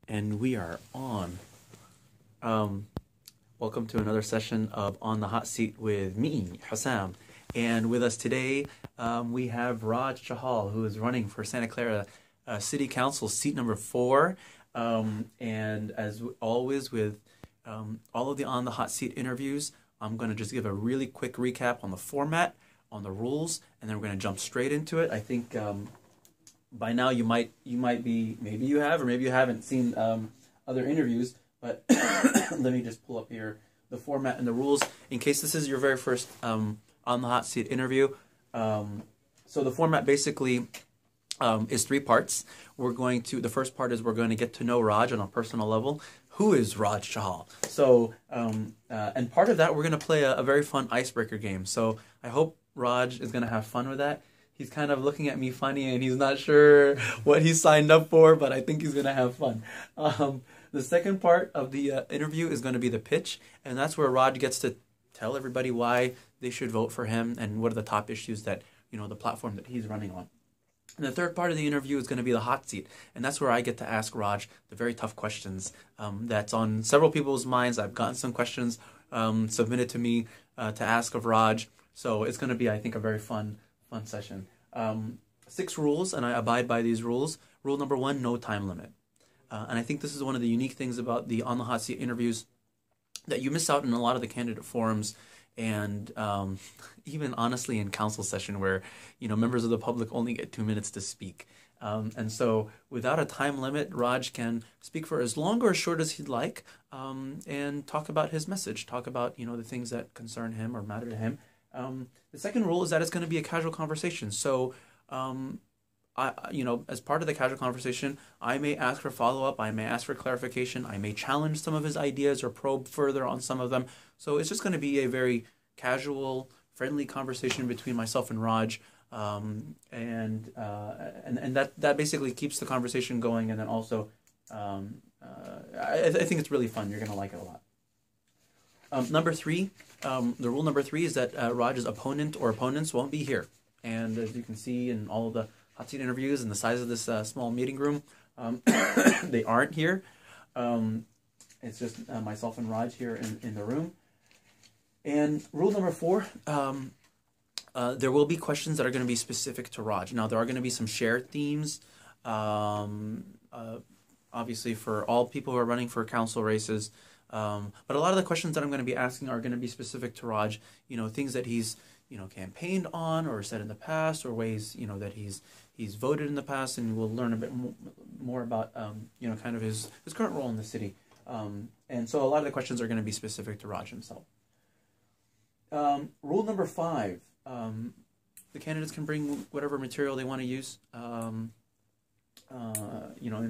And we are on. Welcome to another session of On the Hot Seat with me, Hosam. And with us today, we have Raj Chahal, who is running for Santa Clara City Council, seat number 4. And as always with all of the On the Hot Seat interviews, I'm going to just give a really quick recap on the format, on the rules, and then we're going to jump straight into it. I think by now you might be, maybe you have or maybe you haven't seen other interviews, but let me just pull up here the format and the rules in case this is your very first On the Hot Seat interview. So the format basically is 3 parts. The first part is we're going to get to know Raj on a personal level. Who is Raj Chahal? So, and part of that, we're going to play a very fun icebreaker game. So I hope Raj is going to have fun with that. He's kind of looking at me funny and he's not sure what he signed up for, but I think he's going to have fun. The second part of the interview is going to be the pitch, and that's where Raj gets to tell everybody why they should vote for him and what are the top issues that, the platform that he's running on. And the third part of the interview is going to be the hot seat, and that's where I get to ask Raj the very tough questions that's on several people's minds. I've gotten some questions submitted to me to ask of Raj, so it's going to be, I think, a very fun session. 6 rules, and I abide by these rules. Rule number 1, no time limit. And I think this is one of the unique things about the On the Hot Seat interviews that you miss out in a lot of the candidate forums and even honestly in council session where, members of the public only get 2 minutes to speak. And so without a time limit, Raj can speak for as long or as short as he'd like and talk about his message, talk about, the things that concern him or matter to him. The second rule is that it's going to be a casual conversation. So, as part of the casual conversation, I may ask for follow-up, I may ask for clarification, I may challenge some of his ideas or probe further on some of them. So it's just going to be a very casual, friendly conversation between myself and Raj, and that basically keeps the conversation going. And then also, I think it's really fun. You're going to like it a lot. The rule number 3 is that Raj's opponent or opponents won't be here. And as you can see in all of the hot seat interviews and the size of this small meeting room, they aren't here. It's just myself and Raj here in the room. And rule number 4, there will be questions that are going to be specific to Raj. Now, there are going to be some shared themes, obviously for all people who are running for council races. But a lot of the questions that I'm going to be asking are going to be specific to Raj, things that he's, campaigned on or said in the past, or ways, that he's voted in the past, and we'll learn a bit more about, kind of his current role in the city. And so a lot of the questions are going to be specific to Raj himself. Rule number 5, the candidates can bring whatever material they want to use. In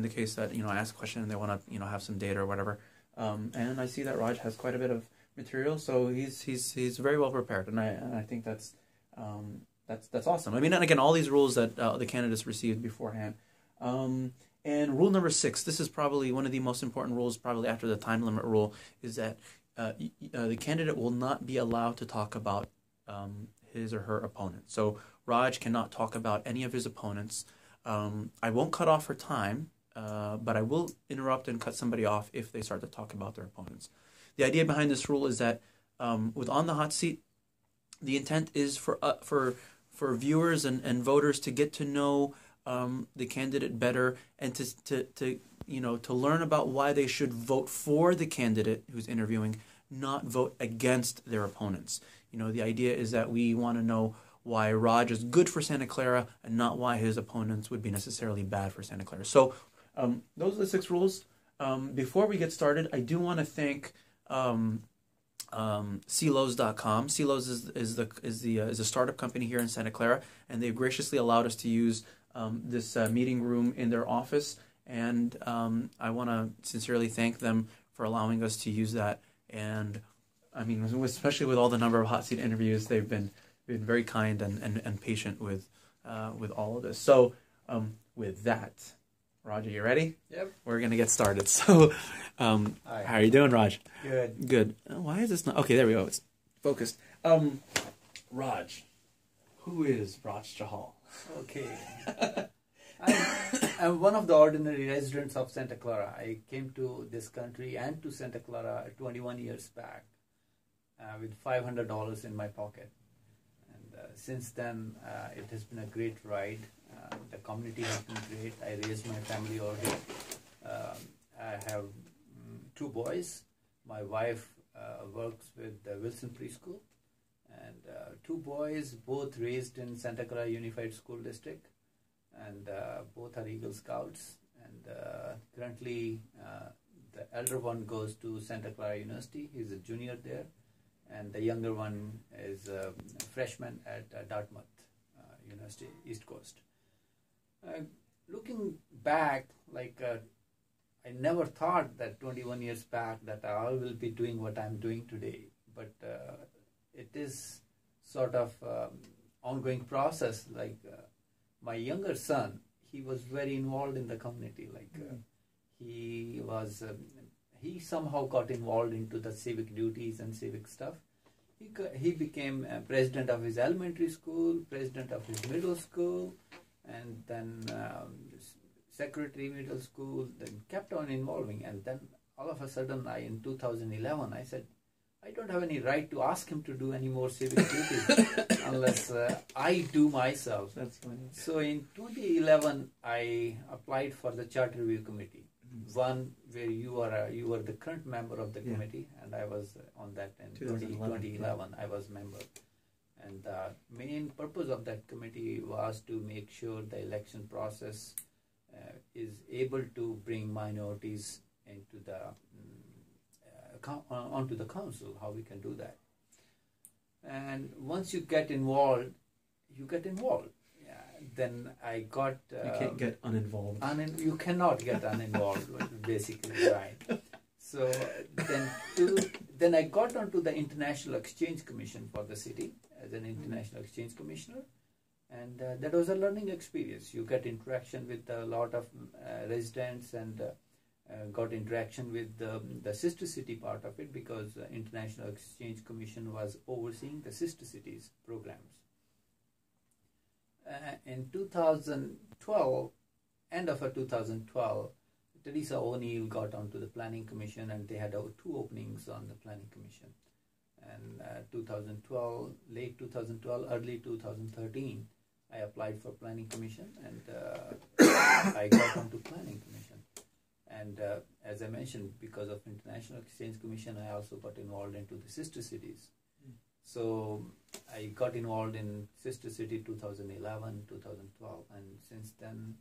the case that, I ask a question and they want to, have some data or whatever. And I see that Raj has quite a bit of material, so he's very well prepared, and I think that's awesome. I mean, and again, all these rules that the candidates received beforehand. And rule number 6, this is probably one of the most important rules, probably after the time limit rule, is that the candidate will not be allowed to talk about his or her opponent. So Raj cannot talk about any of his opponents. I won't cut off her time. But I will interrupt and cut somebody off if they start to talk about their opponents. The idea behind this rule is that with On the Hot Seat, the intent is for viewers and voters to get to know the candidate better and to learn about why they should vote for the candidate who's interviewing, not vote against their opponents. The idea is that we want to know why Raj is good for Santa Clara and not why his opponents would be necessarily bad for Santa Clara. So those are the 6 rules. Before we get started, I do want to thank Clos.com. Clos is a startup company here in Santa Clara, and they've graciously allowed us to use this meeting room in their office. And I want to sincerely thank them for allowing us to use that. And I mean, especially with all the number of hot seat interviews, they've been very kind and patient with all of this. So with that, Roger, you ready? Yep. We're going to get started. So, how are you doing, Raj? Good. Good. Why is this not... Okay, there we go. It's focused. Raj. Who is Raj Chahal? Okay. I'm one of the ordinary residents of Santa Clara. I came to this country and to Santa Clara 21 years back with $500 in my pocket. And since then, it has been a great ride. The community has been great. I raised my family over here. I have two boys. My wife works with the Wilson Preschool. And two boys, both raised in Santa Clara Unified School District. And both are Eagle Scouts. And currently, the elder one goes to Santa Clara University. He's a junior there. And the younger one is a freshman at Dartmouth University, East Coast. Looking back, I never thought that 21 years back that I will be doing what I'm doing today. But it is sort of ongoing process. My younger son, he was very involved in the community. He somehow got involved into the civic duties and civic stuff. He became president of his elementary school, president of his middle school, and then secretary middle school, then kept on involving. And then all of a sudden, in 2011, I said, I don't have any right to ask him to do any more civic duties unless I do myself. That's funny. So in 2011, I applied for the Charter Review Committee. One where you were the current member of the committee, and I was on that in 2011. I was member, and the main purpose of that committee was to make sure the election process is able to bring minorities into the onto the council. How we can do that, and once you get involved, you get involved. Then I got... you can't get uninvolved. You cannot get uninvolved, basically, right? So then I got onto the International Exchange Commission for the city as an International Exchange Commissioner. And that was a learning experience. You get interaction with a lot of residents and got interaction with the sister city part of it, because the International Exchange Commission was overseeing the sister cities programs. In 2012, end of 2012, Teresa O'Neill got onto the Planning Commission, and they had two openings on the Planning Commission. And 2012, late 2012, early 2013, I applied for Planning Commission, and I got onto Planning Commission. And as I mentioned, because of International Exchange Commission, I also got involved into the sister cities. So I got involved in Sister City 2011, 2012, and since then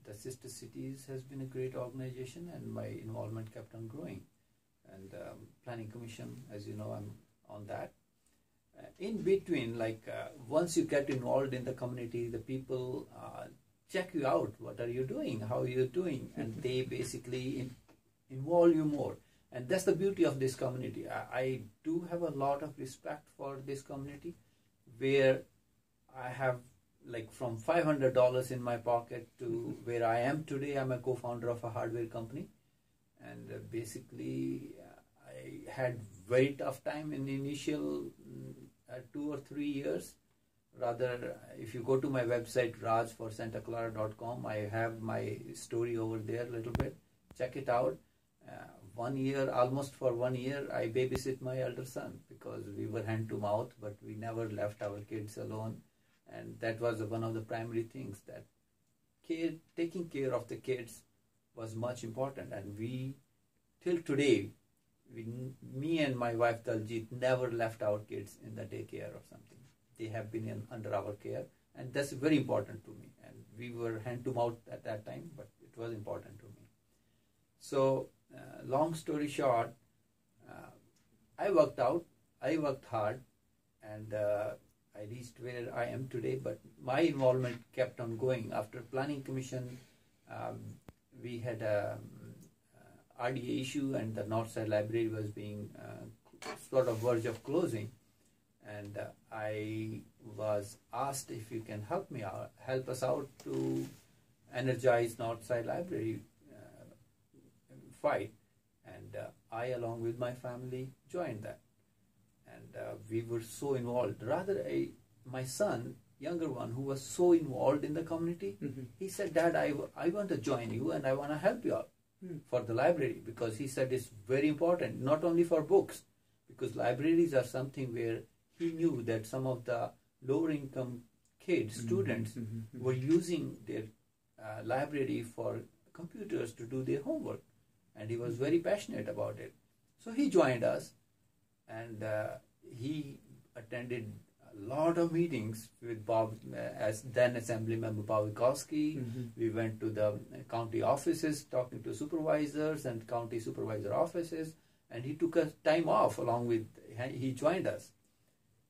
the Sister Cities has been a great organization, and my involvement kept on growing. And Planning Commission, as you know, I'm on that. In between, once you get involved in the community, the people check you out. What are you doing? How are you doing? And they basically involve you more. And that's the beauty of this community. I do have a lot of respect for this community, where I have from $500 in my pocket to where I am today. I'm a co-founder of a hardware company. And basically, I had very tough time in the initial 2 or 3 years. Rather, if you go to my website, rajforsantaclara.com, I have my story over there a little bit. Check it out. 1 year, almost for 1 year, I babysit my elder son, because we were hand to mouth, but we never left our kids alone. And that was one of the primary things, that taking care of the kids was much important. And we, till today, me and my wife Daljit never left our kids in the daycare or something. They have been under our care, and that's very important to me. And we were hand to mouth at that time, but it was important to me. So, long story short, I worked hard, and I reached where I am today, but my involvement kept on going. After Planning Commission, we had a RDA issue, and the Northside Library was being sort of verge of closing. And I was asked if you can help us out to energize Northside Library fight. And I, along with my family, joined that. And we were so involved. Rather, my son younger one who was so involved in the community. He said, Dad, I want to join you and I want to help you out for the library, because he said it's very important, not only for books, because libraries are something where he knew that some of the lower income kids, students, were using their library for computers to do their homework, and he was very passionate about it. So he joined us, and he attended a lot of meetings with Bob, as then Assembly Member Bob Wikowski. We went to the county offices talking to supervisors and county supervisor offices, and he took a time off along with, he joined us.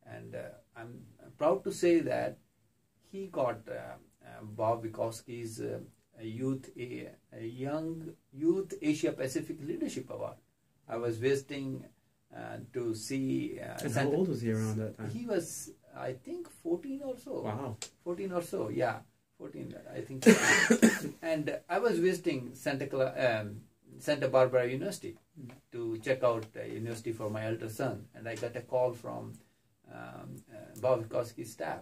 And I'm proud to say that he got Bob Wikowski's Young Youth Asia Pacific Leadership Award. I was visiting to see. And how old was he around that time? He was, I think, 14 or so. Wow. 14 or so, yeah. 14, I think. 14. And I was visiting Santa Barbara University to check out the university for my elder son. And I got a call from Bob Wikowski's staff.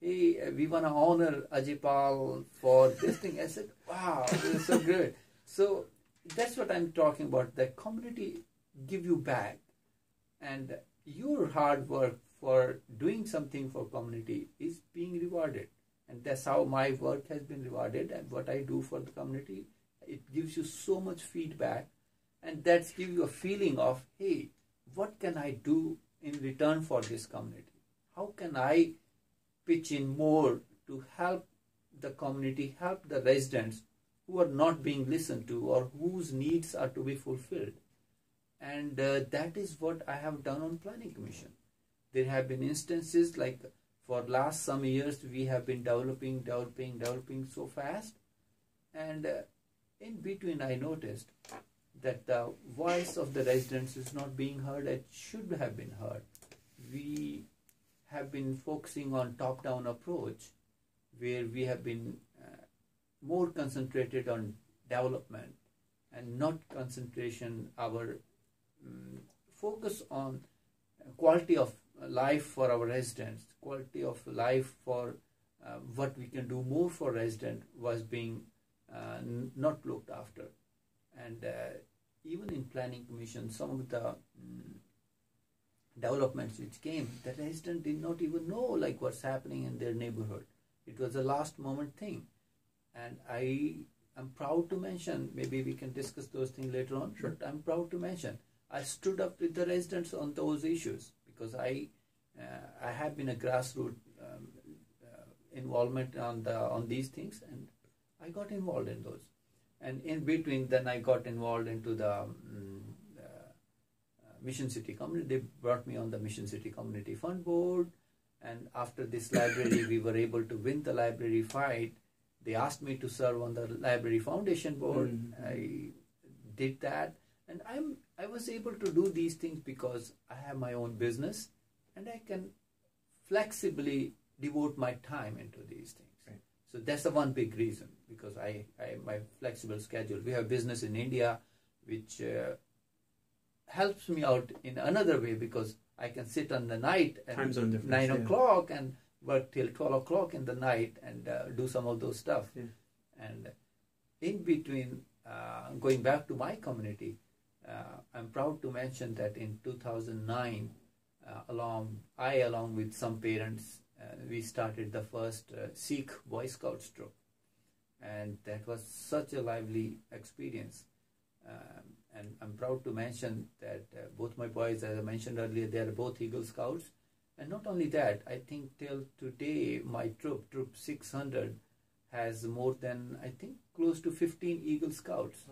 Hey, we want to honor Ajay Pal for this thing. I said, wow, this is so great. So that's what I'm talking about. The community give you back, and your hard work for doing something for community is being rewarded. And that's how my work has been rewarded, and what I do for the community. It gives you so much feedback, and that's give you a feeling of, hey, what can I do in return for this community? How can I pitch in more to help the community, help the residents who are not being listened to or whose needs are to be fulfilled? And that is what I have done on Planning Commission. There have been instances like for last some years we have been developing so fast, and in between I noticed that the voice of the residents is not being heard as should have been heard. We have been focusing on top-down approach, where we have been more concentrated on development and not concentration, our focus on quality of life for our residents, quality of life for what we can do more for residents was being not looked after. And even in Planning Commission, some of the developments which came, the resident did not even know like what's happening in their neighborhood. It was a last moment thing. And I am proud to mention, maybe we can discuss those things later on, sure. But I'm proud to mention, I stood up with the residents on those issues, because I have been a grassroots involvement on these things, and I got involved in those. And in between, then I got involved into the Mission City Community. They brought me on the Mission City Community Fund Board, and after this library, we were able to win the library fight. They asked me to serve on the Library Foundation Board. I did that, and I was able to do these things because I have my own business, and I can flexibly devote my time into these things. Right. So that's the one big reason, because I my flexible schedule. We have business in India, which helps me out in another way, because I can sit on the night at 9 o'clock and work till 12 o'clock in the night and do some of those stuff. Yeah. And in between, going back to my community, I'm proud to mention that in 2009, along with some parents, we started the first Sikh Boy Scouts troop. And that was such a lively experience. And I'm proud to mention that both my boys, as I mentioned earlier, they are both Eagle Scouts. And not only that, I think till today, my troop 600, has more than, I think, close to 15 Eagle Scouts.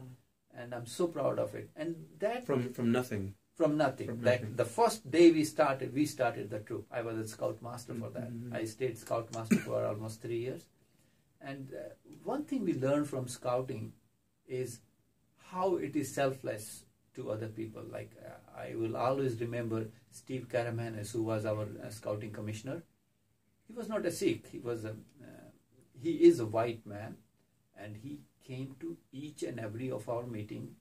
And I'm so proud of it. And that... From nothing. From nothing. Like the first day we started the troop. I was a Scout Master for that. I stayed Scout Master for almost 3 years. And one thing we learned from scouting is how it is selfless to other people. Like I will always remember Steve Karamanis, who was our scouting commissioner. He was not a Sikh. He is a white man, and he came to each and every of our meeting.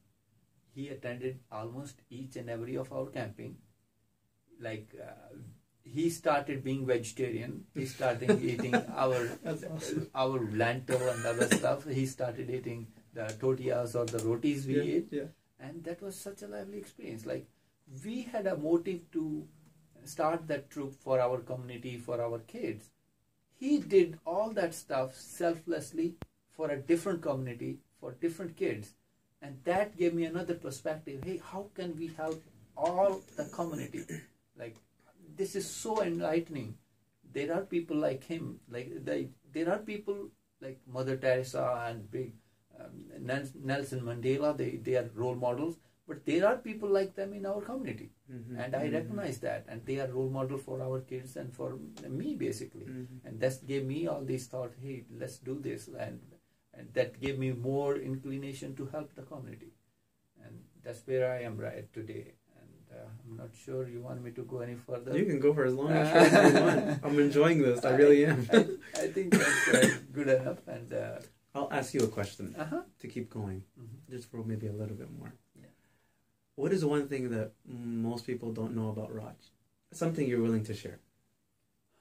He attended almost each and every of our camping. Like he started being vegetarian. He started eating That's awesome. our lentil and other stuff. He started eating the tortillas or the rotis we ate. Yeah. And that was such a lively experience. Like, we had a motive to start that troop for our community, for our kids. He did all that stuff selflessly for a different community, for different kids. And that gave me another perspective. Hey, how can we help all the community? Like, this is so enlightening. There are people like him. There are people like Mother Teresa and big Nelson Mandela. They are role models. But there are people like them in our community. Mm-hmm. And I recognize that. And they are role model for our kids and for me, basically. Mm-hmm. And that gave me all these thoughts, hey, let's do this. And that gave me more inclination to help the community. And that's where I am right today. And I'm not sure you want me to go any further. You can go for as long as you want. I'm enjoying this. I really am. I think that's good enough. And I'll ask you a question uh-huh. to keep going, just for maybe a little bit more. Yeah. What is one thing that most people don't know about Raj? Something you're willing to share?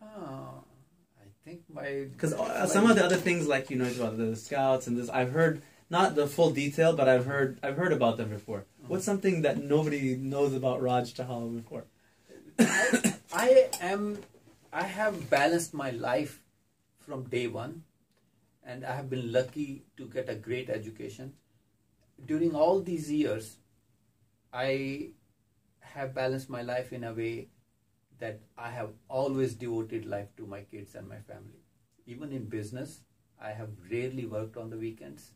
I think because some of the other things, like about the scouts and this, I've heard not the full detail, but I've heard about them before. What's something that nobody knows about Raj Chahal before? I have balanced my life from day one, and I have been lucky to get a great education. During all these years, I have balanced my life in a way that I have always devoted life to my kids and my family. Even in business, I have rarely worked on the weekends.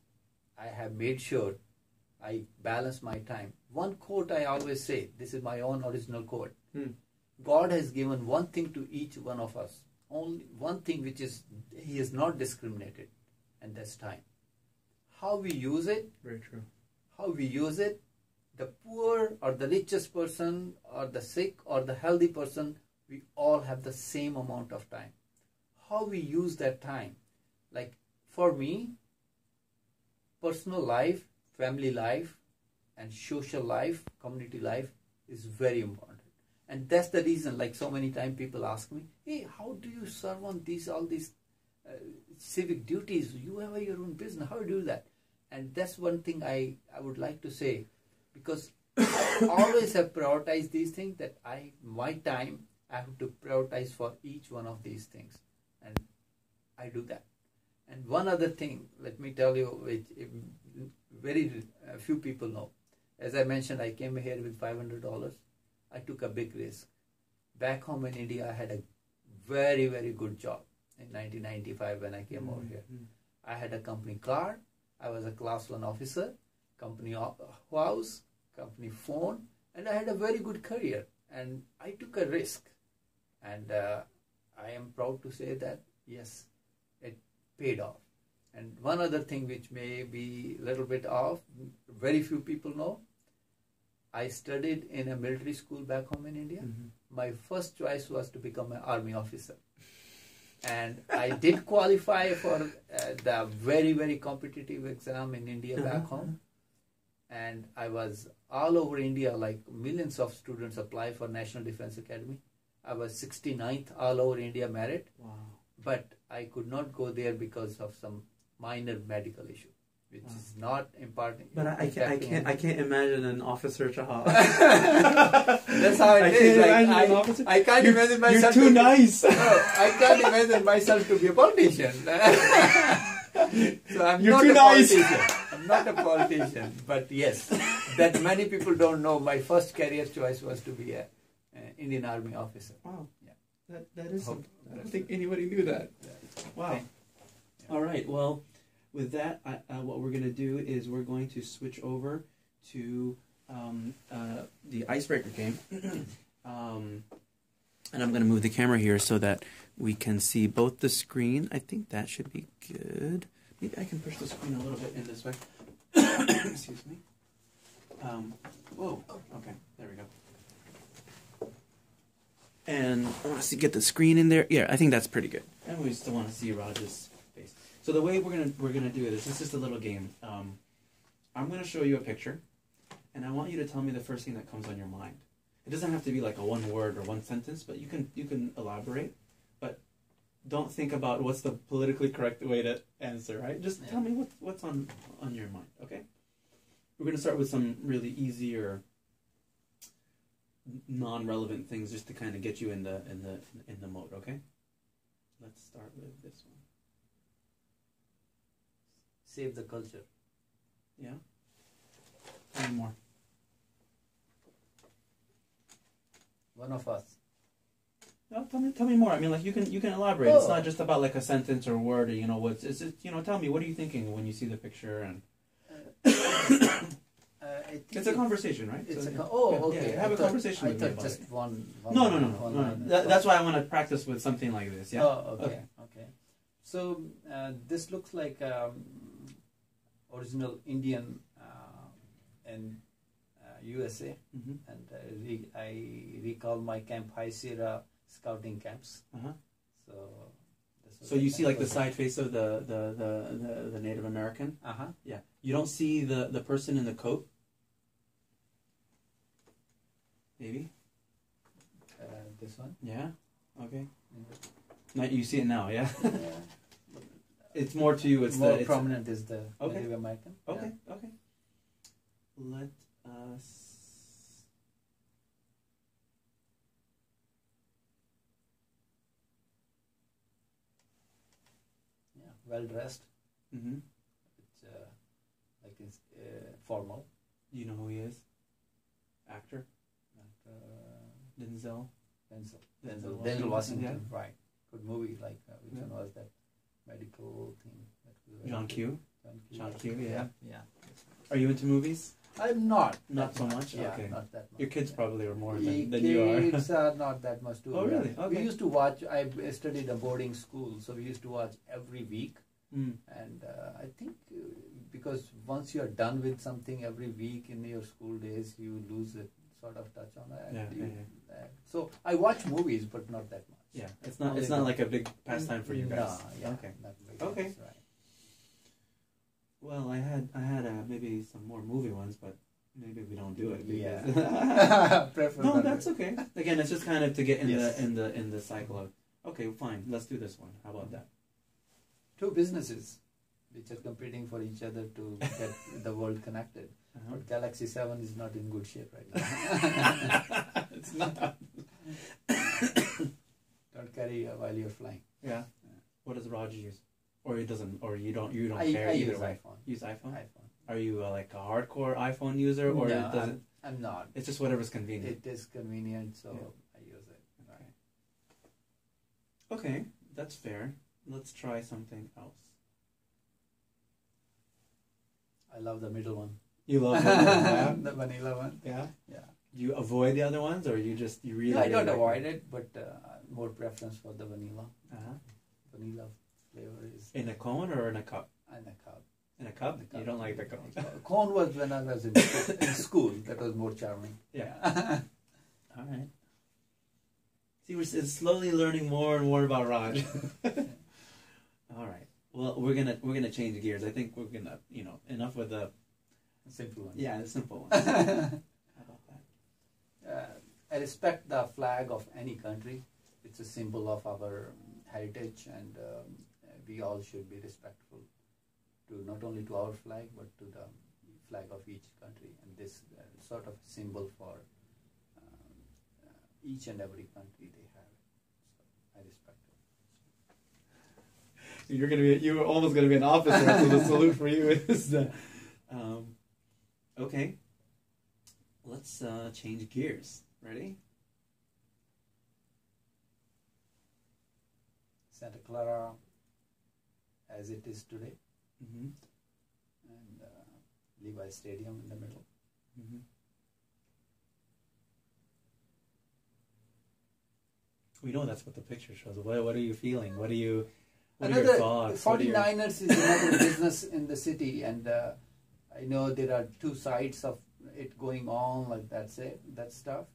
I have made sure I balance my time. One quote I always say, this is my own original quote. God has given one thing to each one of us. Only one thing, which is He has not discriminated, and that's time. How we use it, very true. How we use it, the poor or the richest person or the sick or the healthy person, we all have the same amount of time. How we use that time. Like for me, personal life, family life, and social life, community life is very important. And that's the reason, like so many times people ask me, hey, how do you serve on all these civic duties? You have your own business. How do you do that? And that's one thing I would like to say, because I always have prioritized these things, that my time I have to prioritize for each one of these things. And I do that. And one other thing, let me tell you, which very few people know. As I mentioned, I came here with $500. I took a big risk. Back home in India, I had a very, very good job in 1995 when I came over here. I had a company car. I was a class 1 officer, company house, company phone, and I had a very good career. And I took a risk. And I am proud to say that, yes, it paid off. And one other thing which may be a little bit off, very few people know, I studied in a military school back home in India. My first choice was to become an army officer. And I did qualify for the very, very competitive exam in India back home. And I was all over India, like millions of students apply for National Defense Academy. I was 69th all over India merit. Wow. But I could not go there because of some minor medical issue, which is not important. But I can't imagine an officer Chahal. That's how it is. I can't imagine myself. You're too nice. No, I can't imagine myself to be a politician. So I'm not a politician. I'm not a politician. But yes, that many people don't know. My first career choice was to be an Indian Army officer. Wow. Yeah. That is. I don't think anybody knew that. Yeah. Wow. Yeah. All right. Well, with that, what we're going to do is we're going to switch over to the icebreaker game. And I'm going to move the camera here so that we can see both the screen. I think that should be good. Maybe I can push the screen a little bit in this way. Excuse me. Whoa. Okay. There we go. And I want to get the screen in there. Yeah, I think that's pretty good. And we still want to see Raj's face. So the way we're gonna do this is just a little game. I'm gonna show you a picture, and I want you to tell me the first thing that comes on your mind. It doesn't have to be like a one word or one sentence, but you can elaborate. But don't think about what's the politically correct way to answer, right? Just tell me what's on your mind, okay? We're going to start with some really easy or non-relevant things just to kind of get you in the mode, okay? Let's start with this one. Save the culture. Yeah. Tell me more. One of us. No, tell me more. I mean, like you can elaborate. It's not just about like a sentence or a word or tell me, what are you thinking when you see the picture and it's a conversation, right? Okay. Have a conversation with me about just it. one No. That's why I want to practice with something like this. Yeah. Oh, okay. So this looks like original Indian and USA, and I recall my Camp High Sierra scouting camps. So you see like the side face of the Native American. Yeah. You don't see the person in the coat. Maybe. This one. Yeah. Okay. Now you see it now. Yeah. It's more to you. It's more prominent is the okay. Native American. Okay. Yeah. Okay. Let us. Yeah, well dressed. Mm-hmm. It's formal. Do you know who he is? Actor. Denzel Washington. Yeah. Right. Good movie. Like which one was that? Medical thing. John Q. John Q. Yeah. Yeah. Are you into movies? I'm not. Not so much? Yeah, okay. not that much. Your kids probably are more than you are. Kids are not that much too. Oh, really? Okay. We used to watch, I studied a boarding school, so we used to watch every week. And I think because once you are done with something every week in your school days, you lose it, sort of touch on that. So I watch movies, but not that much. Yeah, it's not like a big pastime for you guys. No, yeah, okay. Not big. Okay. Right. Well, I had maybe some more movie ones, but maybe we don't do it. Yeah. No, that's okay. Again, it's just kind of to get in the cycle of. Okay, fine. Let's do this one. How about that? Two businesses which are competing for each other to get the world connected. But Galaxy 7 is not in good shape right now. It's not. Don't carry while you're flying. Yeah. What does Raj use? Or it doesn't? Or you don't care I either use way? iPhone. Use iPhone. Are you like a hardcore iPhone user, or no, I'm not. It's just whatever's convenient. It is convenient, so I use it. Right. Okay, that's fair. Let's try something else. I love the middle one. You love the middle one? The vanilla one. Yeah? Yeah. Do you avoid the other ones, or you really... I don't avoid it, but more preference for the vanilla. Vanilla flavor is... In a cone or in a cup? In a cup. In a cup? You don't like the cone? Cone was when I was in school. That was more charming. Yeah. All right. See, we're slowly learning more and more about Raj. All right. Well, we're gonna change gears. I think we're gonna, enough with the simple one. Yeah, the simple one. How about that? I respect the flag of any country. It's a symbol of our heritage, and we all should be respectful to not only to our flag but to the flag of each country. And this sort of symbol for each and every country they have. So I respect it. You're almost gonna be an officer. So the salute for you is okay. Let's change gears. Ready? Santa Clara, as it is today, and Levi Stadium in the middle. We know that's what the picture shows. What are you feeling? What are your thoughts? 49ers is another business in the city, and I know there are two sides of it going on, like that stuff.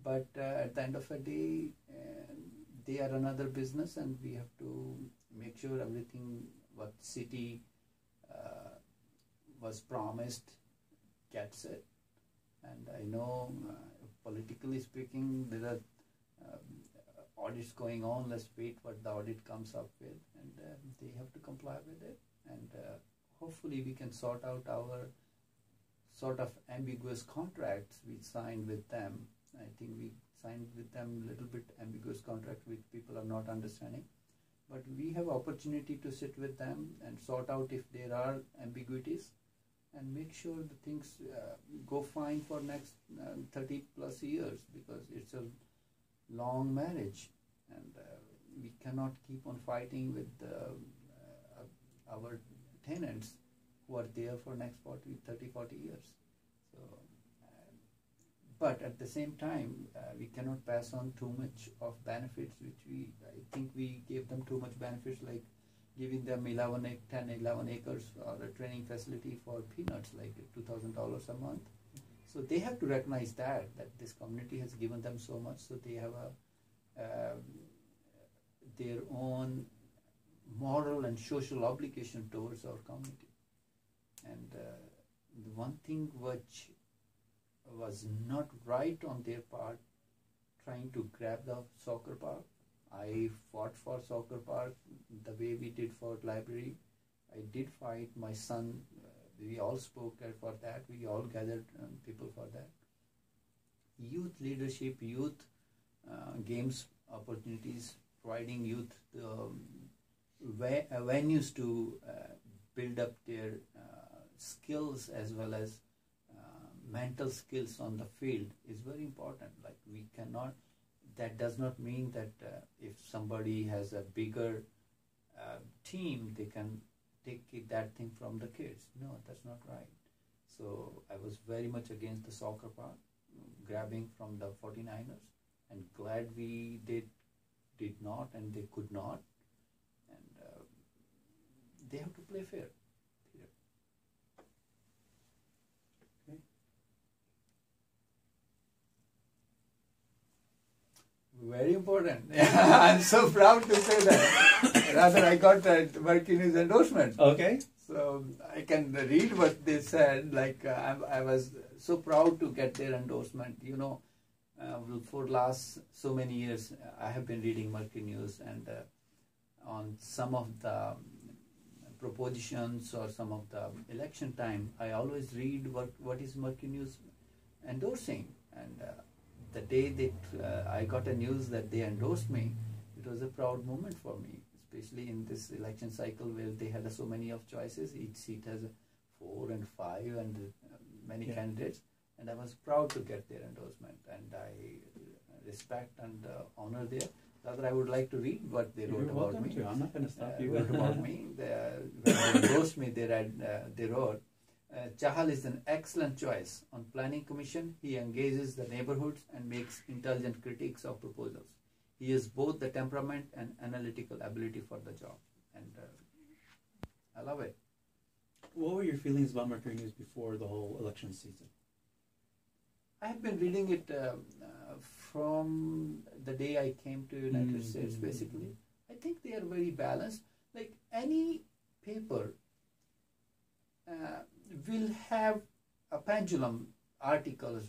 But at the end of the day, they are another business, and we have to make sure everything what city was promised gets it. And I know politically speaking, there are audits going on. Let's wait what the audit comes up with, and they have to comply with it. And hopefully we can sort out our sort of ambiguous contracts we signed with them. I think we signed with them a little bit ambiguous contract which people are not understanding. But we have opportunity to sit with them and sort out if there are ambiguities and make sure the things go fine for next 30 plus years, because it's a long marriage, and we cannot keep on fighting with our tenants who are there for next 30, 40 years. So, but at the same time, we cannot pass on too much of benefits, which I think we gave them too much benefits, like giving them 11 acres or a training facility for peanuts, like $2,000 a month. So they have to recognize that this community has given them so much, so they have their own moral and social obligation towards our community. And the one thing which was not right on their part, trying to grab the soccer park. I fought for soccer park the way we did for library. I did fight. My son, we all spoke for that. We all gathered people for that. Youth leadership, youth games opportunities, providing youth venues to build up their skills as well as mental skills on the field is very important. Like we cannot, that does not mean that if somebody has a bigger team, they can take that thing from the kids. No, that's not right. So I was very much against the soccer part, grabbing from the 49ers, and glad we did not and they could not. And they have to play fair. Very important. I'm so proud to say that. Rather, I got that Mercury's endorsement. Okay. So I can read what they said. Like I was so proud to get their endorsement. You know, for last so many years, I have been reading Mercury News, and on some of the propositions or some of the election time, I always read what is Mercury News endorsing. And the day that I got a news that they endorsed me, it was a proud moment for me, especially in this election cycle where they had so many of choices. Each seat has 4 and 5 and many candidates, and I was proud to get their endorsement, and I respect and honor their. Rather, I would like to read what they wrote about me. I'm not going to stop you. Wrote about me. When they endorsed me, they wrote, Chahal is an excellent choice. On planning commission, he engages the neighborhoods and makes intelligent critiques of proposals. He has both the temperament and analytical ability for the job. And I love it. What were your feelings about Mercury News before the whole election season? I have been reading it from the day I came to United States, basically. I think they are very balanced. Like any paper will have a pendulum articles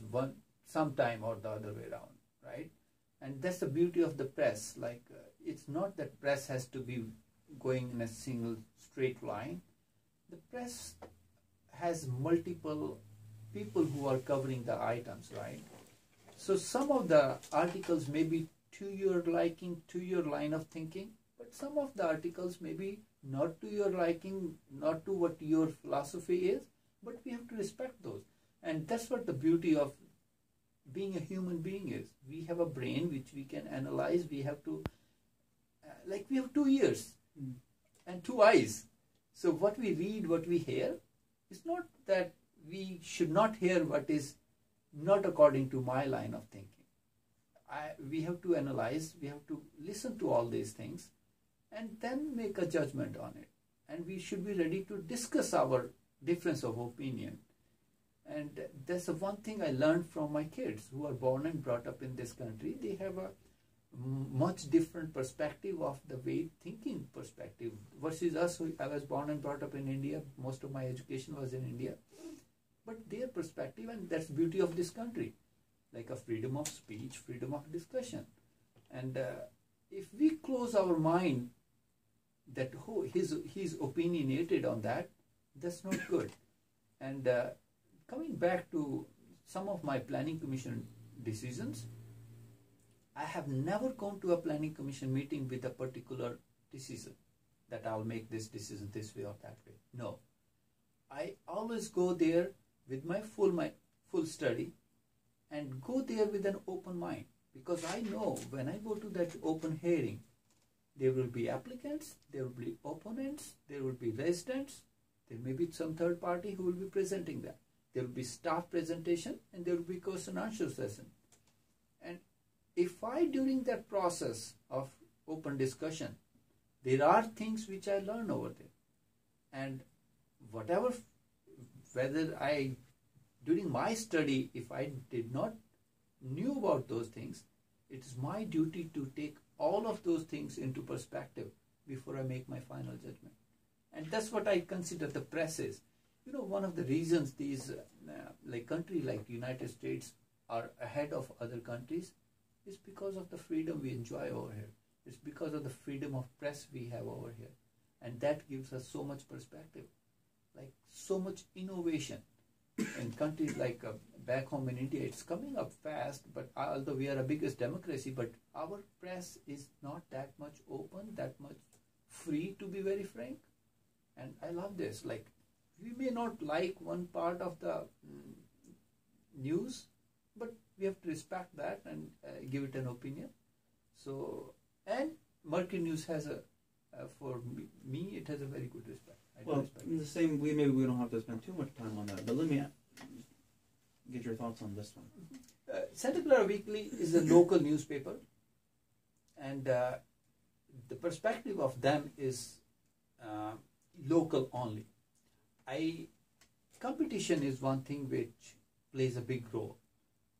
sometime or the other way around, right? And that's the beauty of the press. Like it's not that press has to be going in a single straight line. The press has multiple people who are covering the items, right? So some of the articles may be to your liking, to your line of thinking, but some of the articles may be not to your liking, not to what your philosophy is, but we have to respect those. And that's what the beauty of being a human being is. We have a brain which we can analyze. We have to, like we have 2 ears and 2 eyes. So what we read, what we hear, it's not that we should not hear what is not according to my line of thinking. We have to analyze, we have to listen to all these things and then make a judgment on it. And we should be ready to discuss our difference of opinion. And that's the one thing I learned from my kids who are born and brought up in this country. They have a much different perspective of the way thinking perspective versus us. I was born and brought up in India. Most of my education was in India. But their perspective, and that's the beauty of this country. like a freedom of speech, freedom of discussion. And if we close our mind that he's opinionated on that, that's not good. And coming back to some of my planning commission decisions, I have never gone to a planning commission meeting with a particular decision that I'll make this decision this way or that way. No, I always go there with my full study and go there with an open mind, because I know when I go to that open hearing, there will be applicants, there will be opponents, there will be residents, there may be some third party who will be presenting that. There will be staff presentation and there will be question and answer session. And if I, during that process of open discussion, there are things which I learn over there. And whatever, whether I, during my study, if I did not knew about those things, it is my duty to take all of those things into perspective before I make my final judgment. And that's what I consider the press is. You know, one of the reasons these like country like United States are ahead of other countries is because of the freedom we enjoy over here. It's because of the freedom of press we have over here. And that gives us so much perspective, like so much innovation. In countries like back home in India, it's coming up fast, but although we are a biggest democracy, but our press is not that much open, that much free, to be very frank. And I love this. Like, we may not like one part of the news, but we have to respect that and give it an opinion. So, and Mercury News has a, for me, it has a very good respect. Well, in the same way, maybe we don't have to spend too much time on that, but let me get your thoughts on this one. Santa Clara Weekly is a local newspaper, and the perspective of them is local only. Competition is one thing which plays a big role.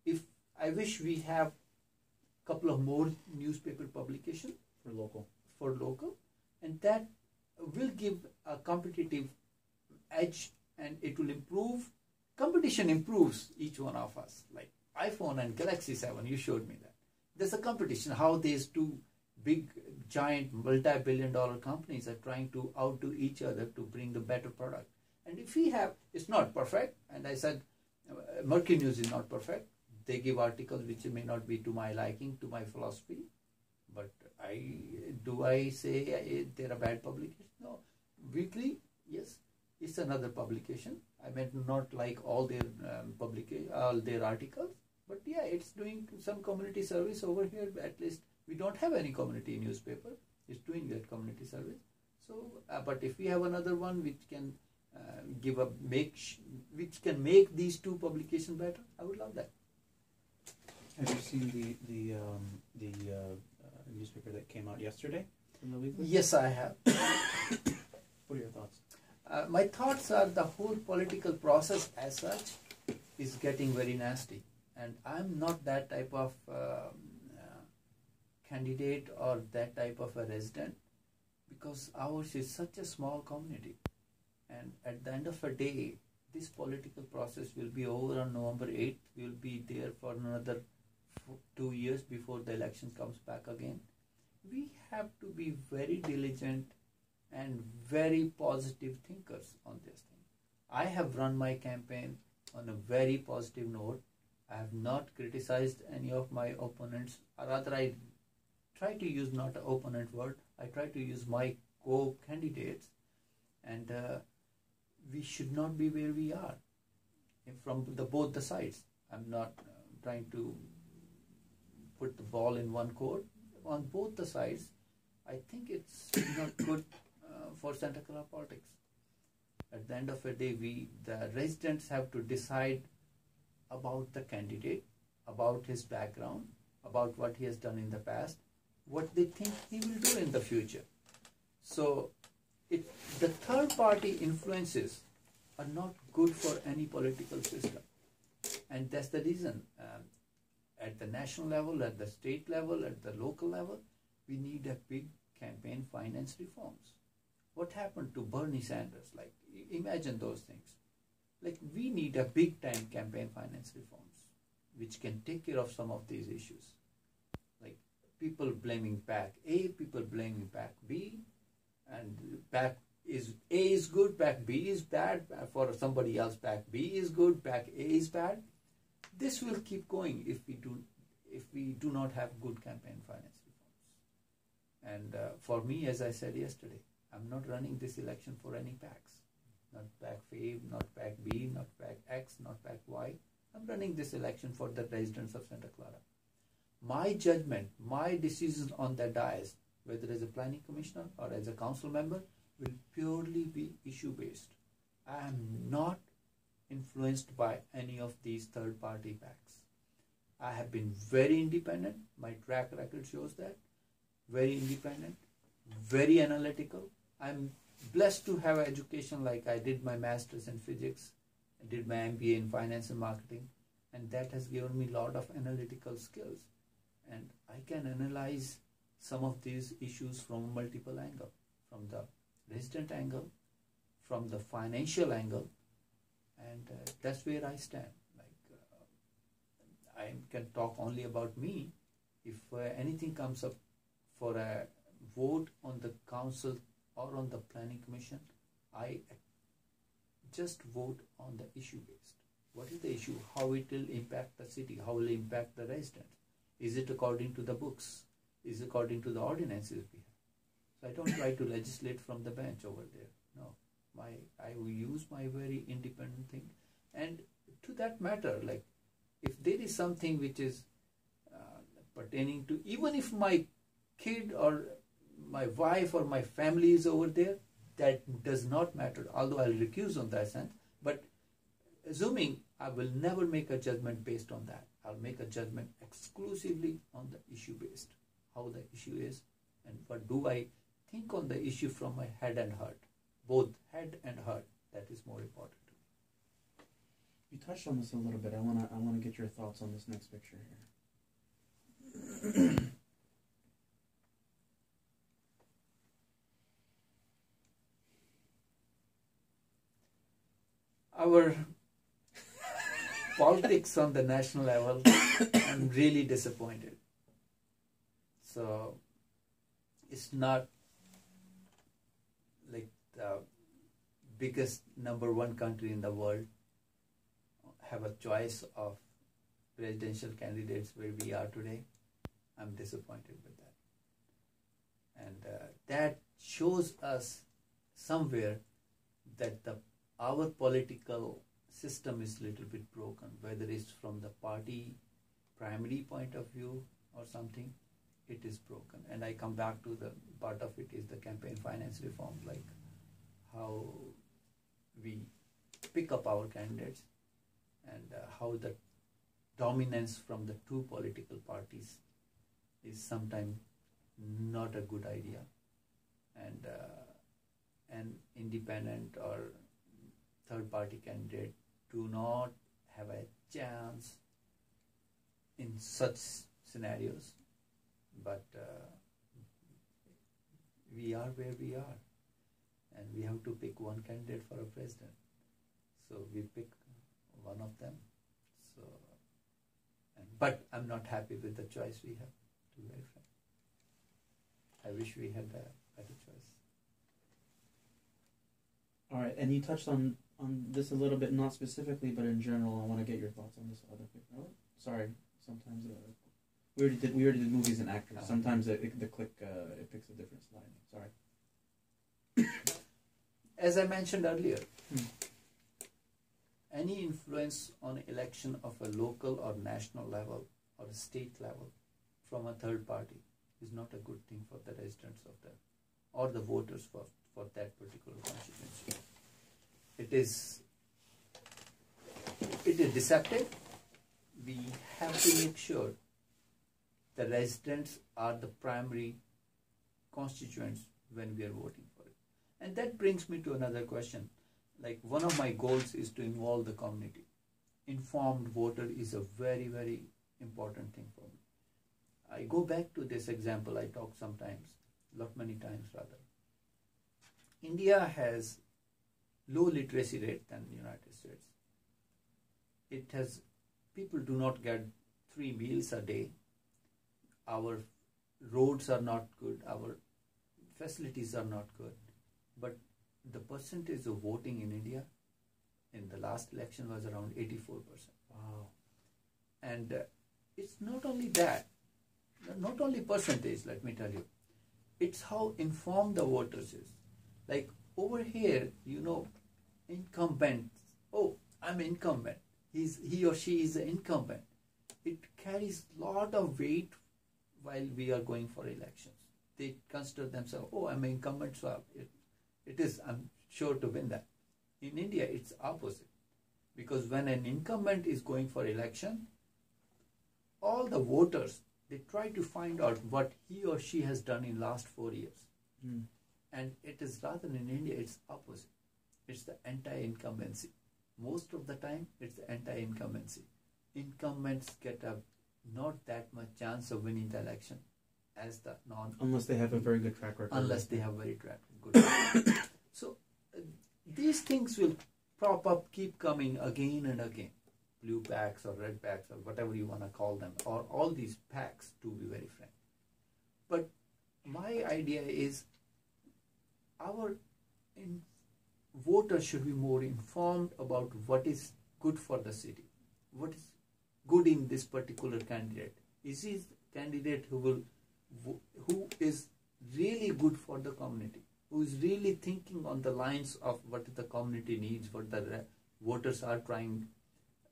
If I wish we have a couple of more newspaper publication for local, and that will give a competitive edge, and it will improve. Competition improves each one of us. Like iPhone and Galaxy 7, you showed me that. There's a competition, how these two big, giant, multi-billion-dollar companies are trying to outdo each other to bring the better product. And if we have, it's not perfect, and I said, Mercury News is not perfect. They give articles which may not be to my liking, to my philosophy. But do I say they're a bad publication? No. Weekly, yes, it's another publication. I may not like all their all their articles, but yeah, it's doing some community service over here. At least we don't have any community newspaper. It's doing that community service. So, but if we have another one which can which can make these two publications better, I would love that. Have you seen the newspaper that came out yesterday from the weekly? Yes, I have. What are your thoughts? My thoughts are the whole political process as such is getting very nasty, and I'm not that type of candidate or that type of a resident, because ours is such a small community, and at the end of the day, this political process will be over on November 8th. We'll be there for another 2 years before the election comes back again. We have to be very diligent and very positive thinkers on this thing. I have run my campaign on a very positive note. I have not criticized any of my opponents, or rather I try to use not an opponent word, I try to use my co-candidates, and we should not be where we are from both the sides. I'm not trying to put the ball in one court. On both the sides, I think it's not good for Santa Clara politics. At the end of the day, the residents have to decide about the candidate, about his background, about what he has done in the past, what they think he will do in the future. So the third party influences are not good for any political system. And that's the reason at the national level, at the state level, at the local level, we need a big campaign finance reforms. What happened to Bernie Sanders? Like, imagine those things. Like, we need a big time campaign finance reforms. which can take care of some of these issues. Like people blaming pack A, people blaming pack B, and pack is A is good, pack B is bad, for somebody else pack B is good, pack A is bad. This will keep going if we do not have good campaign finance reforms. And for me, as I said yesterday, I'm not running this election for any packs. Not pack A, not pack B, not pack X, not pack Y. I'm running this election for the residents of Santa Clara. My judgment, my decision on the dais, whether as a planning commissioner or as a council member, will purely be issue-based. I am not influenced by any of these third-party packs. I have been very independent. My track record shows that. Very independent, very analytical. I'm blessed to have education, like I did my master's in physics, I did my MBA in finance and marketing, and that has given me a lot of analytical skills. And I can analyze some of these issues from multiple angles, from the resident angle, from the financial angle, and that's where I stand. Like I can talk only about me. If anything comes up for a vote on the council or on the planning commission, I just vote on the issue based. What is the issue? How it will impact the city? How will it impact the residents? Is it according to the books? Is it according to the ordinances we have? So I don't try to legislate from the bench over there. No, I will use my very independent thing. And to that matter, like if there is something which is pertaining to, even if my kid or my wife or my family is over there, that does not matter, although I'll recuse on that sense. But assuming I will never make a judgment based on that. I'll make a judgment exclusively on the issue based, how the issue is and what do I think on the issue from my head and heart. Both head and heart, that is more important to me. You touched on this a little bit. I wanna get your thoughts on this next picture here. Our politics on the national level, I'm really disappointed. So it's not like the biggest #1 country in the world have a choice of presidential candidates where we are today. I'm disappointed with that. And that shows us somewhere that our political system is a little bit broken, whether it's from the party primary point of view or something, it is broken. And I come back to the part of it is the campaign finance reform, like how we pick up our candidates and how the dominance from the two political parties is sometimes not a good idea. And an independent or third-party candidate do not have a chance in such scenarios, but we are where we are, and we have to pick one candidate for a president. So we pick one of them. So, but I'm not happy with the choice we have, to be very frank. I wish we had a better choice. All right, and you touched on this a little bit, not specifically, but in general. I want to get your thoughts on this other picture. Oh, sorry, sometimes we already did movies and actors. Sometimes the click it picks a different slide. Sorry. As I mentioned earlier, any influence on election of a local or national level or a state level from a third party is not a good thing for the residents of that or the voters for that particular constituency. It is deceptive. We have to make sure the residents are the primary constituents when we are voting for it. And that brings me to another question. Like, one of my goals is to involve the community. Informed voter is a very, very important thing for me. I go back to this example I talk sometimes, many times rather. India has low literacy rate than the United States. It has people do not get 3 meals a day. Our roads are not good. Our facilities are not good. But the percentage of voting in India in the last election was around 84%. Wow. And it's not only that, not only percentage, let me tell you. It's how informed the voters is. Like over here, incumbents. Oh, I'm incumbent. He or she is an incumbent. It carries lot of weight while we are going for elections. They consider themselves, oh, I'm an incumbent, so I'm sure to win that. In India, it's opposite. Because when an incumbent is going for election, all the voters, they try to find out what he or she has done in last 4 years. And it is rather in India, it's opposite. It's the anti-incumbency. Most of the time, it's the anti-incumbency. Incumbents get not that much chance of winning the election as the unless they have a very good track record. Unless they have very good track record. So these things will prop up, keep coming again and again. Blue packs or red packs or whatever you want to call them, or all these packs, to be very frank. But my idea is our voters should be more informed about what is good for the city, what is good in this particular candidate. Is he a candidate who is really good for the community, who is really thinking on the lines of what the community needs, what the voters are trying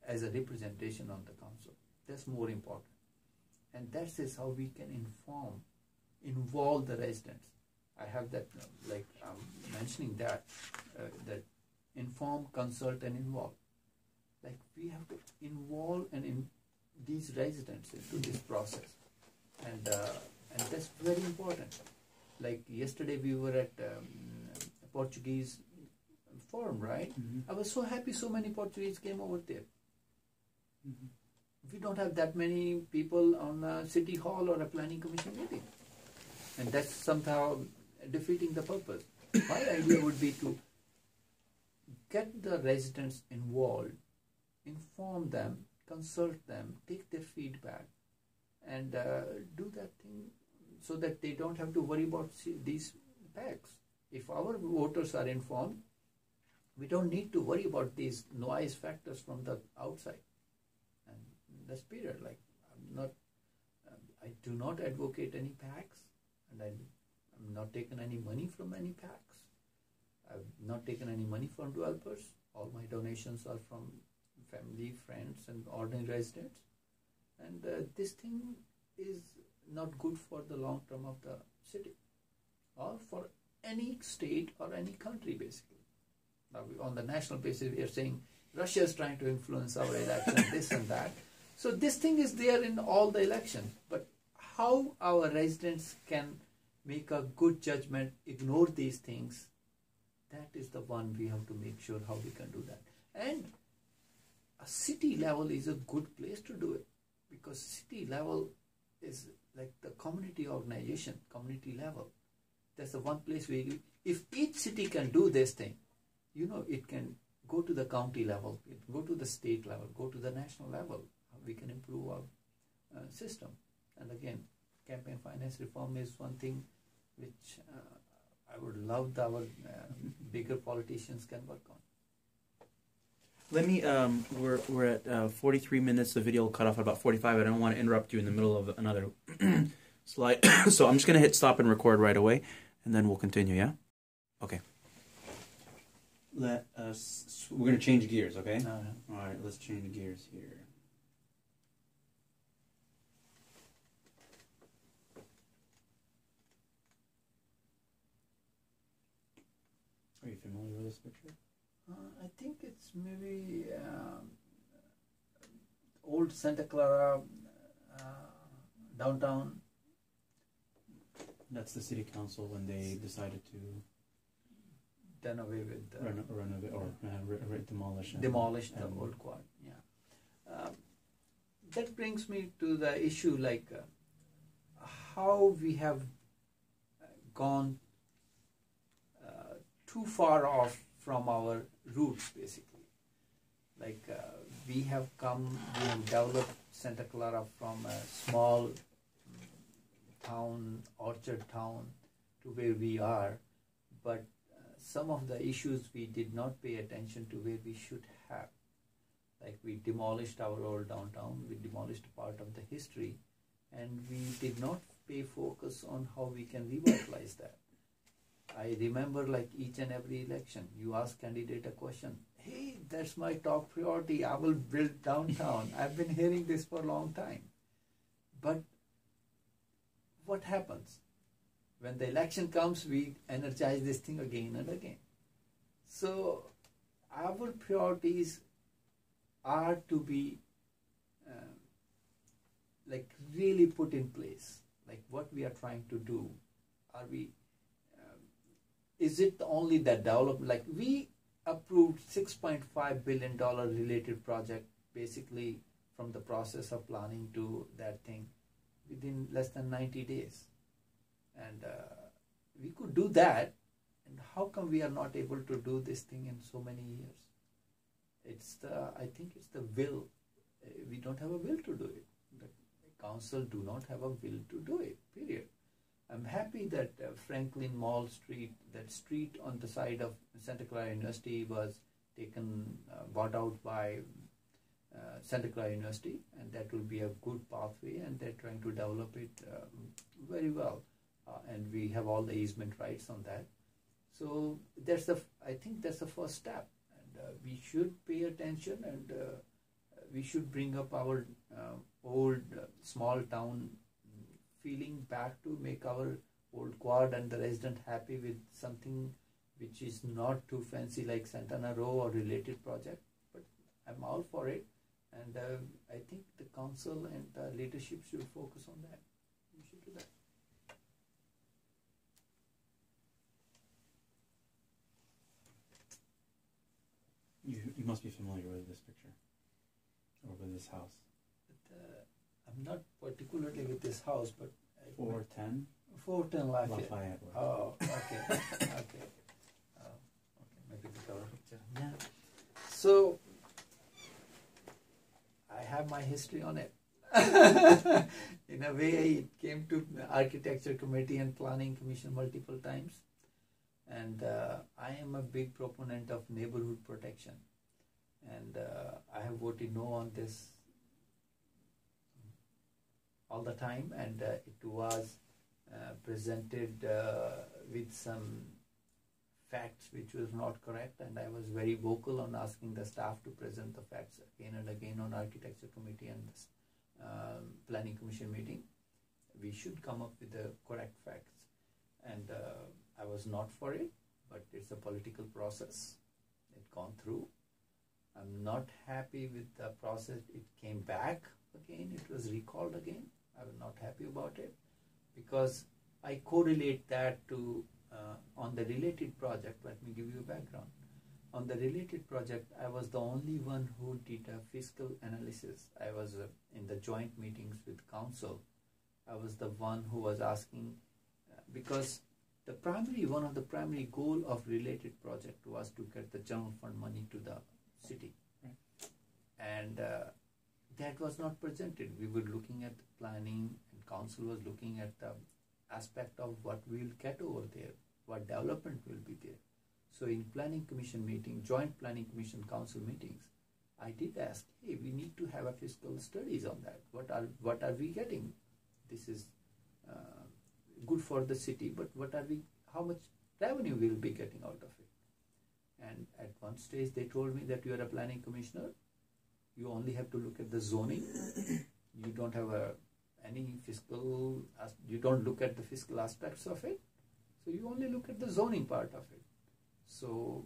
as a representation on the council. That's more important. And that is how we can involve the residents. I have that, mentioning that inform, consult, and involve. Like we have to involve these residents into this process, and that's very important. Like yesterday, we were at a Portuguese forum, right? I was so happy so many Portuguese came over there. We don't have that many people on a city hall or a planning commission meeting, and that's somehow defeating the purpose. My idea would be to get the residents involved, inform them, consult them, take their feedback, and do that thing so that they don't have to worry about these packs. If our voters are informed, we don't need to worry about these noise factors from the outside. And that's period. Like I do not advocate any packs, and I'm not taking any money from any packs. I've not taken any money from developers. All my donations are from family, friends, and ordinary residents. And this thing is not good for the long term of the city or for any state or any country, basically. Now, on the national basis, we are saying Russia is trying to influence our election, this and that. So this thing is there in all the elections. But how our residents can make a good judgment, ignore these things, that is the one we have to make sure how we can do that. And a city level is a good place to do it, because city level is like the community organization, community level. That's the one place where if each city can do this thing, it can go to the county level, it can go to the state level, go to the national level. We can improve our system. And again, campaign finance reform is one thing which I would love our bigger politicians can work on. Let me, we're at 43 minutes. The video will cut off at about 45. I don't want to interrupt you in the middle of another slide. So I'm just going to hit stop and record right away, and then we'll continue, yeah? Okay. We're going to change gears, okay? All right, let's change gears here. Are you familiar with this picture? I think it's maybe old Santa Clara downtown. That's the city council when they decided to done away with the renovate or demolish the old quad. Yeah, that brings me to the issue like how we have gone too far off from our roots, basically. Like we have developed Santa Clara from a small town, orchard town, to where we are, but some of the issues we did not pay attention to where we should have. Like we demolished our old downtown, we demolished part of the history, and we did not pay focus on how we can revitalize that. I remember like each and every election, you ask candidate a question, hey, that's my top priority, I will build downtown. I've been hearing this for a long time. But what happens? When the election comes, we energize this thing again and again. So our priorities are to be like really put in place. Like what we are trying to do. Are we? Is it only that development? Like we approved $6.5 billion related project, basically from the process of planning to that thing within less than 90 days. And we could do that. And how come we are not able to do this thing in so many years? I think it's the will. We don't have a will to do it. The council do not have a will to do it, period. I'm happy that Franklin Mall Street, that street on the side of Santa Clara University was taken, bought out by Santa Clara University, and that will be a good pathway, and they're trying to develop it very well. And we have all the easement rights on that. So I think that's the first step. And we should pay attention, and we should bring up our old small town feeling back to make our old quad and the resident happy with something which is not too fancy like Santana Row or related project. But I'm all for it. And I think the council and the leadership should focus on that. We should do that. You must be familiar with this picture or with this house. But, I'm not particularly with this house, but 410. 410 Lafayette. Road. Oh, okay, okay. Maybe the cover picture. Yeah. So I have my history on it. In a way, it came to the Architecture Committee and Planning Commission multiple times. And I am a big proponent of neighborhood protection. And I have voted no on this all the time. And it was presented with some facts which was not correct. And I was very vocal on asking the staff to present the facts again and again on Architecture Committee and this, Planning Commission meeting. We should come up with the correct facts. And I was not for it, but it's a political process. It's gone through. I'm not happy with the process. It came back again. It was recalled again. I'm not happy about it because I correlate that to on the related project. Let me give you a background. On the related project, I was the only one who did a fiscal analysis. I was in the joint meetings with council. I was the one who was asking because one of the primary goal of related project was to get the general fund money to the city. Right. And that was not presented. We were looking at planning, and council was looking at the aspect of what we will get over there, what development will be there. So in planning commission meeting, joint planning commission council meetings, I did ask, hey, we need to have a fiscal studies on that. What are we getting? This is good for the city, but how much revenue we will be getting out of it? And at one stage they told me that you are a planning commissioner, you only have to look at the zoning, you don't have any fiscal, you don't look at the fiscal aspects of it, so you only look at the zoning part of it. So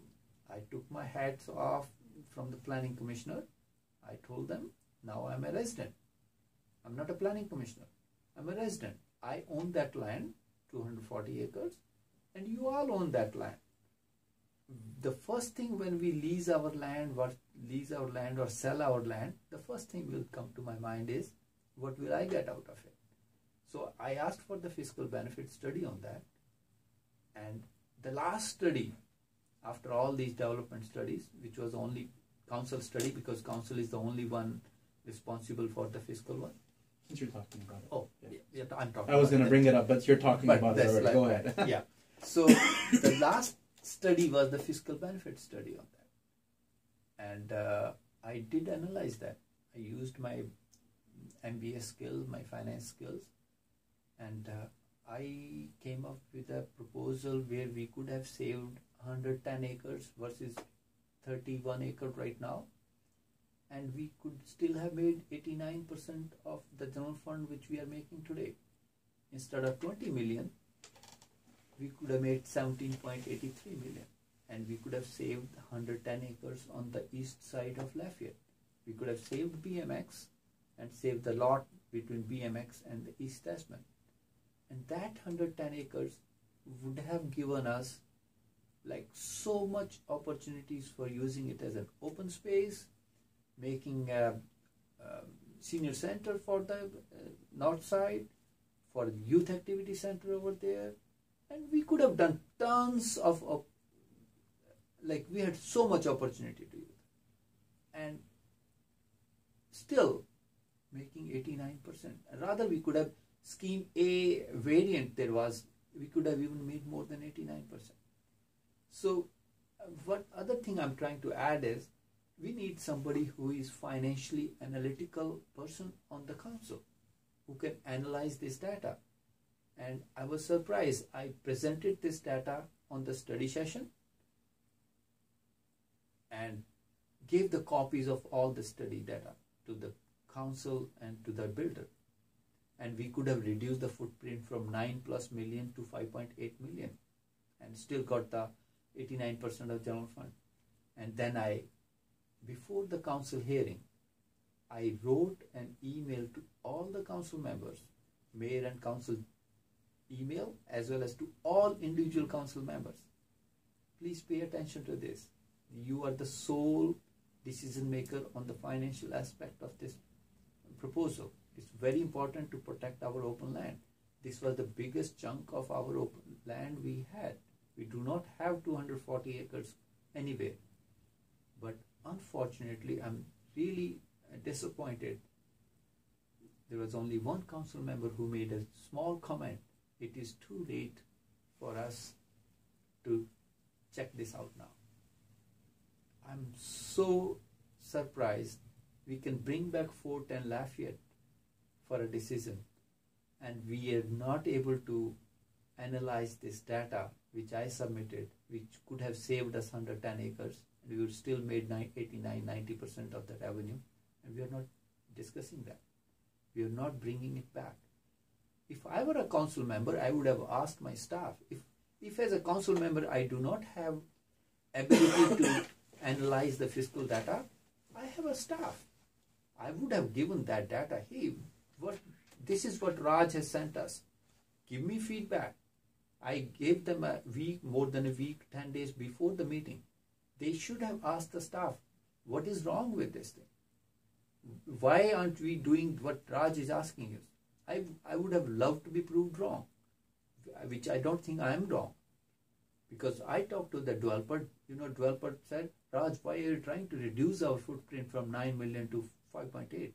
I took my hats off from the planning commissioner. I told them, now I'm a resident. I'm not a planning commissioner. I'm a resident. I own that land, 240 acres, and you all own that land. The first thing when we lease our land or sell our land, the first thing will come to my mind is, what will I get out of it? So I asked for the fiscal benefit study on that. And the last study, after all these development studies, which was only council study, because council is the only one responsible for the fiscal one. Since you're talking about it. Oh, yeah, I'm talking. I was going to bring it up, but you're talking But about it that's already. Go ahead. Yeah. So the last study was the fiscal benefit study on that, and I did analyze that. I used my MBA skills, my finance skills, and I came up with a proposal where we could have saved 110 acres versus 31 acre right now, and we could still have made 89% of the general fund which we are making today. Instead of 20 million, we could have made 17.83 million, and we could have saved 110 acres on the east side of Lafayette. We could have saved BMX and saved the lot between BMX and the East Tasman. And that 110 acres would have given us like so much opportunities for using it as an open space, making a senior center for the north side, for the youth activity center over there. And we could have done tons of like we had so much opportunity to use. And still making 89%. Rather, we could have scheme A variant there was, we could have even made more than 89%. So what other thing I'm trying to add is, we need somebody who is financially analytical person on the council, who can analyze this data. And I was surprised. I presented this data on the study session and gave the copies of all the study data to the council and to the builder. And we could have reduced the footprint from 9+ million to 5.8 million and still got the 89% of general fund. And then before the council hearing, I wrote an email to all the council members, mayor and council email, as well as to all individual council members. Please pay attention to this. You are the sole decision maker on the financial aspect of this proposal. It's very important to protect our open land. This was the biggest chunk of our open land we had. We do not have 240 acres anywhere. But unfortunately, I'm really disappointed. There was only one council member who made a small comment. It is too late for us to check this out now. I'm so surprised. We can bring back 410 Lafayette for a decision, and we are not able to analyze this data which I submitted, which could have saved us 110 acres, and we would still made 89-90% of the revenue, and we are not discussing that. We are not bringing it back. If I were a council member, I would have asked my staff. If as a council member I do not have ability to analyze the fiscal data, I have a staff. I would have given that data. Hey, this is what Raj has sent us. Give me feedback. I gave them a week, more than a week, 10 days before the meeting. They should have asked the staff, what is wrong with this thing? Why aren't we doing what Raj is asking us? I would have loved to be proved wrong, which I don't think I am wrong. Because I talked to the developer, developer said, Raj, why are you trying to reduce our footprint from 9 million to 5.8?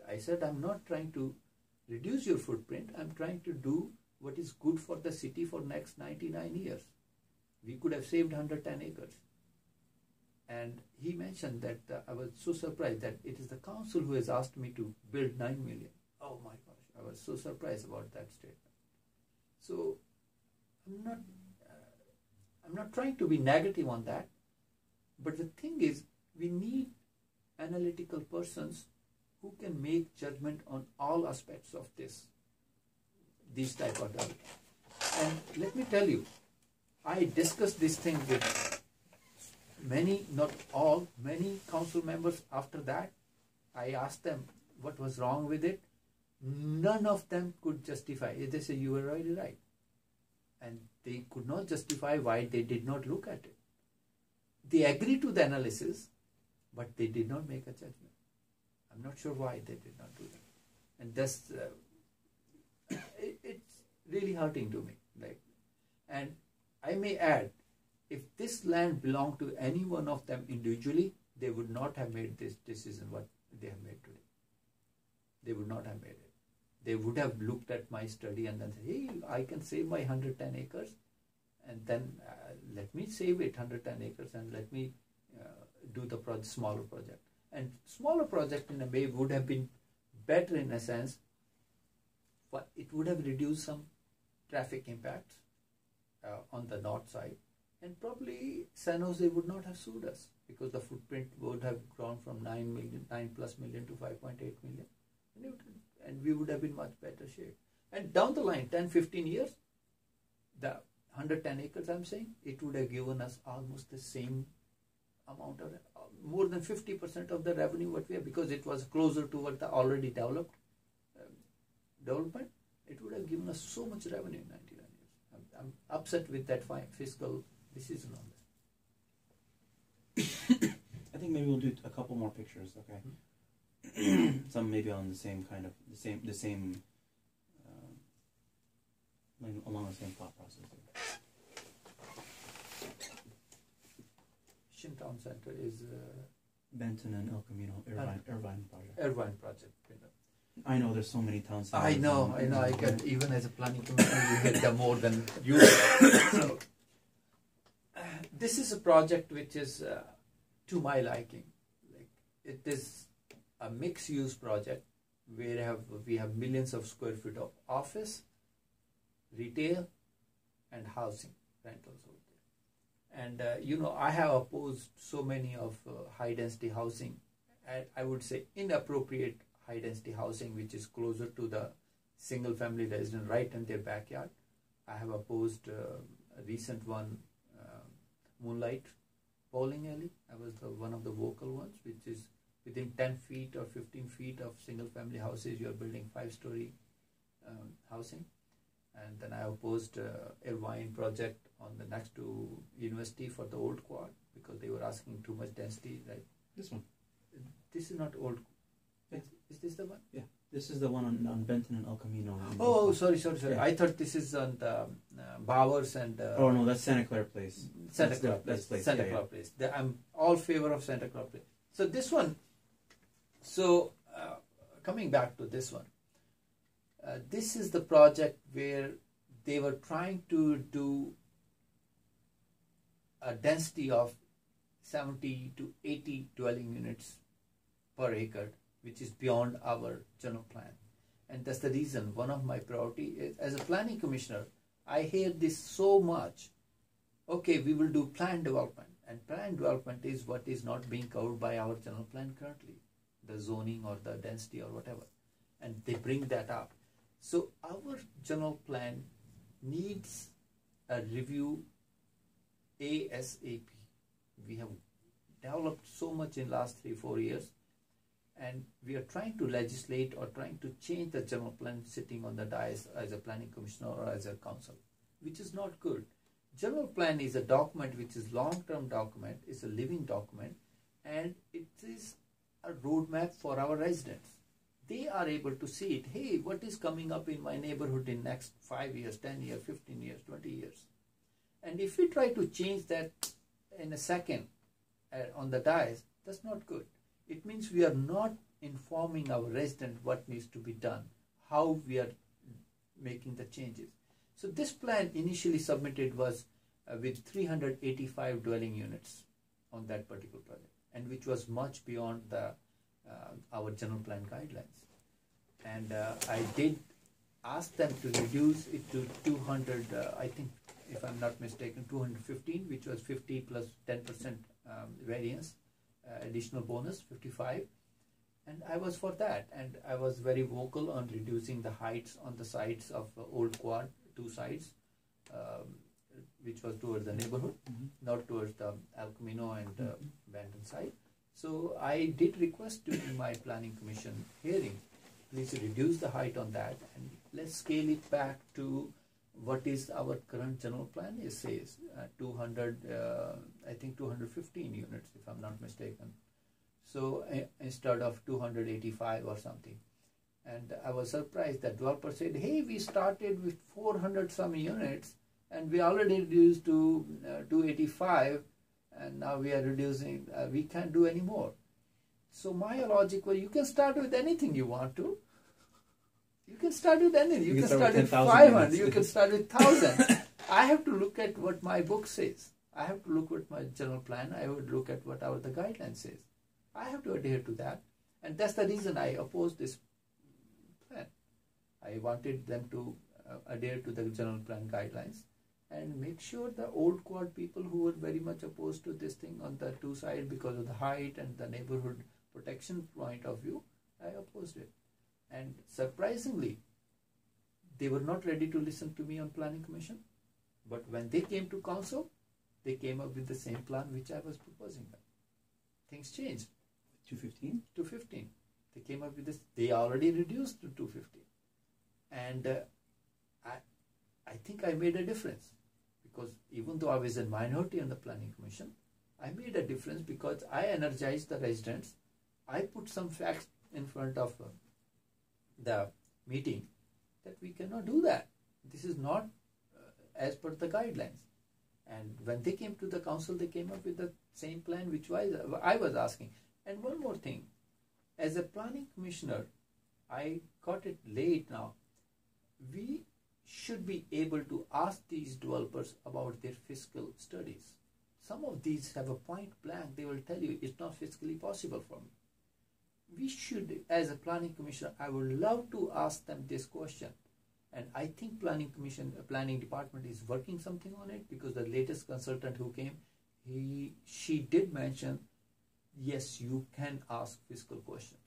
I said, I'm not trying to reduce your footprint. I'm trying to do what is good for the city for next 99 years. We could have saved 110 acres. And he mentioned that I was so surprised that it is the council who has asked me to build 9 million. Oh my gosh, I was so surprised about that statement. So I'm not trying to be negative on that, but the thing is, we need analytical persons who can make judgment on all aspects of these type of development. And let me tell you, I discussed this thing with many, not all, many council members after that. I asked them what was wrong with it. None of them could justify it. They said, you were really right. And they could not justify why they did not look at it. They agreed to the analysis, but they did not make a judgment. I'm not sure why they did not do that. And that's, it's really hurting to me. And I may add, if this land belonged to any one of them individually, they would not have made this decision what they have made today. They would not have made it. They would have looked at my study and then said, hey, I can save my 110 acres, and then let me save it 110 acres and let me do the smaller project. And smaller project in a way would have been better in a sense, but it would have reduced some traffic impacts on the north side, and probably San Jose would not have sued us because the footprint would have grown from 9 plus million to 5.8 million, and we would have been much better shape. And down the line, 10-15 years, the 110 acres I'm saying, it would have given us almost the same amount of, more than 50% of the revenue what we have, because it was closer to what the already developed development. It would have given us so much revenue in 99 years. I'm upset with that fiscal decision on that. I think maybe we'll do a couple more pictures, okay? Some maybe on the same kind of, the same along the same thought process. Town Center is Benton and El Camino, Irvine project. Irvine project. I know there's so many town centers. I know. I get, even as a planning commissioner, you get them more than you. So, this is a project which is to my liking. Like, it is a mixed-use project where we have millions of square feet of office, retail, and housing rentals over there. And I have opposed so many of high-density housing. I would say inappropriate high-density housing, which is closer to the single-family resident right in their backyard. I have opposed a recent one, Moonlight Bowling Alley. I was one of the vocal ones, which is within 10 feet or 15 feet of single-family houses, you are building 5-story housing. And then I opposed Irvine project on the next to university for the old quad because they were asking too much density. Right? This one. This is not old. Yeah. Is this the one? Yeah. This is the one on Benton and El Camino. Oh, sorry. Yeah. I thought this is on the Bowers and... oh, no, that's Santa Clara Place. Santa Clara Place. Santa Clara Place. I'm all favor of Santa Clara Place. So this one, coming back to this one, this is the project where they were trying to do a density of 70 to 80 dwelling units per acre, which is beyond our general plan. And that's the reason, one of my priority is, as a planning commissioner, I hear this so much. Okay, we will do plan development, and plan development is what is not being covered by our general plan currently, the zoning or the density or whatever, and they bring that up. So our general plan needs a review ASAP. We have developed so much in last 3-4 years, and we are trying to legislate or trying to change the general plan sitting on the dais as a planning commissioner or as a council, which is not good. General plan is a document which is long-term document, is a living document, and it is a roadmap for our residents. They are able to see it. Hey, what is coming up in my neighborhood in next 5 years, 10 years, 15 years, 20 years? And if we try to change that in a second on the dais, that's not good. It means we are not informing our resident what needs to be done, how we are making the changes. So this plan initially submitted was with 385 dwelling units on that particular project, and which was much beyond the our general plan guidelines. And I did ask them to reduce it to 200, I think, if I'm not mistaken, 215, which was 50 plus 10% variance, additional bonus, 55. And I was for that. And I was very vocal on reducing the heights on the sides of Old Quad, 2 sides, which was towards the neighborhood, not towards the El Camino and Benton side. So I did request in my planning commission hearing, please reduce the height on that and let's scale it back to what is our current general plan. It says 200, I think 215 units, if I'm not mistaken. So instead of 285 or something. And I was surprised that developer said, hey, we started with 400 some units and we already reduced to 285. and now we are reducing, we can't do any more. So my logic was, you can start with anything you want to. You can start with anything. You can start with 500, you can start with 1,000. I have to look at what my book says. I have to look at my general plan. I would look at whatever the guideline says. I have to adhere to that. And that's the reason I opposed this plan. I wanted them to adhere to the general plan guidelines and make sure the old quad people who were very much opposed to this thing on the two sides because of the height and the neighborhood protection point of view, I opposed it. And surprisingly, they were not ready to listen to me on planning commission. But when they came to council, they came up with the same plan which I was proposing them. Things changed. 215? 215. They came up with this. They already reduced to 250. And I think I made a difference. Because even though I was a minority on the planning commission, I made a difference because I energized the residents. I put some facts in front of the meeting that we cannot do that. This is not as per the guidelines. And when they came to the council, they came up with the same plan which I was asking. And one more thing, as a planning commissioner, I got it late now. We should be able to ask these developers about their fiscal studies. Some of these have a point blank. They will tell you it's not fiscally possible for me. We should, as a planning commissioner, I would love to ask them this question. And I think planning department is working something on it because the latest consultant who came, she did mention, yes, you can ask fiscal questions.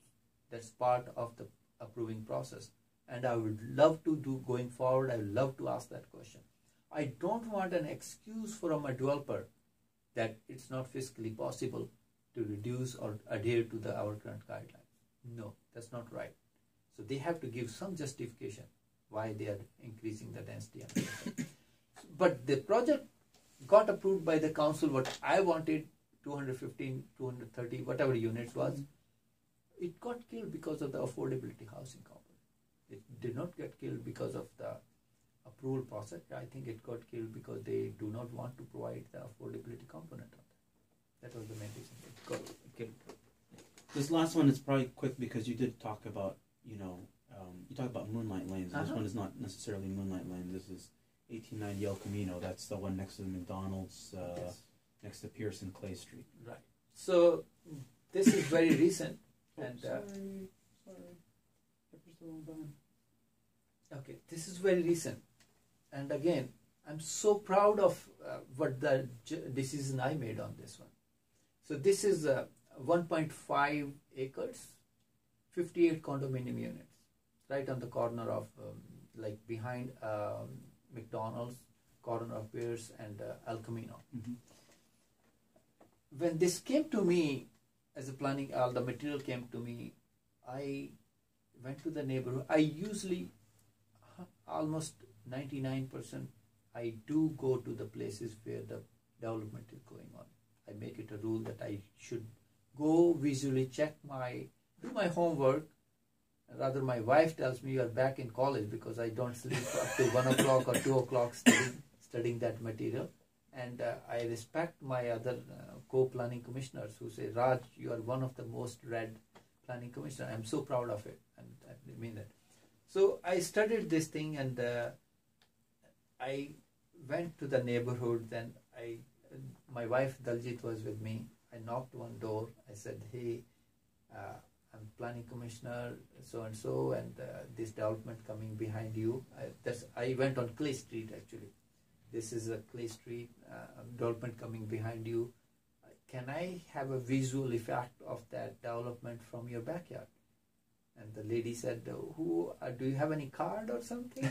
That's part of the approving process. And I would love to do going forward. I would love to ask that question. I don't want an excuse from a developer that it's not fiscally possible to reduce or adhere to our current guidelines. No, that's not right. So they have to give some justification why they are increasing the density. But the project got approved by the council. What I wanted, 215, 230, whatever units was, it got killed because of the affordability housing component. It did not get killed because of the approval process. I think it got killed because they do not want to provide the affordability component of that. That was the main reason it got killed. This last one is probably quick because you did talk about, you talk about Moonlight Lanes. This one is not necessarily Moonlight Lane. This is 1890 El Camino. That's the one next to the McDonald's, Yes. next to Pierce and Clay Street. Right. So this is very recent. And sorry. okay, this is very recent. And again, I'm so proud of what the decision I made on this one. So this is 1.5 acres, 58 condominium units, right on the corner of, like behind McDonald's, corner of Pierce and El Camino. Mm-hmm. When this came to me, as a planning, all the material came to me, I went to the neighborhood. I usually, almost 99%, I do go to the places where the development is going on. I make it a rule that I should go visually check do my homework. Rather, my wife tells me you are back in college because I don't sleep up to 1 o'clock or 2 o'clock studying that material. And I respect my other co-planning commissioners who say, Raj, you are one of the most read planning commissioners. I'm so proud of it. And I mean that. So I studied this thing and I went to the neighborhood. Then my wife Daljit was with me. I knocked one door. I said, hey, I'm planning commissioner, so-and-so, and this development coming behind you. I went on Clay Street, actually. This is a Clay Street development coming behind you. Can I have a visual effect of that development from your backyard? And the lady said, do you have any card or something?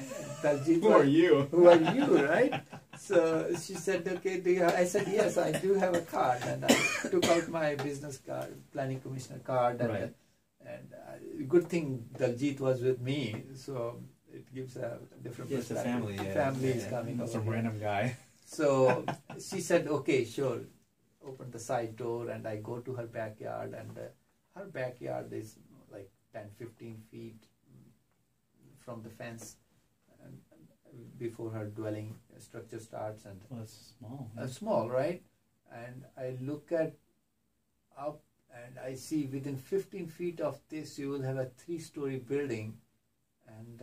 Who are you? Who are you, right? So she said, okay, I said, yes, I do have a card. And I took out my business card, planning commissioner card. And, right. Good thing Daljit was with me, so it gives a different perspective. Family. Family is coming over. Some random guy. So she said, okay, sure. Open the side door and I go to her backyard, and her backyard is like 10-15 feet from the fence before her dwelling structure starts. And well, it's small. small, right? and I look at up and I see within 15 feet of this you will have a 3-story building, and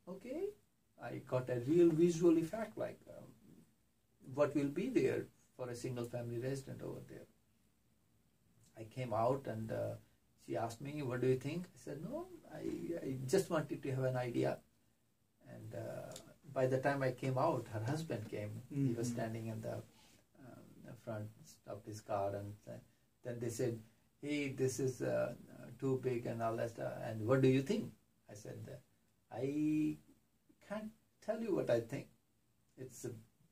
okay, I got a real visual effect like what will be there for a single family resident over there. I came out and she asked me, what do you think? I said, no, I just wanted to have an idea. And by the time I came out, her husband came. He was standing in the front of his car, and then they said, hey, this is too big and all that stuff. And what do you think? I said, I can't tell you what I think. It's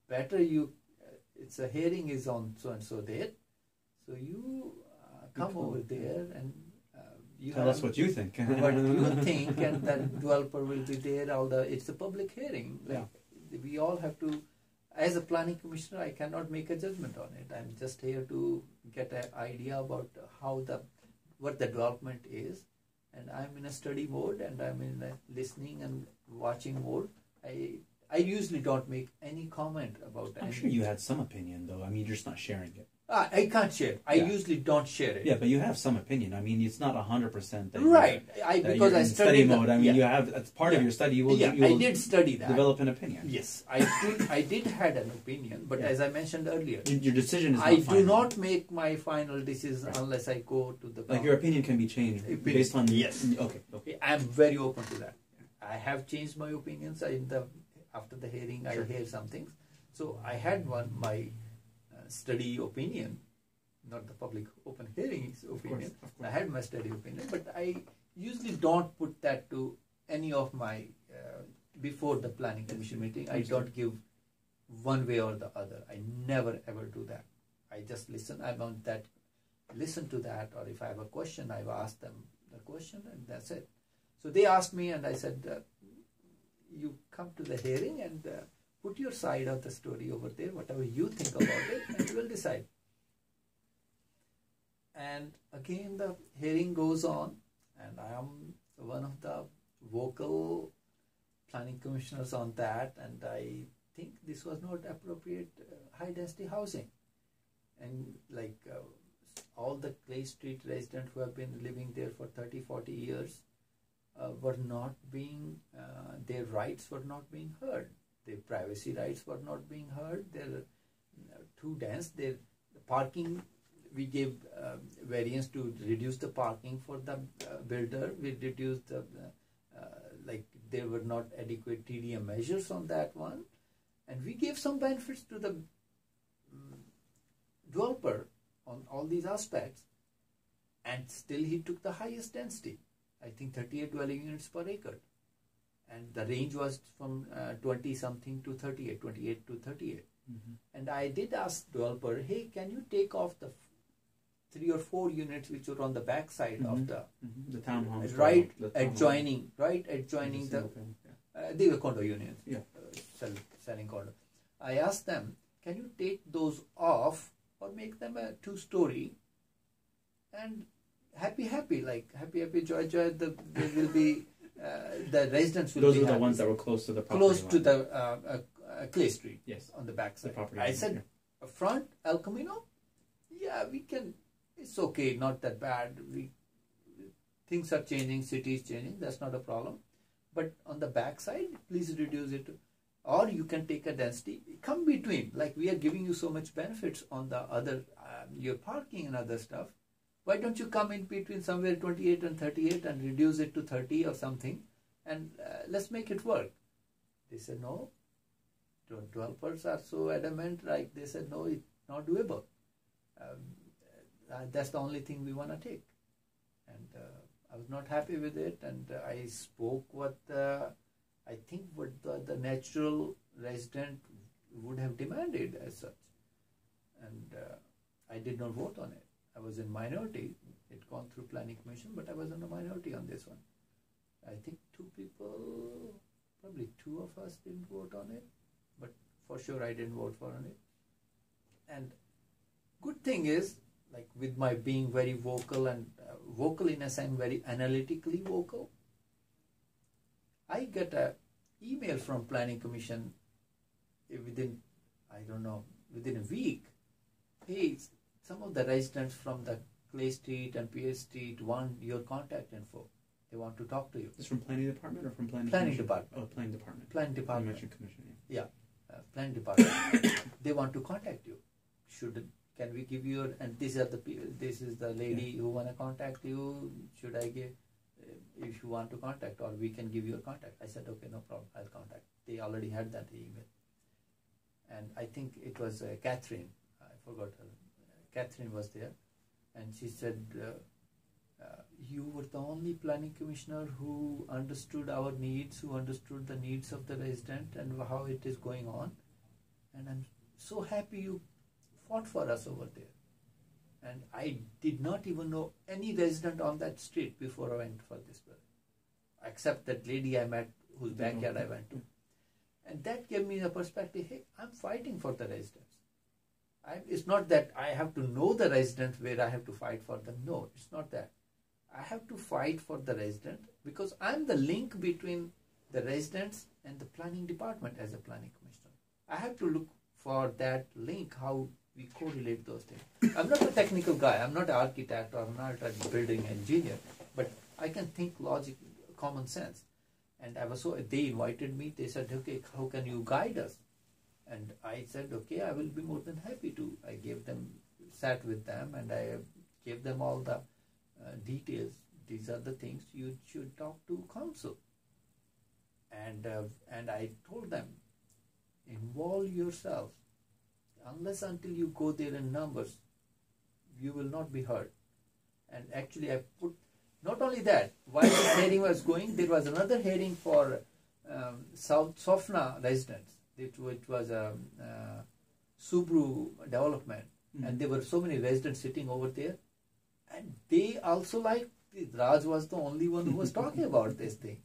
better it's a hearing is on so and so date. So you come over there and you tell us what you think. What you think, and that developer will be there. It's a public hearing. Like, we all have to. As a planning commissioner, I cannot make a judgment on it. I'm just here to get an idea about what the development is, and I'm in a study mode, and I'm in a listening and watching mode. I usually don't make any comment about that. I'm sure you had some opinion, though. I mean, you're just not sharing it. I can't share. I usually don't share it. Yeah, but you have some opinion. I mean, it's not 100% that right. Because I studied study mode. I mean, you have as part of your study. You will. I did study that. Develop an opinion. Yes, I did had an opinion, but as I mentioned earlier, your decision is. I do not make my final decision unless I go to the. Like your opinion can be changed based on. Yes. Okay. I am very open to that. I have changed my opinions after the hearing. I hear some things. So I had my study opinion, not the public open hearings opinion. Of course. I had my study opinion, but I usually don't put that to any of my before the planning commission meeting. I don't give one way or the other. I never ever do that. I just listen. I want that. Listen to that, or if I have a question, I will ask them the question, and that's it. So they asked me, and I said, "You come to the hearing and." Put your side of the story over there, whatever you think about it, and you will decide. And again, the hearing goes on, and I am one of the vocal planning commissioners on that, and I think this was not appropriate high-density housing. And like all the Clay Street residents who have been living there for 30, 40 years were not being, their rights were not being heard. Their privacy rights were not being heard. They're too dense. The parking, we gave variance to reduce the parking for the builder. We reduced the, like there were not adequate TDM measures on that one. And we gave some benefits to the developer on all these aspects. And still he took the highest density. I think 38 dwelling units per acre. And the range was from 20-something to 38, 28 to 38. And I did ask developer, hey, can you take off the 3 or 4 units which are on the back side of the townhouse, right adjoining the they were condo units, selling condo. I asked them, can you take those off or make them a 2-story, and happy, joy, there will be. The residents will Those be were the happy. ones that were close to the property close line. to the Clay Street. Yes, on the back side. The I said, front El Camino, yeah, we can. It's okay, not that bad. Things are changing, city is changing. That's not a problem. But on the back side, please reduce it, or you can take a density. Come between. Like we are giving you so much benefits on the other, your parking and other stuff. Why don't you come in between somewhere 28 and 38 and reduce it to 30 or something, and let's make it work. They said, no. Developers are so adamant, like they said, no, it's not doable. That's the only thing we want to take. And I was not happy with it, and I spoke what I think what the natural resident would have demanded as such. And I did not vote on it. I was in minority. It gone through planning commission, but I was in a minority on this one. I think 2 people, probably 2 of us didn't vote on it, but for sure I didn't vote for on it. And good thing is, like with my being very vocal and vocal in a sense, very analytically vocal, I get a email from planning commission within, I don't know, within a week. hey, some of the residents from the Clay Street and PS Street want your contact info. They want to talk to you. This from planning department or from planning Planning commission? department. Oh, planning department. Planning You department. mentioned commission. Yeah. Yeah, planning department. They want to contact you. Can we give you and these are the people. This is the lady who want to contact you. Should I give? If you want to contact, or we can give you a contact. I said, okay, no problem. I'll contact. They already had that email, and I think it was Catherine. I forgot her. Catherine was there, and she said, you were the only planning commissioner who understood our needs, who understood the needs of the resident and how it is going on. And I'm so happy you fought for us over there. And I did not even know any resident on that street before I went for this building, except that lady I met whose backyard I went to. And that gave me the perspective, hey, I'm fighting for the residents. It's not that I have to know the resident where I have to fight for them. No, it's not that. I have to fight for the resident because I'm the link between the residents and the planning department as a planning commissioner. I have to look for that link, how we correlate those things. I'm not a technical guy. I'm not an architect or I'm not a building engineer, but I can think logic, common sense. And they invited me. They said, okay, how can you guide us? And I said, okay, I will be more than happy to. I sat with them and I gave them all the details. These are the things you should talk to council. And I told them, involve yourself. Unless until you go there in numbers, you will not be heard. And actually I put, not only that, while this hearing was going, there was another hearing for South Sofna residents. It was a Subaru development. And there were so many residents sitting over there. And they also Raj was the only one who was talking about this thing.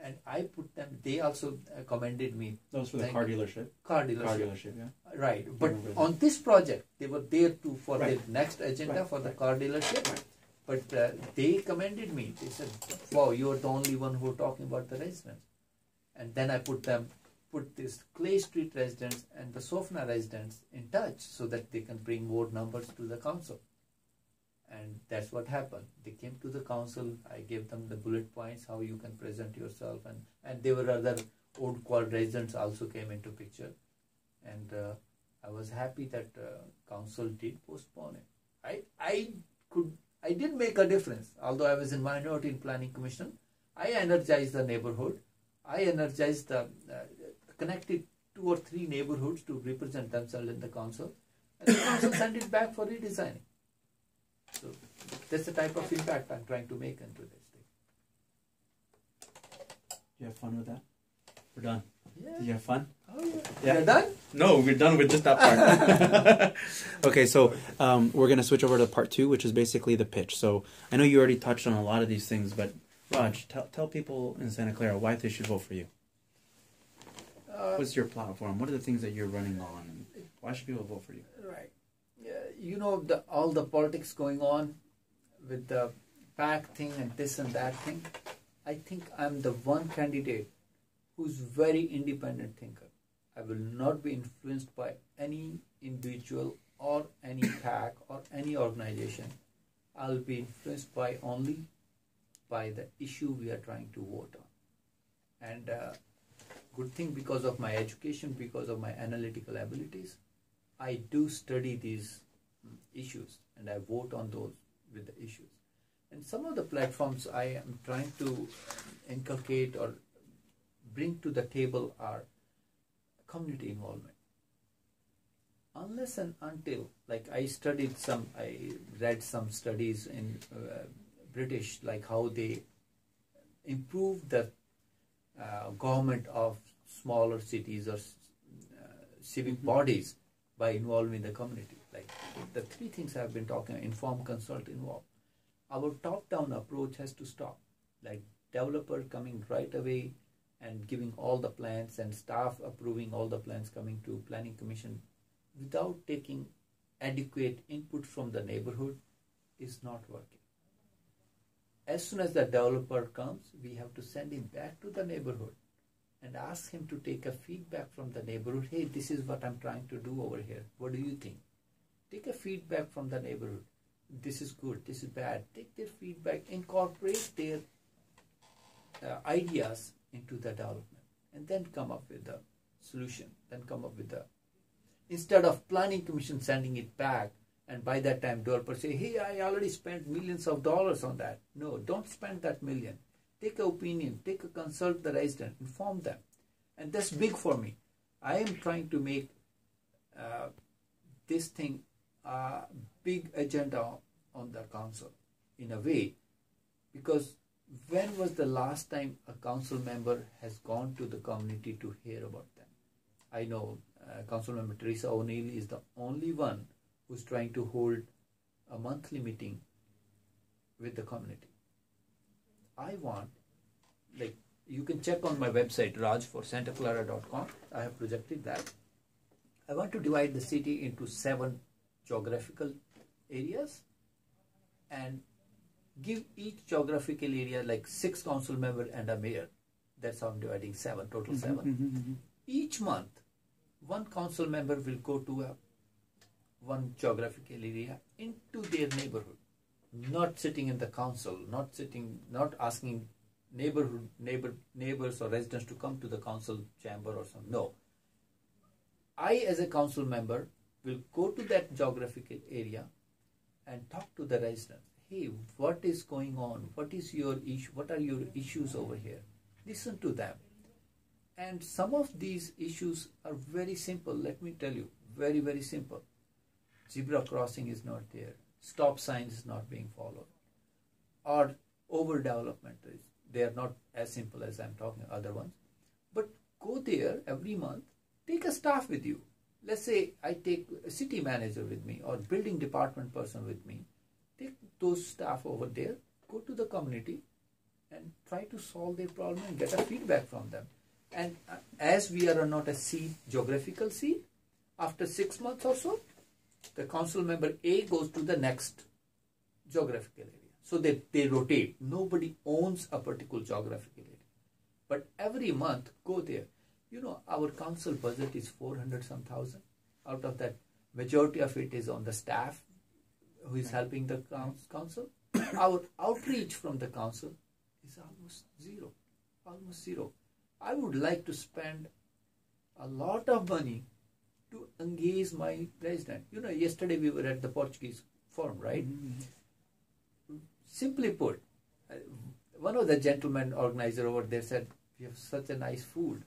And I put them, they also commended me. That was for the car dealership? Car dealership. Car dealership, yeah. Right. But on this project, they were there for Right. their next agenda for the car dealership. Right. But they commended me. They said, wow, you're the only one who are talking about the residents. And then I put this Clay Street residents and the Sofna residents in touch so that they can bring more numbers to the council. And that's what happened. They came to the council. I gave them the bullet points, how you can present yourself. And there were other old quad residents also came into picture. And I was happy that council did postpone it. I did make a difference. Although I was in minority in planning commission, I energized the neighborhood. I energized connected 2 or 3 neighborhoods to represent themselves in the council. And the council sent it back for redesigning. So that's the type of impact I'm trying to make into this thing. You have fun with that? We're done. Yeah. Did you have fun? Oh yeah. Yeah. You're done? No, we're done with just that part. Okay, so we're going to switch over to part 2, which is basically the pitch. So I know you already touched on a lot of these things, but Raj, tell people in Santa Clara why they should vote for you. What's your platform? What are the things that you're running on? Why should people vote for you? Right. Yeah, you know, all the politics going on with the PAC thing and this and that thing. I think I'm the one candidate who's very independent thinker. I will not be influenced by any individual or any PAC or any organization. I'll be influenced only by the issue we are trying to vote on. And good thing, because of my education, because of my analytical abilities, I do study these issues and I vote on those with the issues. And some of the platforms I am trying to inculcate or bring to the table are community involvement. Unless and until, like I read some studies in British, like how they improve the government of smaller cities or civic bodies by involving the community. Like the 3 things I've been talking: inform, consult, involve. Our top-down approach has to stop. Like developer coming right away and giving all the plans and staff approving all the plans coming to planning commission without taking adequate input from the neighborhood is not working. As soon as the developer comes, we have to send him back to the neighborhood and ask him to take a feedback from the neighborhood. Hey, this is what I'm trying to do over here. What do you think? Take a feedback from the neighborhood. This is good, this is bad. Take their feedback, incorporate their ideas into the development, and then come up with a solution. Then come up with a, instead of planning commission sending it back, and by that time developer say, hey, I already spent millions of dollars on that. No, don't spend that million. Take an opinion, consult the resident, inform them. And that's big for me. I am trying to make this thing a big agenda on the council in a way, because when was the last time a council member has gone to the community to hear about them? I know Council Member Teresa O'Neill is the only one who's trying to hold a monthly meeting with the community. I want, like, you can check on my website, rajforsantaclara.com. I have projected that. I want to divide the city into 7 geographical areas and give each geographical area like 6 council members and a mayor. That's how I'm dividing 7, total 7. Each month, 1 council member will go to one geographical area into their neighborhood, not sitting in the council, not asking neighbors or residents to come to the council chamber or something. No. I, as a council member, will go to that geographical area and talk to the residents. Hey, what is going on? What is your issue? What are your issues over here? Listen to them. And some of these issues are very simple. Let me tell you, very, very simple. Zebra crossing is not there. Stop signs is not being followed. Or overdevelopment. They are not as simple as I'm talking other ones. But go there every month. Take a staff with you. Let's say I take a city manager with me or building department person with me. Take those staff over there. Go to the community and try to solve their problem and get a feedback from them. And as we are not a seat, geographical seat, after 6 months or so, the council member A goes to the next geographical area. So they rotate. Nobody owns a particular geographical area. But every month, go there. You know, our council budget is 400 some thousand. Out of that, majority of it is on the staff who is helping the council. Our outreach from the council is almost zero. Almost zero. I would like to spend a lot of money to engage my resident. You know, yesterday we were at the Portuguese Forum, right? Simply put, one of the gentlemen organizer over there said, we have such a nice food.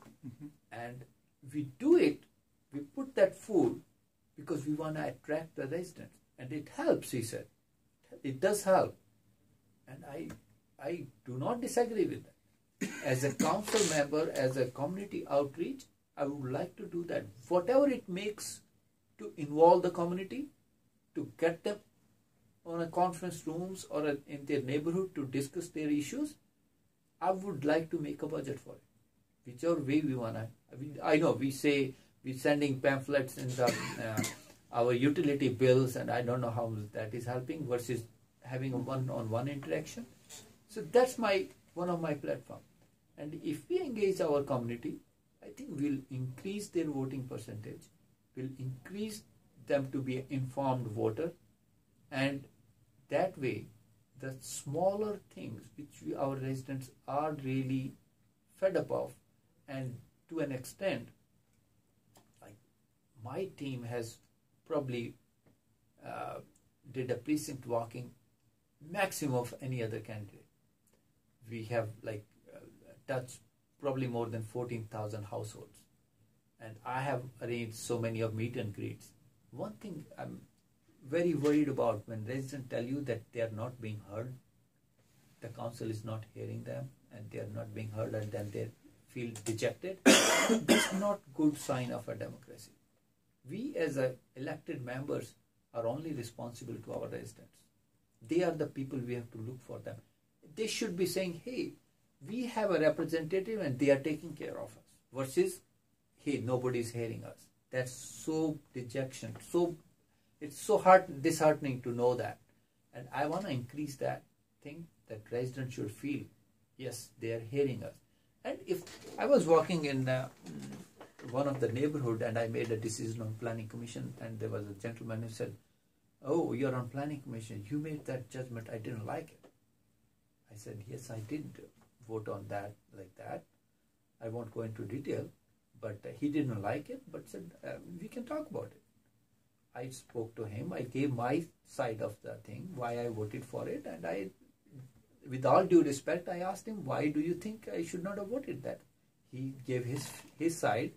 And we do it, we put that food because we want to attract the residents. And it helps, he said. It does help. And I do not disagree with that. As a council member, as a community outreach, I would like to do that. Whatever it makes to involve the community, to get them on a conference rooms or in their neighborhood to discuss their issues, I would like to make a budget for it. Whichever way we want to. I know we say we're sending pamphlets in the our utility bills, and I don't know how that is helping versus having a one-on-one interaction. So that's one of my platforms. And if we engage our community, I think we'll increase their voting percentage. We'll increase them to be an informed voter. And that way, the smaller things which our residents are really fed up of, and to an extent, like my team has probably did a precinct walking maximum of any other candidate. We have touched probably more than 14,000 households. And I have arranged so many of meet and greets. One thing I'm very worried about when residents tell you that they are not being heard, the council is not hearing them, and they are not being heard, and then they feel dejected. That's not good sign of a democracy. We as elected members are only responsible to our residents. They are the people we have to look for them. They should be saying, hey, we have a representative and they are taking care of us, versus, hey, nobody is hearing us. That's so dejection. It's so disheartening to know that. And I want to increase that thing, that residents should feel, yes, they are hearing us. And if I was walking in one of the neighborhood and I made a decision on planning commission, and there was a gentleman who said, oh, you're on planning commission. You made that judgment. I didn't like it. I said, yes, I did vote on that like that. I won't go into detail, but he didn't like it, but said, we can talk about it. I spoke to him. I gave my side of the thing, why I voted for it. And I, with all due respect, I asked him, why do you think I should not have voted that? He gave his side.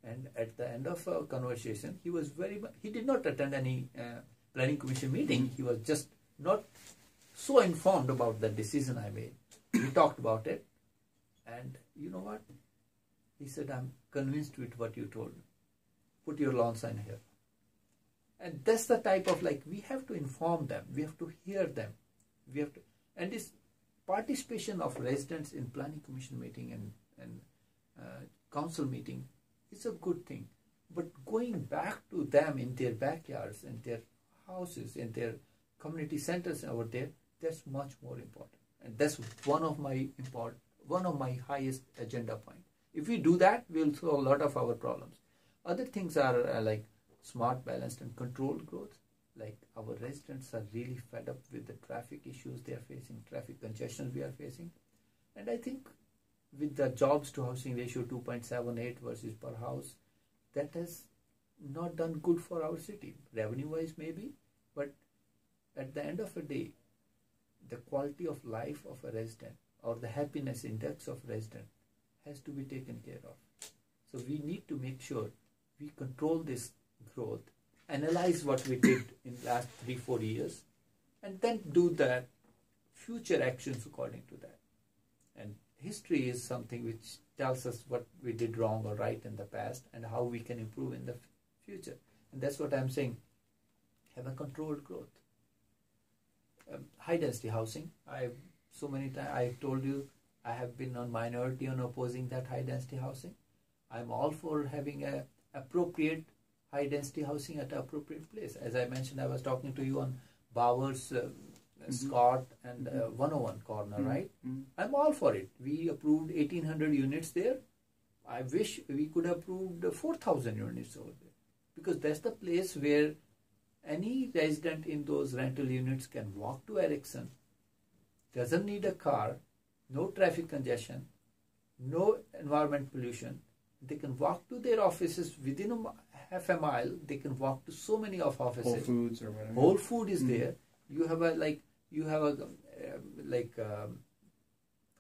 And at the end of our conversation, he did not attend any planning commission meeting. He was just not so informed about the decision I made. We talked about it. And you know what? He said, I'm convinced with what you told me. Put your lawn sign here. And that's the type of, like, we have to inform them. We have to hear them. We have to, and this participation of residents in planning commission meeting and council meeting is a good thing. But going back to them in their backyards, in their houses, in their community centers over there, that's much more important. And that's one of my highest agenda point. If we do that, we'll solve a lot of our problems. Other things are like smart, balanced, and controlled growth. Like, our residents are really fed up with the traffic issues they are facing, traffic congestion we are facing. And I think with the jobs to housing ratio 2.78 versus per house, that has not done good for our city. Revenue-wise maybe, but at the end of the day, the quality of life of a resident or the happiness index of resident has to be taken care of. So we need to make sure we control this growth, analyze what we did in the last 3-4 years, and then do the future actions according to that. And history is something which tells us what we did wrong or right in the past and how we can improve in the future. And that's what I'm saying. Have a controlled growth. High density housing. So many times I've told you I have been on minority on opposing that high density housing. I'm all for having a appropriate high density housing at an appropriate place. As I mentioned, I was talking to you on Bowers, Scott, and 101 corner, right? I'm all for it. We approved 1,800 units there. I wish we could have approved 4,000 units over there, because that's the place where any resident in those rental units can walk to Ericsson, doesn't need a car, no traffic congestion, no environment pollution. They can walk to their offices within half a mile. They can walk to so many of offices. Whole Foods or whatever. Whole Food is there. You have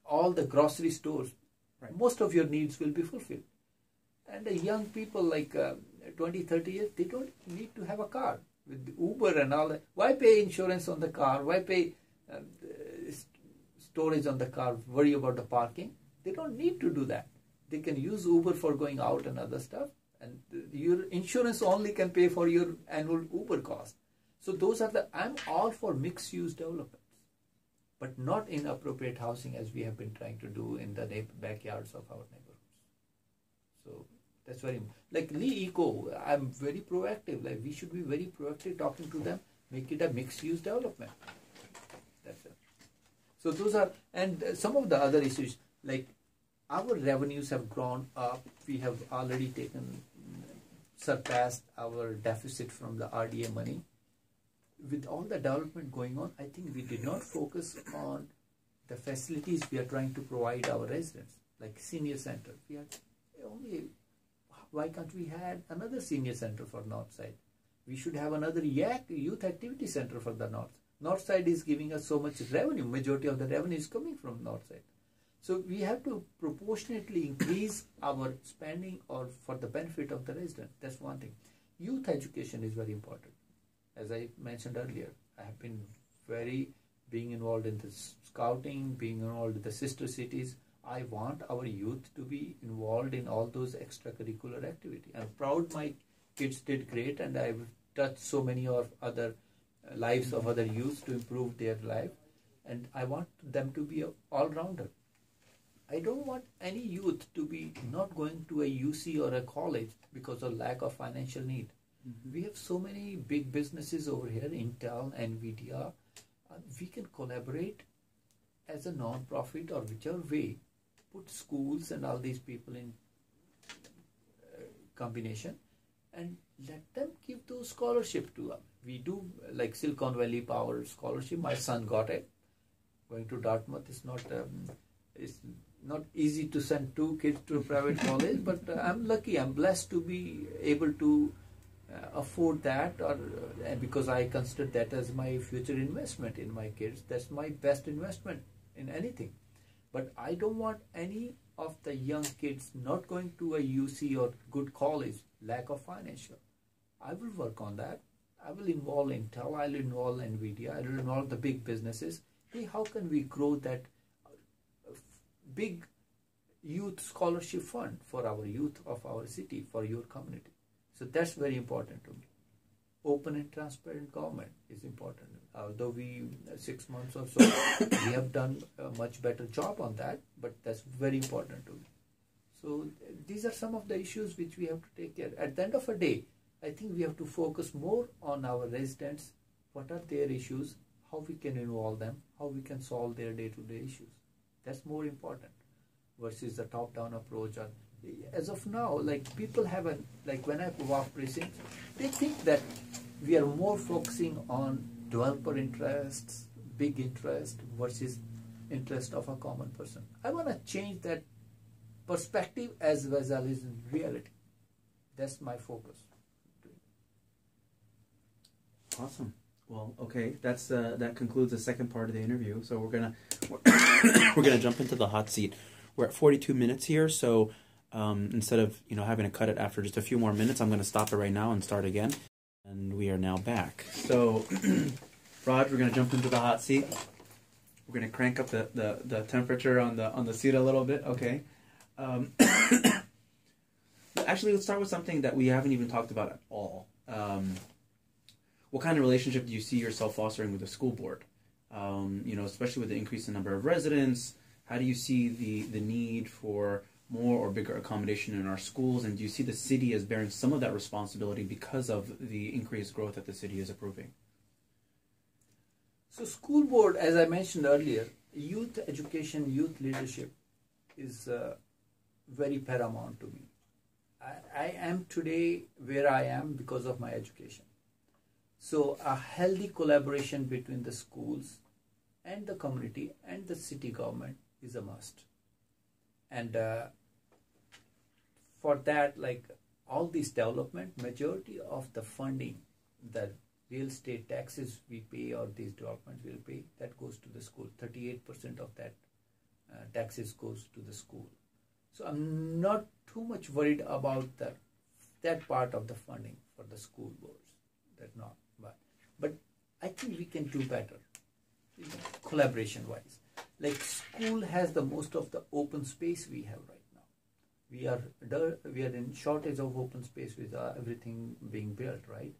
all the grocery stores. Right. Most of your needs will be fulfilled. And the young people like 20, 30 years, they don't need to have a car. With Uber and all that, why pay insurance on the car? Why pay storage on the car? Worry about the parking? They don't need to do that. They can use Uber for going out and other stuff, and your insurance only can pay for your annual Uber cost. So those are I'm all for mixed use developments, but not inappropriate housing as we have been trying to do in the backyards of our neighborhoods. So that's very, like Lee Eco, I'm very proactive. Like, we should be very proactive talking to them, make it a mixed use development. That's it. So those are, and some of the other issues, like our revenues have grown up. We have already surpassed our deficit from the RDA money. With all the development going on, I think we did not focus on the facilities we are trying to provide our residents, like senior center. We are only, why can't we have another senior center for North Side? We should have another youth activity center for the North. North Side is giving us so much revenue. Majority of the revenue is coming from North Side. So we have to proportionately increase our spending or for the benefit of the resident. That's one thing. Youth education is very important. As I mentioned earlier, I have been being involved in the scouting, being involved in the sister cities. I want our youth to be involved in all those extracurricular activities. I'm proud my kids did great, and I've touched so many of other lives of other youth to improve their life. And I want them to be an all-rounder. I don't want any youth to be not going to a UC or a college because of lack of financial need. We have so many big businesses over here, Intel, NVIDIA. We can collaborate as a non-profit or whichever way, put schools and all these people in combination and let them give those scholarship to them. We do like Silicon Valley Power Scholarship. My son got it. Going to Dartmouth is not easy to send two kids to a private college, but I'm lucky. I'm blessed to be able to afford that, or because I consider that as my future investment in my kids. That's my best investment in anything. But I don't want any of the young kids not going to a UC or good college, lack of financial. I will work on that. I will involve Intel, I will involve NVIDIA, I will involve the big businesses. Hey, how can we grow that big youth scholarship fund for our youth of our city, for your community? So that's very important to me. Open and transparent government is important. Although 6 months or so, we have done a much better job on that, but that's very important to me. So these are some of the issues which we have to take care. At the end of the day, I think we have to focus more on our residents. What are their issues? How we can involve them? How we can solve their day-to-day issues? That's more important versus the top-down approach. Or as of now, like people have when I walk precincts, they think that we are more focusing on developer interests, big interest versus interest of a common person. I want to change that perspective as well as in reality. That's my focus. Awesome. Well, okay, that concludes the second part of the interview. So we're gonna jump into the hot seat. We're at 42 minutes here, so instead of having to cut it after just a few more minutes, I'm gonna stop it right now and start again. And we are now back. So, Raj, we're gonna jump into the hot seat. We're gonna crank up the temperature on the seat a little bit. Okay. Actually, let's start with something that we haven't even talked about at all. What kind of relationship do you see yourself fostering with the school board? Especially with the increase in number of residents, how do you see the need for more or bigger accommodation in our schools? And do you see the city as bearing some of that responsibility because of the increased growth that the city is approving? So school board, as I mentioned earlier, youth education, youth leadership is very paramount to me. I am today where I am because of my education. So a healthy collaboration between the schools and the community and the city government is a must. And for that, like all this development, majority of the funding, the real estate taxes we pay or these developments will pay, that goes to the school. 38% of that taxes goes to the school. So I'm not too much worried about that part of the funding for the school boards. That's not. But I think we can do better, collaboration-wise. Like school has the most of the open space we have right now. We are in shortage of open space with everything being built, right?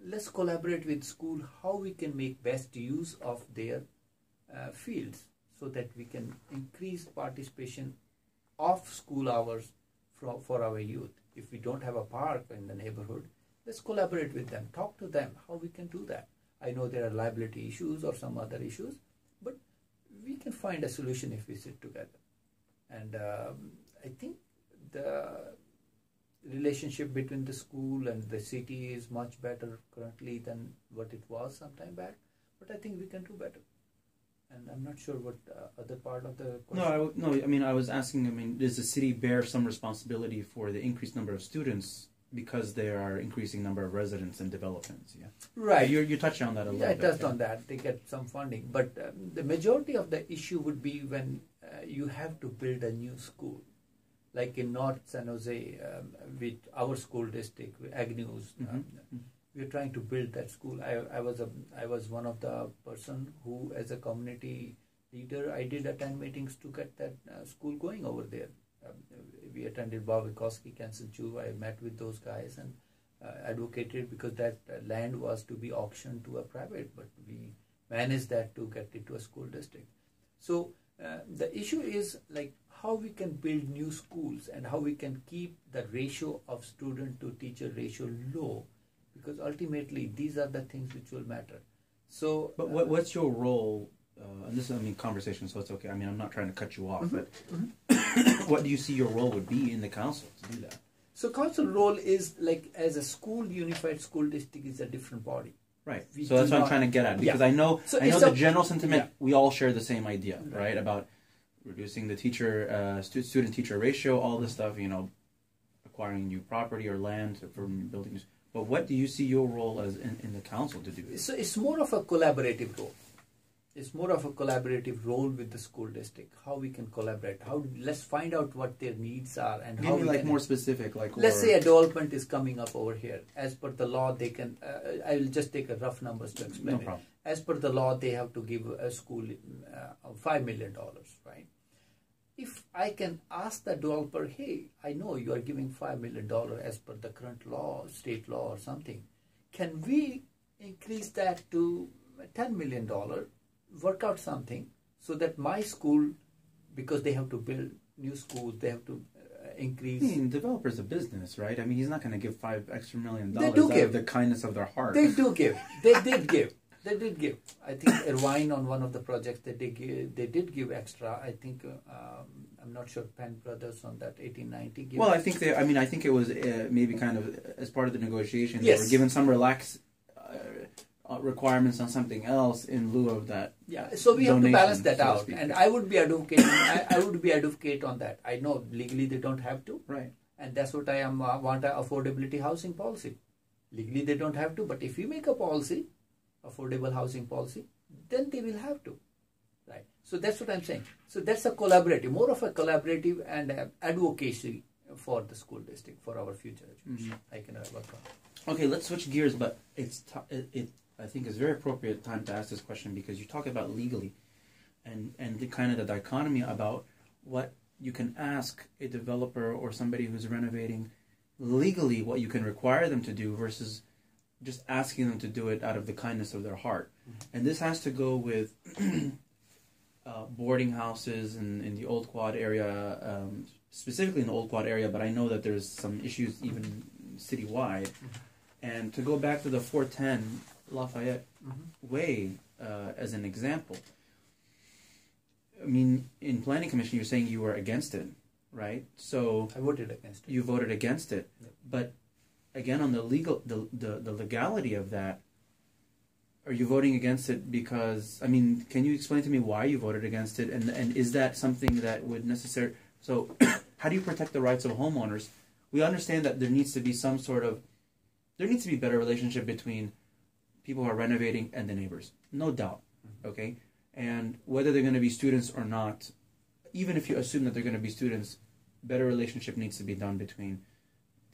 Let's collaborate with school how we can make best use of their fields so that we can increase participation of school hours for our youth. If we don't have a park in the neighborhood, let's collaborate with them, talk to them how we can do that. I know there are liability issues or some other issues, but we can find a solution if we sit together. And I think the relationship between the school and the city is much better currently than what it was some time back. But I think we can do better. And I'm not sure what other part of the question. I was asking, does the city bear some responsibility for the increased number of students because there are increasing number of residents and developments? Yeah. Right. You touched on that a little bit. Yeah, I touched on that. They get some funding. But the majority of the issue would be when you have to build a new school. Like in North San Jose, with our school district, Agnews, we are trying to build that school. I was one of the person who, as a community leader, I did attend meetings to get that school going over there. We attended Wawikowski, Council Jew. I met with those guys and advocated because that land was to be auctioned to a private, but we managed that to get it to a school district. So the issue is like how we can build new schools and how we can keep the ratio of student to teacher ratio low, because ultimately these are the things which will matter. So, but what's your role? And this is conversation, so it's okay. I'm not trying to cut you off, but what do you see your role would be in the council to do that? So council role is like as a school, unified school district is a different body. Right. We So that's do what I'm not- trying to get at, because Yeah. I know So I know it's the a- general sentiment. yeah. We all share the same idea, Right. right? About reducing the student-teacher ratio, all this stuff. Acquiring new property or land for buildings. But what do you see your role as in the council to do? So it's more of a collaborative role. It's more of a collaborative role with the school district. How we can collaborate. Let's find out what their needs are and Give how me we like can, more specific, like let's say a development is coming up over here. As per the law, they can. I will just take a rough numbers to explain no it. problem. As per the law, they have to give a school $5 million, right? If I can ask the developer, hey, I know you are giving $5 million as per the current law, state law or something. Can we increase that to $10 million? Work out something so that my school, because they have to build new schools, they have to increase. Developer's a business, right? I mean, he's not going to give $5 extra million They do out give. of the kindness of their heart. They do give. They did give. They did give. I think Irvine on one of the projects they did give extra. I think I'm not sure Penn Brothers on that 1890 gave. Well, I think I think it was maybe kind of as part of the negotiation. Yes. They were given some relaxed requirements on something else in lieu of that. Yeah, so we have to donation, balance that so to out, speak. and I would be advocating. I would be advocate on that. I know legally they don't have to, Right. and that's what I am want a affordability housing policy. Legally they don't have to, but if we make a policy, affordable housing policy, then they will have to, right? So that's what I'm saying. So that's a collaborative, more of a collaborative and advocacy for the school district for our future education. I can work on. Okay, let's switch gears, but I think it's very appropriate time to ask this question because you talk about legally and the kind of the dichotomy about what you can ask a developer or somebody who's renovating legally, what you can require them to do versus just asking them to do it out of the kindness of their heart. And this has to go with boarding houses in the Old Quad area, specifically in the Old Quad area, but I know that there's some issues even citywide. And to go back to the 410 Lafayette Way as an example, I mean, in Planning Commission, you're saying you were against it, right? So I voted against it. you voted against it, Yep. but again, on the legality of that, are you voting against it because, I mean, can you explain to me why you voted against it, and is that something that would necessarily, so how do you protect the rights of homeowners? We understand that there needs to be better relationship between people who are renovating and the neighbors, no doubt, okay? And whether they're going to be students or not, even if you assume that they're going to be students, better relationship needs to be done between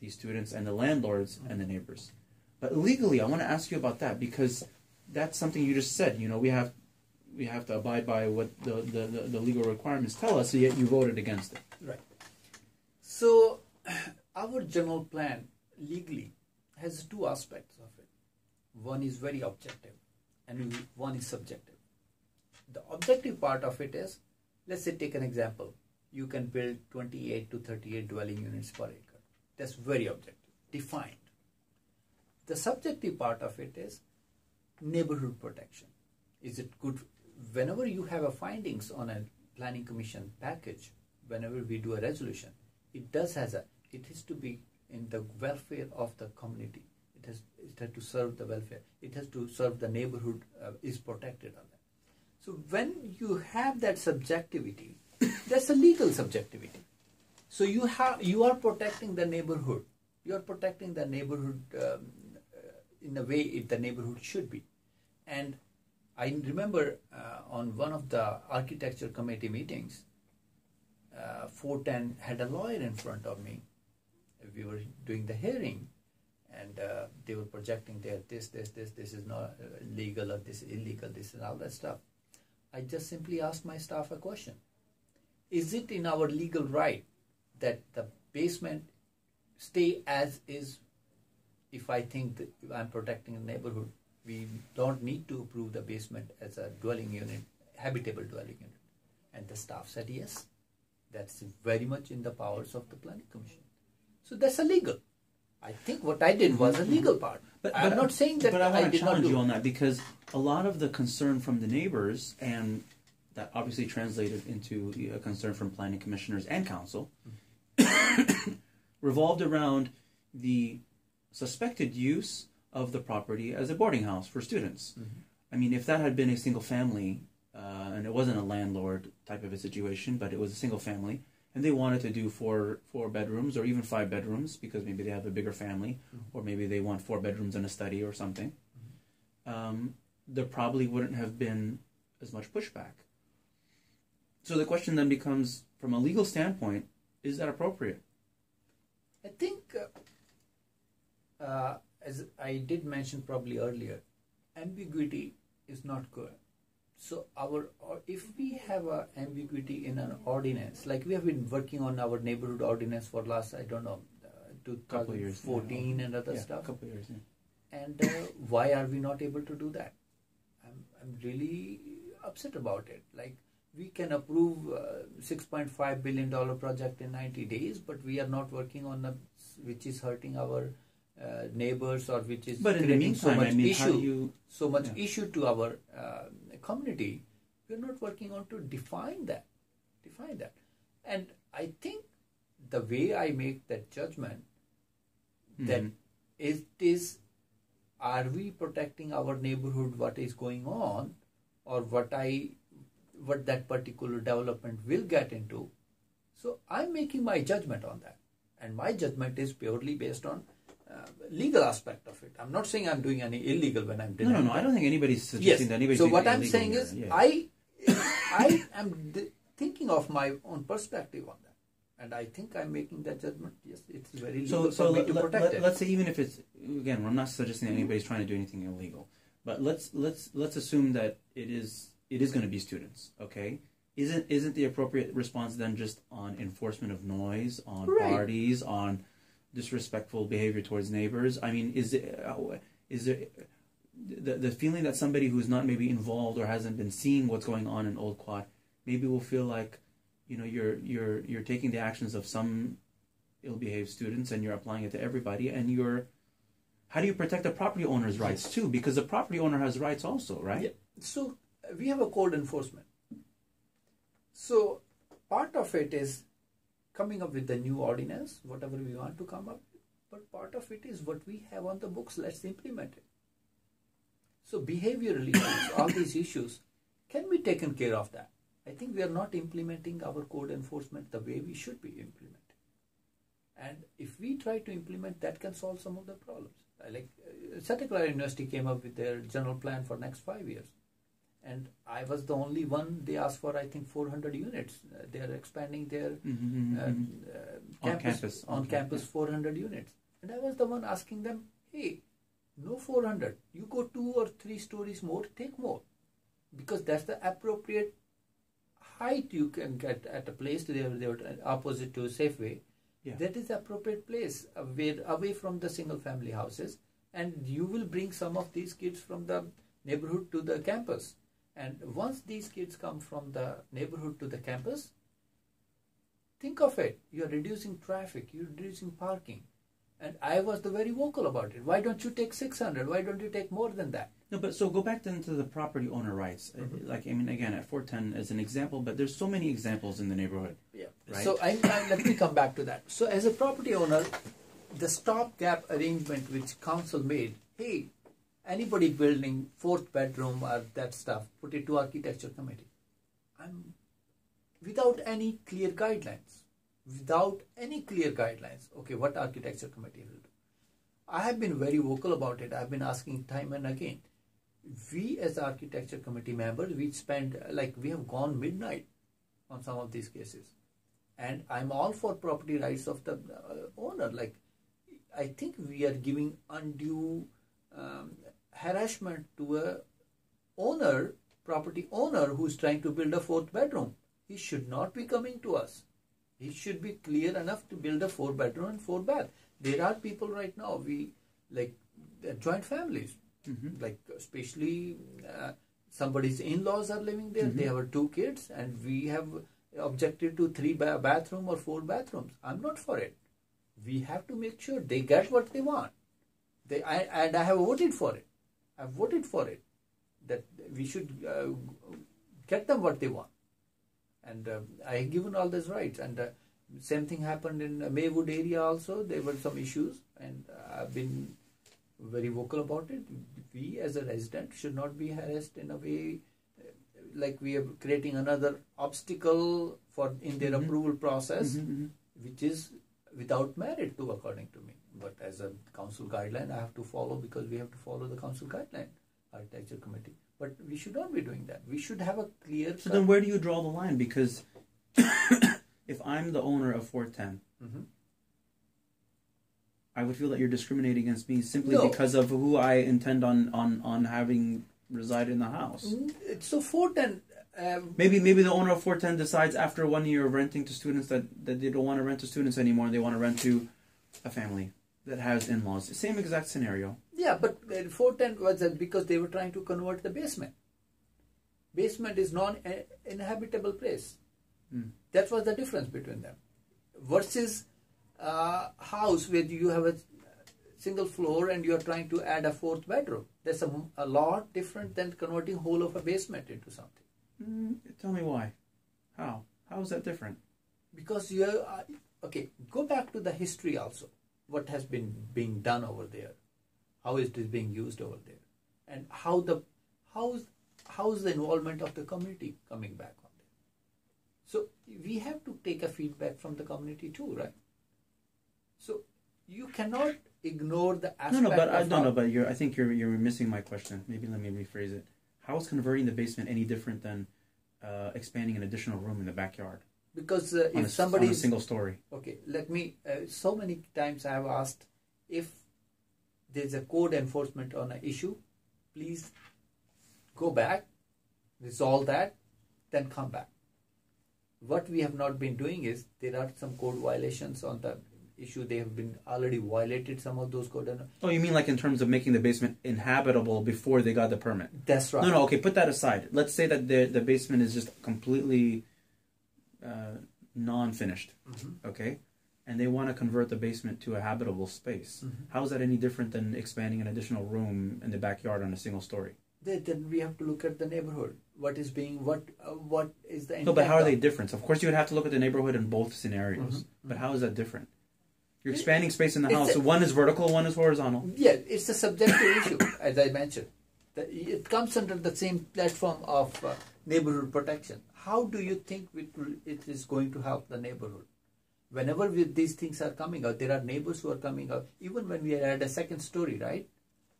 the students and the landlords and the neighbors. But legally, I want to ask you about that because that's something you just said. We have to abide by what the legal requirements tell us, yet you voted against it. Right. So our general plan legally has two aspects of it. One is very objective and one is subjective. The objective part of it is, let's say take an example. You can build 28 to 38 dwelling units per acre. That's very objective, defined. The subjective part of it is neighborhood protection. Is it good? Whenever you have a findings on a planning commission package, whenever we do a resolution, it has to be in the welfare of the community. It has to serve the welfare. It has to serve the neighborhood, is protected on that. So when you have that subjectivity, that's a legal subjectivity. So you are protecting the neighborhood. You are protecting the neighborhood in the way the neighborhood should be. And I remember on one of the architecture committee meetings, 410 had a lawyer in front of me. We were doing the hearing, and they were projecting there, this is not legal, or this is illegal, this and all that stuff. I just simply asked my staff a question. Is it in our legal right that the basement stay as is? If I think that I'm protecting the neighborhood, we don't need to approve the basement as a dwelling unit, habitable dwelling unit. And the staff said yes. That's very much in the powers of the planning commission. So that's illegal. I think what I did was a legal part. But I'm not saying that but I want to did not challenge do you on that because a lot of the concern from the neighbors, and that obviously translated into a concern from planning commissioners and council, revolved around the suspected use of the property as a boarding house for students. Mm-hmm. I mean, if that had been a single family, and it wasn't a landlord type of a situation, but it was a single family, and they wanted to do four bedrooms or even 5 bedrooms because maybe they have a bigger family, or maybe they want 4 bedrooms and a study or something, there probably wouldn't have been as much pushback. So the question then becomes, from a legal standpoint, is that appropriate? I think, as I did mention probably earlier, ambiguity is not good. So if we have an ambiguity in an ordinance, like we have been working on our neighborhood ordinance for last, I don't know, 2014 and other stuff. Couple of years, yeah. And why are we not able to do that? I'm really upset about it. Like, we can approve $6.5 billion project in 90 days, but we are not working on which is hurting our neighbors, or which is creating so much issue to our community. We're not working on to define that. And I think the way I make that judgment, that it is, are we protecting our neighborhood, what is going on, or what that particular development will get into. So I'm making my judgment on that, and my judgment is purely based on legal aspect of it. I'm not saying I'm doing any illegal when I'm doing No, I don't think anybody's suggesting that anybody's doing illegal. So what I'm saying is, I am thinking of my own perspective on that, and I think I'm making that judgment. Yes, it's very legal for me to protect it. Let's say, even if it's, again, I'm not suggesting that anybody's trying to do anything illegal, but let's assume that it is going to be students. Okay, isn't the appropriate response then just on enforcement of noise, on parties, on disrespectful behavior towards neighbors? I mean, is there the feeling that somebody who's not maybe involved or hasn't been seeing what's going on in Old Quad maybe will feel like, you're taking the actions of some ill-behaved students and you're applying it to everybody, and how do you protect the property owner's rights too? Because the property owner has rights also, right? Yeah. So we have a code enforcement. So part of it is coming up with the new ordinance, whatever we want to come up with, but part of it is what we have on the books, let's implement it. So behavioral issues, all these issues can be taken care of that. I think we are not implementing our code enforcement the way we should be implementing. And if we try to implement, that can solve some of the problems. Like Santa Clara University came up with their general plan for next 5 years. And I was the only one. They asked for, I think, 400 units. They are expanding their on campus 400 units. And I was the one asking them, hey, no 400. You go 2 or 3 stories more, take more. Because that's the appropriate height you can get at a place they were opposite to Safeway. Yeah. That is the appropriate place away from the single family houses. And you will bring some of these kids from the neighborhood to the campus. And once these kids come from the neighborhood to the campus, think of it. You're reducing traffic. You're reducing parking. And I was very vocal about it. Why don't you take 600? Why don't you take more than that? No, but so go back then to the property owner rights. Like, I mean, again, at 410 as an example, but there's so many examples in the neighborhood. Yeah. Right? So let me come back to that. So as a property owner, the stopgap arrangement which council made, hey, anybody building 4th bedroom or that stuff, put it to architecture committee. Without any clear guidelines. Okay, what architecture committee will do? I have been very vocal about it. I've been asking time and again. We as architecture committee members, we have gone midnight on some of these cases. And I'm all for property rights of the owner. Like, I think we are giving undue harassment to a property owner who's trying to build a 4th bedroom. He should not be coming to us. He should be clear enough to build a 4 bedroom and 4 bath. There are people right now, joint families, like especially somebody's in-laws are living there. They have 2 kids, and we have objected to 3 bathroom or 4 bathrooms. I'm not for it. We have to make sure they get what they want. I have voted for it. I've voted for it, that we should get them what they want. And I have given all those rights. And Same thing happened in Maywood area also. There were some issues, and I've been very vocal about it. We as a resident should not be harassed in a way like we are creating another obstacle for in their approval process, which is without merit too, according to me. But as a council guideline, I have to follow, because we have to follow the council guideline, architecture committee. But we should not be doing that. We should have a clear. So then, where do you draw the line? Because if I'm the owner of 410, I would feel that you're discriminating against me simply because of who I intend on having reside in the house. So 410. Maybe the owner of 410 decides after 1 year of renting to students that they don't want to rent to students anymore. They want to rent to a family that has in-laws. Same exact scenario. Yeah, but 410 was because they were trying to convert the basement. Basement is non-inhabitable place. That was the difference between them. Versus house where you have a single floor and you are trying to add a fourth bedroom. That's a lot different than converting whole of a basement into something. Tell me why. How? How is that different? Because you are, okay, go back to the history also. What has been being done over there? How is this being used over there? And how's the involvement of the community coming back on there? So we have to take a feedback from the community too, right? So you cannot ignore the aspect. I think you're missing my question. Maybe let me rephrase it. How is converting the basement any different than expanding an additional room in the backyard? Because if somebody on a single story. Okay, let me. So many times I have asked, if there's a code enforcement on an issue, please go back, resolve that, then come back. What we have not been doing is, there are some code violations on the issue. They have been already violated some of those code. Oh, you mean like in terms of making the basement inhabitable before they got the permit? That's right. No, okay, put that aside. Let's say that the basement is just completely non-finished, okay? And they want to convert the basement to a habitable space. How is that any different than expanding an additional room in the backyard on a single story? Then we have to look at the neighborhood. What is the intent? No, but how are they different? Of course, you would have to look at the neighborhood in both scenarios. But how is that different? You're expanding space in the house. So one is vertical, one is horizontal. Yeah, it's a subjective issue, as I mentioned. It comes under the same platform of neighborhood protection. How do you think it is going to help the neighborhood? Whenever these things are coming out, there are neighbors who are coming out. Even when we add a second story, right?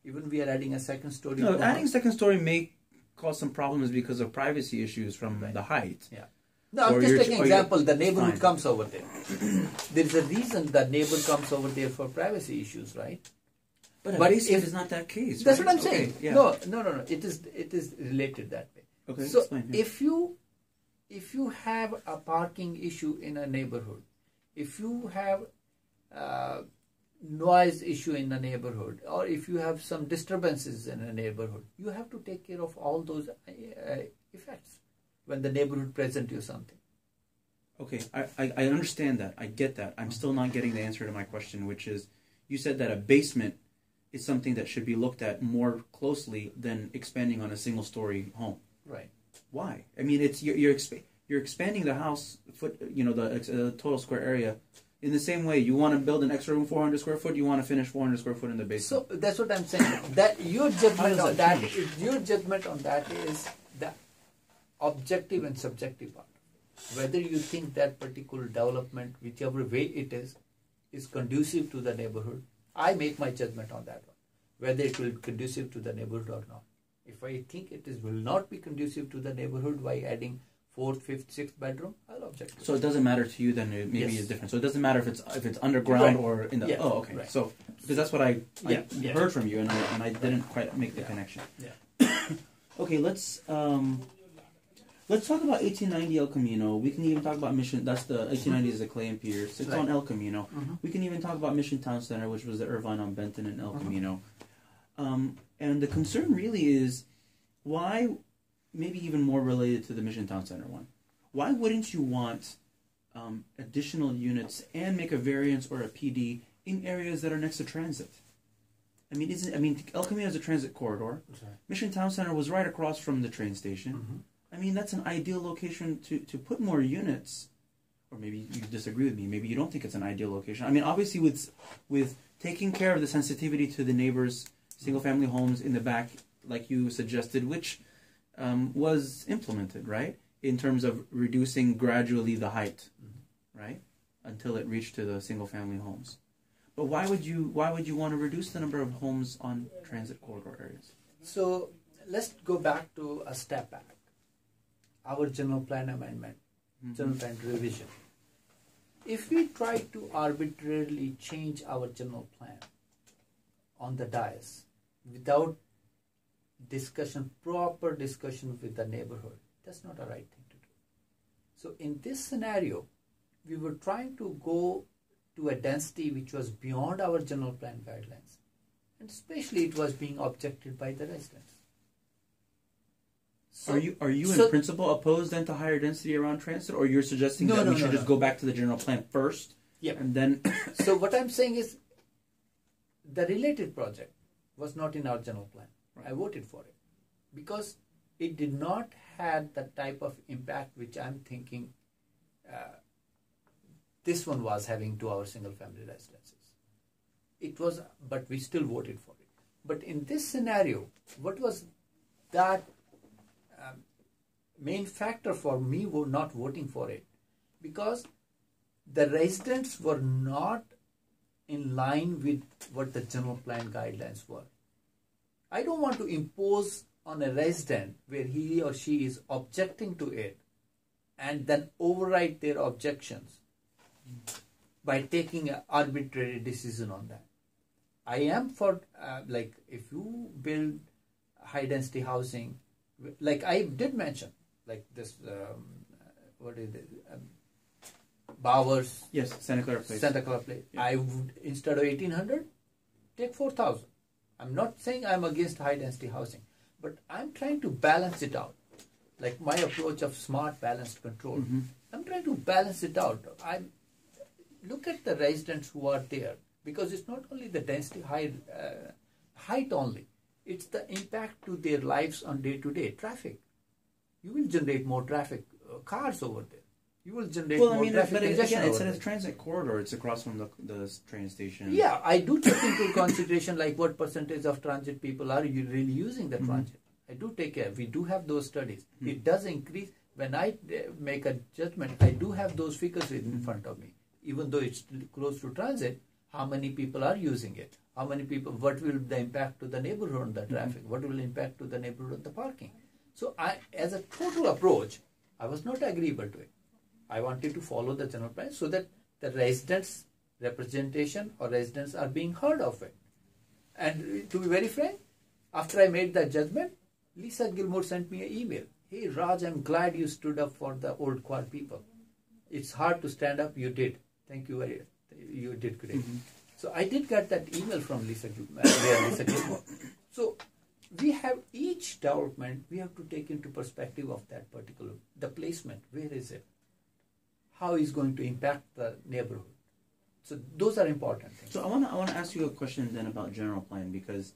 Even we are adding a second story. No, adding second story may cause some problems because of privacy issues from the height. Yeah. No, I'm just taking an example. The neighborhood comes over there. There is a reason the neighbor comes over there for privacy issues, right? But if it's not that case, that's right? what I'm saying. Yeah. No. It is related that way. Okay. So explain, yeah. if you have a parking issue in a neighborhood, if you have noise issue in a neighborhood, or if you have some disturbances in a neighborhood, you have to take care of all those effects when the neighborhood presents you something. Okay, I understand that. I get that. I'm still not getting the answer to my question, which is, you said that a basement is something that should be looked at more closely than expanding on a single-story home. Right. Why? I mean, it's you're expanding the house the total square area. In the same way, you want to build an extra room 400 square foot, you want to finish 400 square foot in the basement. So that's what I'm saying. That your judgment on that is the objective and subjective part. Whether you think that particular development, whichever way it is conducive to the neighborhood, I make my judgment on that one. Whether it will be conducive to the neighborhood or not. If I think will not be conducive to the neighborhood by adding 4th, 5th, 6th bedroom, I'll object to it. So it doesn't matter to you then, maybe it's different. So it doesn't matter if it's underground or in the... Yeah. Oh, okay. Right. So, because that's what I heard from you, and I didn't quite make the connection. Yeah. Okay, let's talk about 1890 El Camino. We can even talk about Mission... That's the 1890 is the Clay and Pierce. It's on El Camino. We can even talk about Mission Town Center, which was the Irvine on Benton and El Camino. And the concern really is why... Maybe even more related to the Mission Town Center one. Why wouldn't you want additional units and make a variance or a PD in areas that are next to transit? I mean, El Camino is a transit corridor. Sorry. Mission Town Center was right across from the train station. I mean, that's an ideal location to put more units or maybe you disagree with me, maybe you don't think it's an ideal location. I mean, obviously with taking care of the sensitivity to the neighbors' single-family homes in the back, like you suggested, which was implemented, right? In terms of reducing gradually the height, right? Until it reached to the single-family homes. But why would you want to reduce the number of homes on transit corridor areas? So let's go back to a step back. Our general plan amendment, general plan revision. If we try to arbitrarily change our general plan on the dais without discussion, proper discussion with the neighborhood, that's not a right thing to do. So in this scenario, we were trying to go to a density which was beyond our general plan guidelines. And especially it was being objected by the residents. So, are you in principle opposed then to higher density around transit, or you're suggesting that we should just go back to the general plan first? Yeah. And then so what I'm saying is the related project was not in our general plan. I voted for it because it did not have the type of impact which I'm thinking this one was having to our single family residences. It was, but we still voted for it. But in this scenario, what was that main factor for me not voting for it? Because the residents were not in line with what the general plan guidelines were. I don't want to impose on a resident where he or she is objecting to it and then override their objections by taking an arbitrary decision on that. I am for, like, if you build high density housing, like I did mention, like this, what is it? Bowers. Yes, Santa Clara Place. Santa Clara Place. Yeah. I would, instead of 1,800, take 4,000. I'm not saying I'm against high density housing, but I'm trying to balance it out. Like my approach of smart balanced control. I'm trying to balance it out. I look at the residents who are there, because it's not only the density height only. It's the impact to their lives on day-to-day traffic. You will generate more traffic, cars over there. You will generate more traffic. But again, it's a transit corridor. It's across from the train station. Yeah, I do take into consideration like what percentage of transit people are really using the transit. I do take care. We do have those studies. It does increase. When I make a judgment, I do have those figures in front of me. Even though it's close to transit, how many people are using it? How many people, what will the impact to the neighborhood on the traffic? What will impact to the neighborhood on the parking? So as a total approach, I was not agreeable to it. I wanted to follow the general plan so that the residents' representation or residents are being heard of it. And to be very frank, after I made that judgment, Lisa Gilmore sent me an email. Hey Raj, I'm glad you stood up for the old quad people. It's hard to stand up. You did. Thank you very much. You did great. So I did get that email from Lisa Gilmore. So we have each development, we have to take into perspective of that particular, the placement, where is it? How is going to impact the neighborhood? So those are important things. So I want to ask you a question then about general plan, because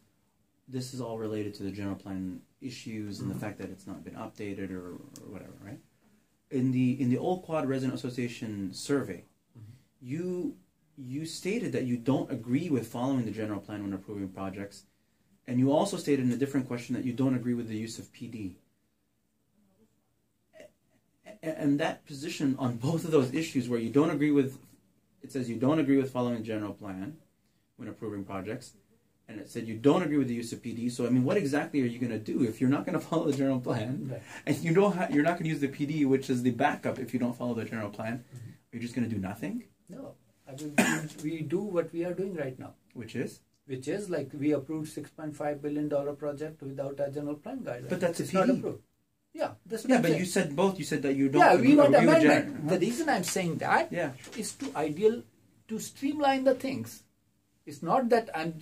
this is all related to the general plan issues and the fact that it's not been updated or whatever, right? In the Old Quad Resident Association survey, you stated that you don't agree with following the general plan when approving projects, and you also stated in a different question that you don't agree with the use of PD. And that position on both of those issues, where you don't agree with, it says you don't agree with following the general plan when approving projects, and it said you don't agree with the use of PD. So I mean, what exactly are you going to do if you're not going to follow the general plan, right, and you're not going to use the PD, which is the backup if you don't follow the general plan? You're just going to do nothing? No, we do what we are doing right now, which is like we approved $6.5 billion project without a general plan guideline. But that's it's a PD. not approved. Yeah, that's what yeah, I'm but saying. You said both. You said that you don't. Yeah, we want agree with amendment. The reason I'm saying that is to streamline the things. It's not that I'm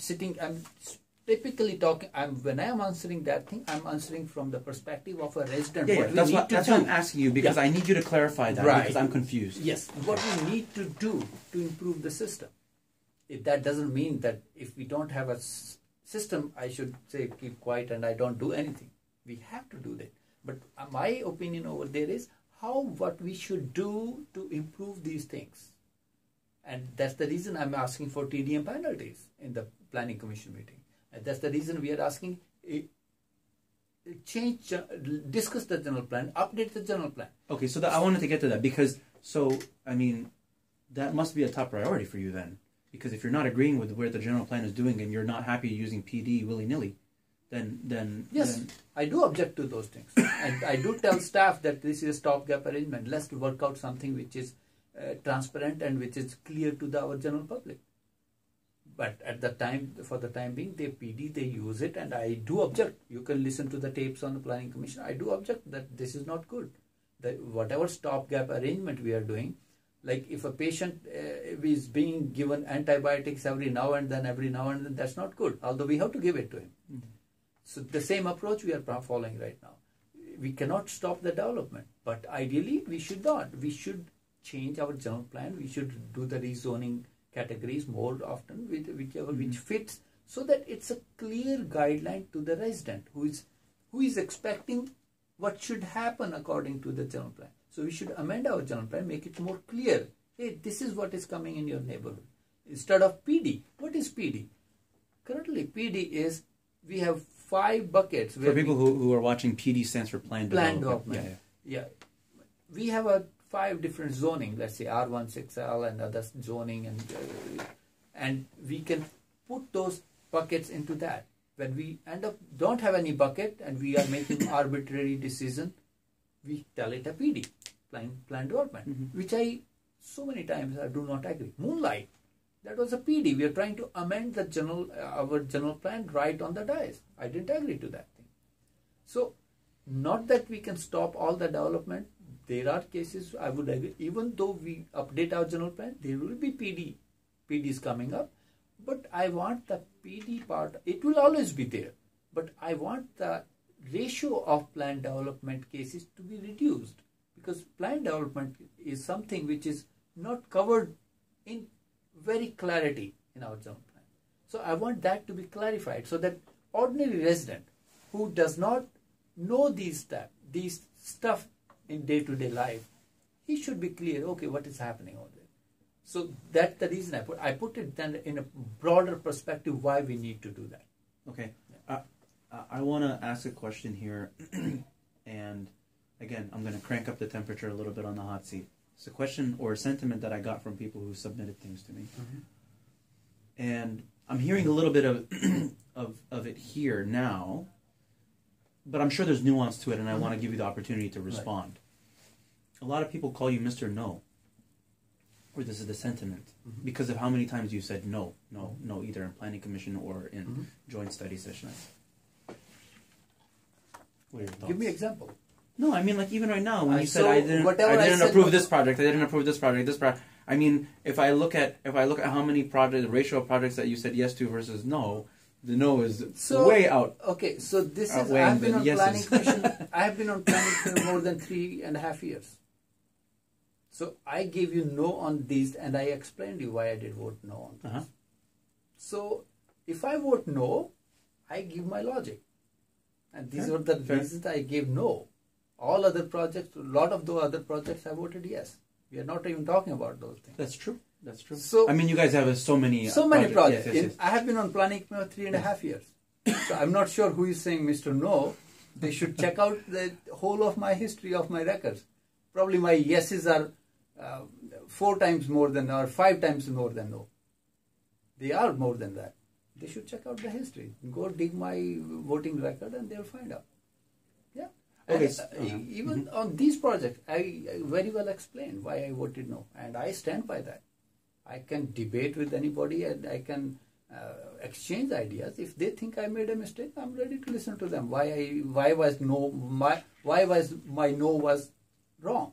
typically talking. When I'm answering that thing, I'm answering from the perspective of a resident. That's what I'm asking you, because I need you to clarify that, because I'm confused. Yes, what we need to do to improve the system. If that doesn't mean that if we don't have a system, I should say keep quiet and I don't do anything. We have to do that. But my opinion over there is what we should do to improve these things. And that's the reason I'm asking for TDM penalties in the planning commission meeting. And that's the reason we are asking discuss the general plan, update the general plan. Okay, so I wanted to get to that because, I mean, that must be a top priority for you then. Because if you're not agreeing with where the general plan is doing and you're not happy using PD willy-nilly, then... Yes, I do object to those things. And I do tell staff that this is a stopgap arrangement. Let's work out something which is transparent and which is clear to our general public. But at the time, for the time being, they PD, they use it, and I do object. You can listen to the tapes on the Planning Commission. I do object that this is not good. That whatever stopgap arrangement we are doing, like if a patient is being given antibiotics every now and then, that's not good. Although we have to give it to him. Mm-hmm. So the same approach we are following right now. We cannot stop the development, but ideally we should not. We should change our general plan. We should do the rezoning categories more often, whichever which fits, so that it's a clear guideline to the resident who is expecting what should happen according to the general plan. So we should amend our general plan, make it more clear. Hey, this is what is coming in your neighborhood. Instead of PD. What is PD? Currently, PD is, we have 5 buckets. For people who are watching, PD stands for Planned Development. Yeah. We have 5 different zoning, let's say R1, 6L and other zoning, and we can put those buckets into that. When we end up don't have any bucket and we are making arbitrary decision, we tell it a PD, plan development, which so many times I do not agree. Moonlight, that was a PD. We are trying to amend the our general plan right on the dais. I didn't agree to that thing. So, not that we can stop all the development. There are cases I would agree. Even though we update our general plan, there will be PDs coming up. But I want the PD part. It will always be there. But I want the ratio of plan development cases to be reduced, because plan development is something which is not covered in very clarity in our general plan. So I want that to be clarified so that ordinary resident who does not know these stuff in day-to-day life, he should be clear, okay, what is happening over there. So that's the reason I put it then in a broader perspective why we need to do that. Okay. I want to ask a question here, and again, I'm going to crank up the temperature a little bit on the hot seat. It's a question or a sentiment that I got from people who submitted things to me. And I'm hearing a little bit of it here now, but I'm sure there's nuance to it, and I want to give you the opportunity to respond. Right. A lot of people call you Mr. No, or this is the sentiment, because of how many times you said no, either in Planning Commission or in joint study sessions. What are your thoughts? Give me an example. No, I mean, like, even right now, when you said I didn't approve this project, I didn't approve this project, I mean, if I look at how many projects, the ratio of projects that you said yes to versus no, the no is way out. Okay, so this is, I have been on Planning Commission, I have been on Planning Commission more than 3.5 years. So I gave you no on these, and I explained you why I did vote no on this. So if I vote no, I give my logic. And these were the reasons I gave no. All other projects, a lot of those other projects I voted yes. We are not even talking about those things. That's true. That's true. So, I mean, you guys have so many projects. Yes. I have been on Planning for 3.5 years. So I'm not sure who is saying Mr. No. They should check out the whole of my history of my records. Probably my yeses are 4 times more than, or 5 times more than no. They are more than that. They should check out the history. Go dig my voting record and they'll find out. Yeah. Okay. Even on these projects, I very well explained why I voted no. And I stand by that. I can debate with anybody and I can exchange ideas. If they think I made a mistake, I'm ready to listen to them. Why was my no was wrong?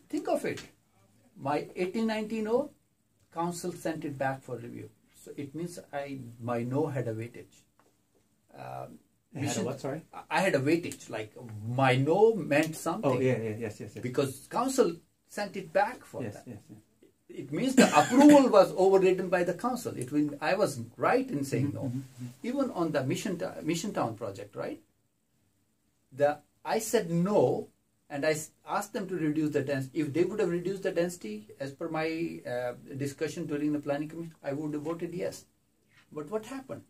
Think of it. My 1819 no, council sent it back for review. So it means my no had a weightage. Had a what, sorry? I had a weightage. Like my no meant something. Oh, yes. Because council sent it back for that. Yes. It means the approval was overridden by the council. It means I was right in saying no. Even on the Mission Town project, right? I said no, And I asked them to reduce the density. If they would have reduced the density as per my discussion during the planning commission, I would have voted yes. But what happened?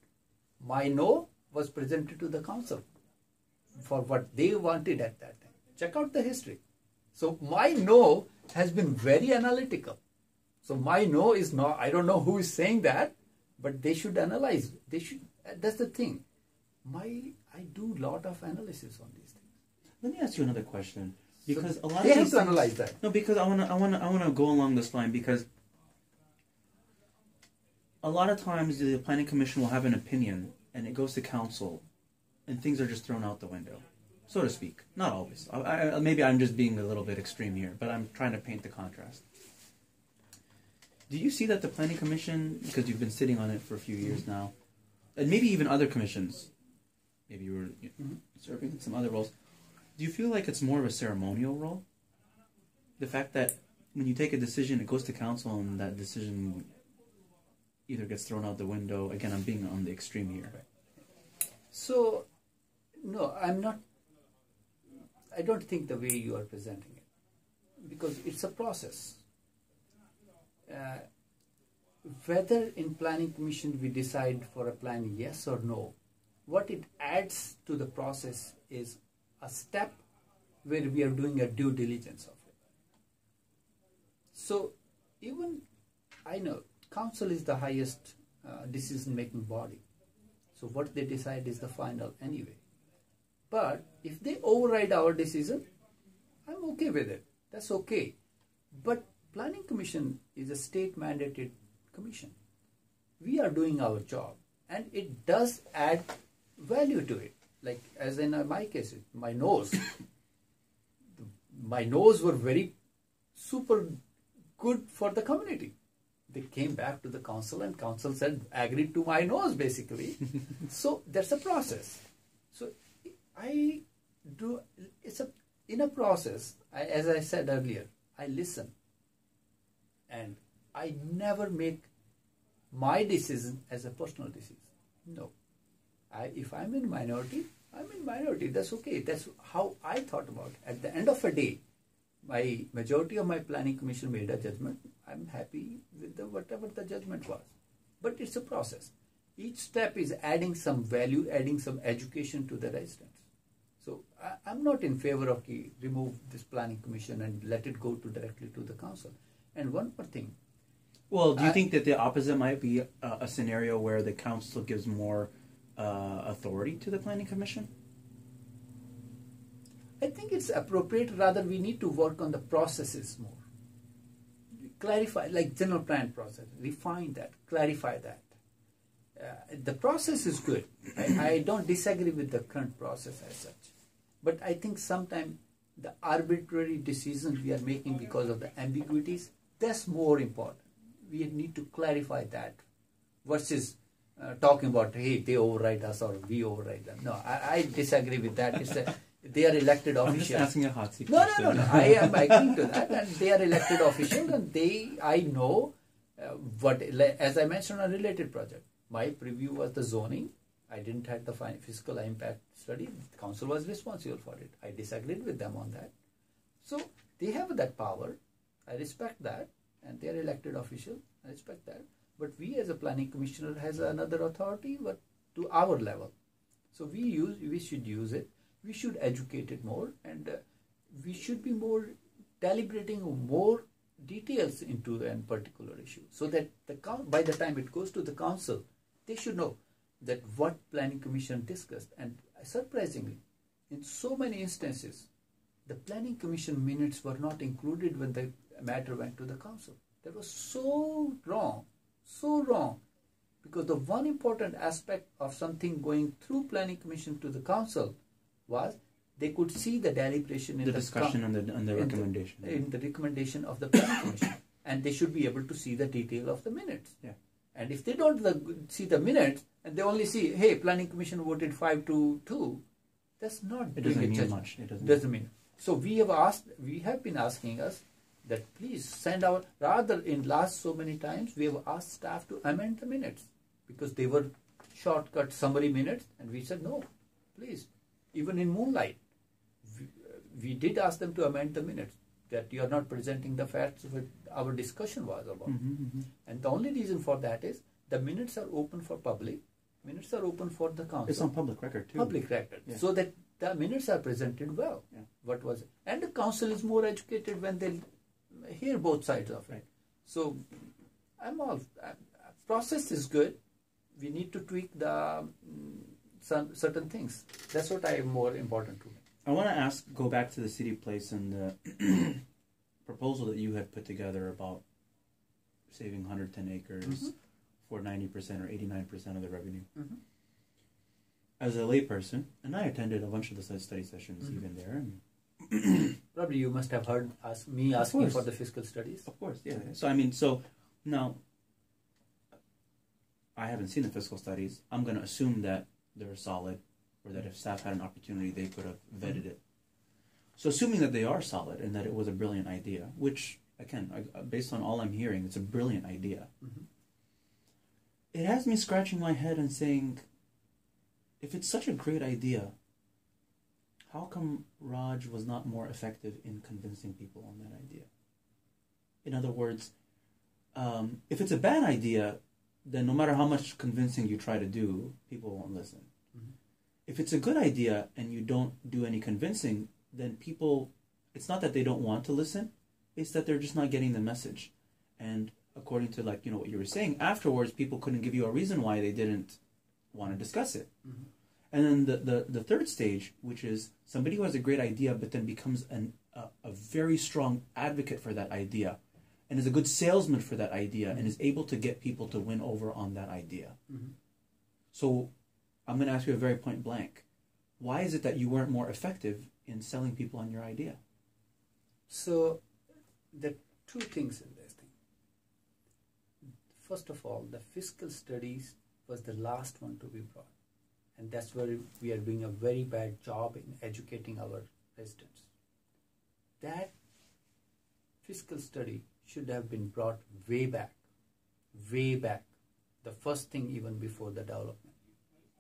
My no was presented to the council for what they wanted at that time. Check out the history. So my no has been very analytical. So my no is not, I don't know who is saying that, but they should analyze. They should, that's the thing. I do a lot of analysis on these things. Let me ask you another question, because so a lot they of have these to things, analyze that. No, because I wanna go along this line, because a lot of times the planning commission will have an opinion and it goes to council, and things are just thrown out the window, so to speak. Not always. Maybe I'm just being a little bit extreme here, but I'm trying to paint the contrast. Do you see that the planning commission, because you've been sitting on it for a few years now, and maybe even other commissions, maybe you were serving in some other roles, do you feel like it's more of a ceremonial role? The fact that when you take a decision, it goes to council, and that decision either gets thrown out the window. Again, I'm being on the extreme here. So, no, I don't think the way you are presenting it, because it's a process. Whether in planning commission we decide for a plan yes or no, what it adds to the process is a step where we are doing a due diligence of it. So even I know council is the highest decision making body. So what they decide is the final anyway. But if they override our decision, I'm okay with it. That's okay. But planning commission is a state mandated commission. We are doing our job, and it does add value to it. Like as in my case, my nose. My nose were very super good for the community. They came back to the council, and council said, agreed to my nose basically. So there's a process. So I do, in a process, as I said earlier, I listen. And I never make my decision as a personal decision. No. If I'm in minority, I'm in minority. That's okay. That's how I thought about it. At the end of a day, my majority of my planning commission made a judgment. I'm happy with whatever the judgment was. But it's a process. Each step is adding some value, adding some education to the residents. So I'm not in favor of remove this planning commission and let it go directly to the council. And one more thing. Well, do you think that the opposite might be a scenario where the council gives more authority to the planning commission? I think it's appropriate. Rather, we need to work on the processes more. Clarify, like general plan process, refine that, clarify that. The process is good. I don't disagree with the current process as such. But I think sometimes the arbitrary decisions we are making because of the ambiguities, that's more important. We need to clarify that versus talking about, hey, they override us or we override them. No, I disagree with that. They are elected officials. I'm just asking a hot seat No. I am agreeing to that, and they are elected officials, and I know as I mentioned on a related project, my preview was the zoning. I didn't have the fiscal impact study. The council was responsible for it. I disagreed with them on that. So they have that power. I respect that, and they are elected officials. I respect that. But we as a planning commissioner has another authority, but to our level. So we should use it. We should educate it more, and we should be more deliberating more details into a particular issue, so that by the time it goes to the council, they should know that what planning commission discussed. And surprisingly, in so many instances, the planning commission minutes were not included when the matter went to the council. That was so wrong, because the one important aspect of something going through planning commission to the council was they could see the deliberation in the discussion and the recommendation. In the recommendation of the planning commission. And they should be able to see the detail of the minutes. Yeah. And if they don't see the minutes, and they only see, hey, planning commission voted 5-2, that's not it doing doesn't it mean justice. much. It doesn't mean. So we have been asking us that please send our, rather in last so many times, we have asked staff to amend the minutes because they were shortcut summary minutes, and we said no, please. Even in moonlight, we did ask them to amend the minutes, that you are not presenting the facts what our discussion was about. And the only reason for that is the minutes are open for public, minutes are open for the council. It's on public record too. Public record. Yeah. So that the minutes are presented well. Yeah. What was it? And the council is more educated when they hear both sides of it. Right. So process is good. We need to tweak the certain things. That's what I am more important to me. I want to go back to the city place and the proposal that you had put together about saving 110 acres for 90% or 89% of the revenue. As a layperson, and I attended a bunch of the study sessions even there. And probably you must have heard me asking for the fiscal studies. Of course, yeah. So now, I haven't seen the fiscal studies. I'm going to assume that they're solid, or that if staff had an opportunity, they could have vetted it. So assuming that they are solid and that it was a brilliant idea, which, again, based on all I'm hearing, it's a brilliant idea. It has me scratching my head and saying, if it's such a great idea, how come Raj was not more effective in convincing people on that idea? In other words, if it's a bad idea, then no matter how much convincing you try to do, people won't listen. If it's a good idea and you don't do any convincing, then people, it's not that they don't want to listen, it's that they're just not getting the message. And according to what you were saying, afterwards people couldn't give you a reason why they didn't want to discuss it. And then the third stage, which is somebody who has a great idea but then becomes a very strong advocate for that idea and is a good salesman for that idea and is able to get people to win over on that idea. So I'm going to ask you a very point blank. Why is it that you weren't more effective in selling people on your idea? So there are two things in this thing. First of all, the fiscal studies was the last one to be brought. And that's where we are doing a very bad job in educating our residents. That fiscal study should have been brought way back, the first thing even before the development.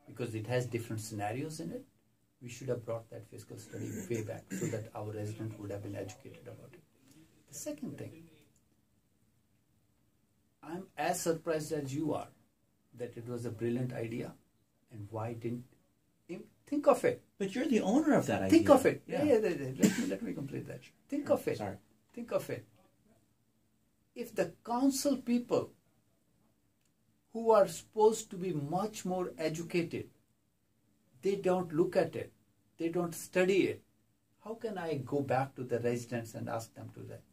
Because it has different scenarios in it, we should have brought that fiscal study way back so that our residents would have been educated about it. The second thing, I'm as surprised as you are that it was a brilliant idea. And why didn't think of it? But you're the owner of that idea. Think of it. Yeah. Let me complete that. Think of it. Sorry. Think of it. If the council people who are supposed to be much more educated, they don't look at it, they don't study it, how can I go back to the residents and ask them to that?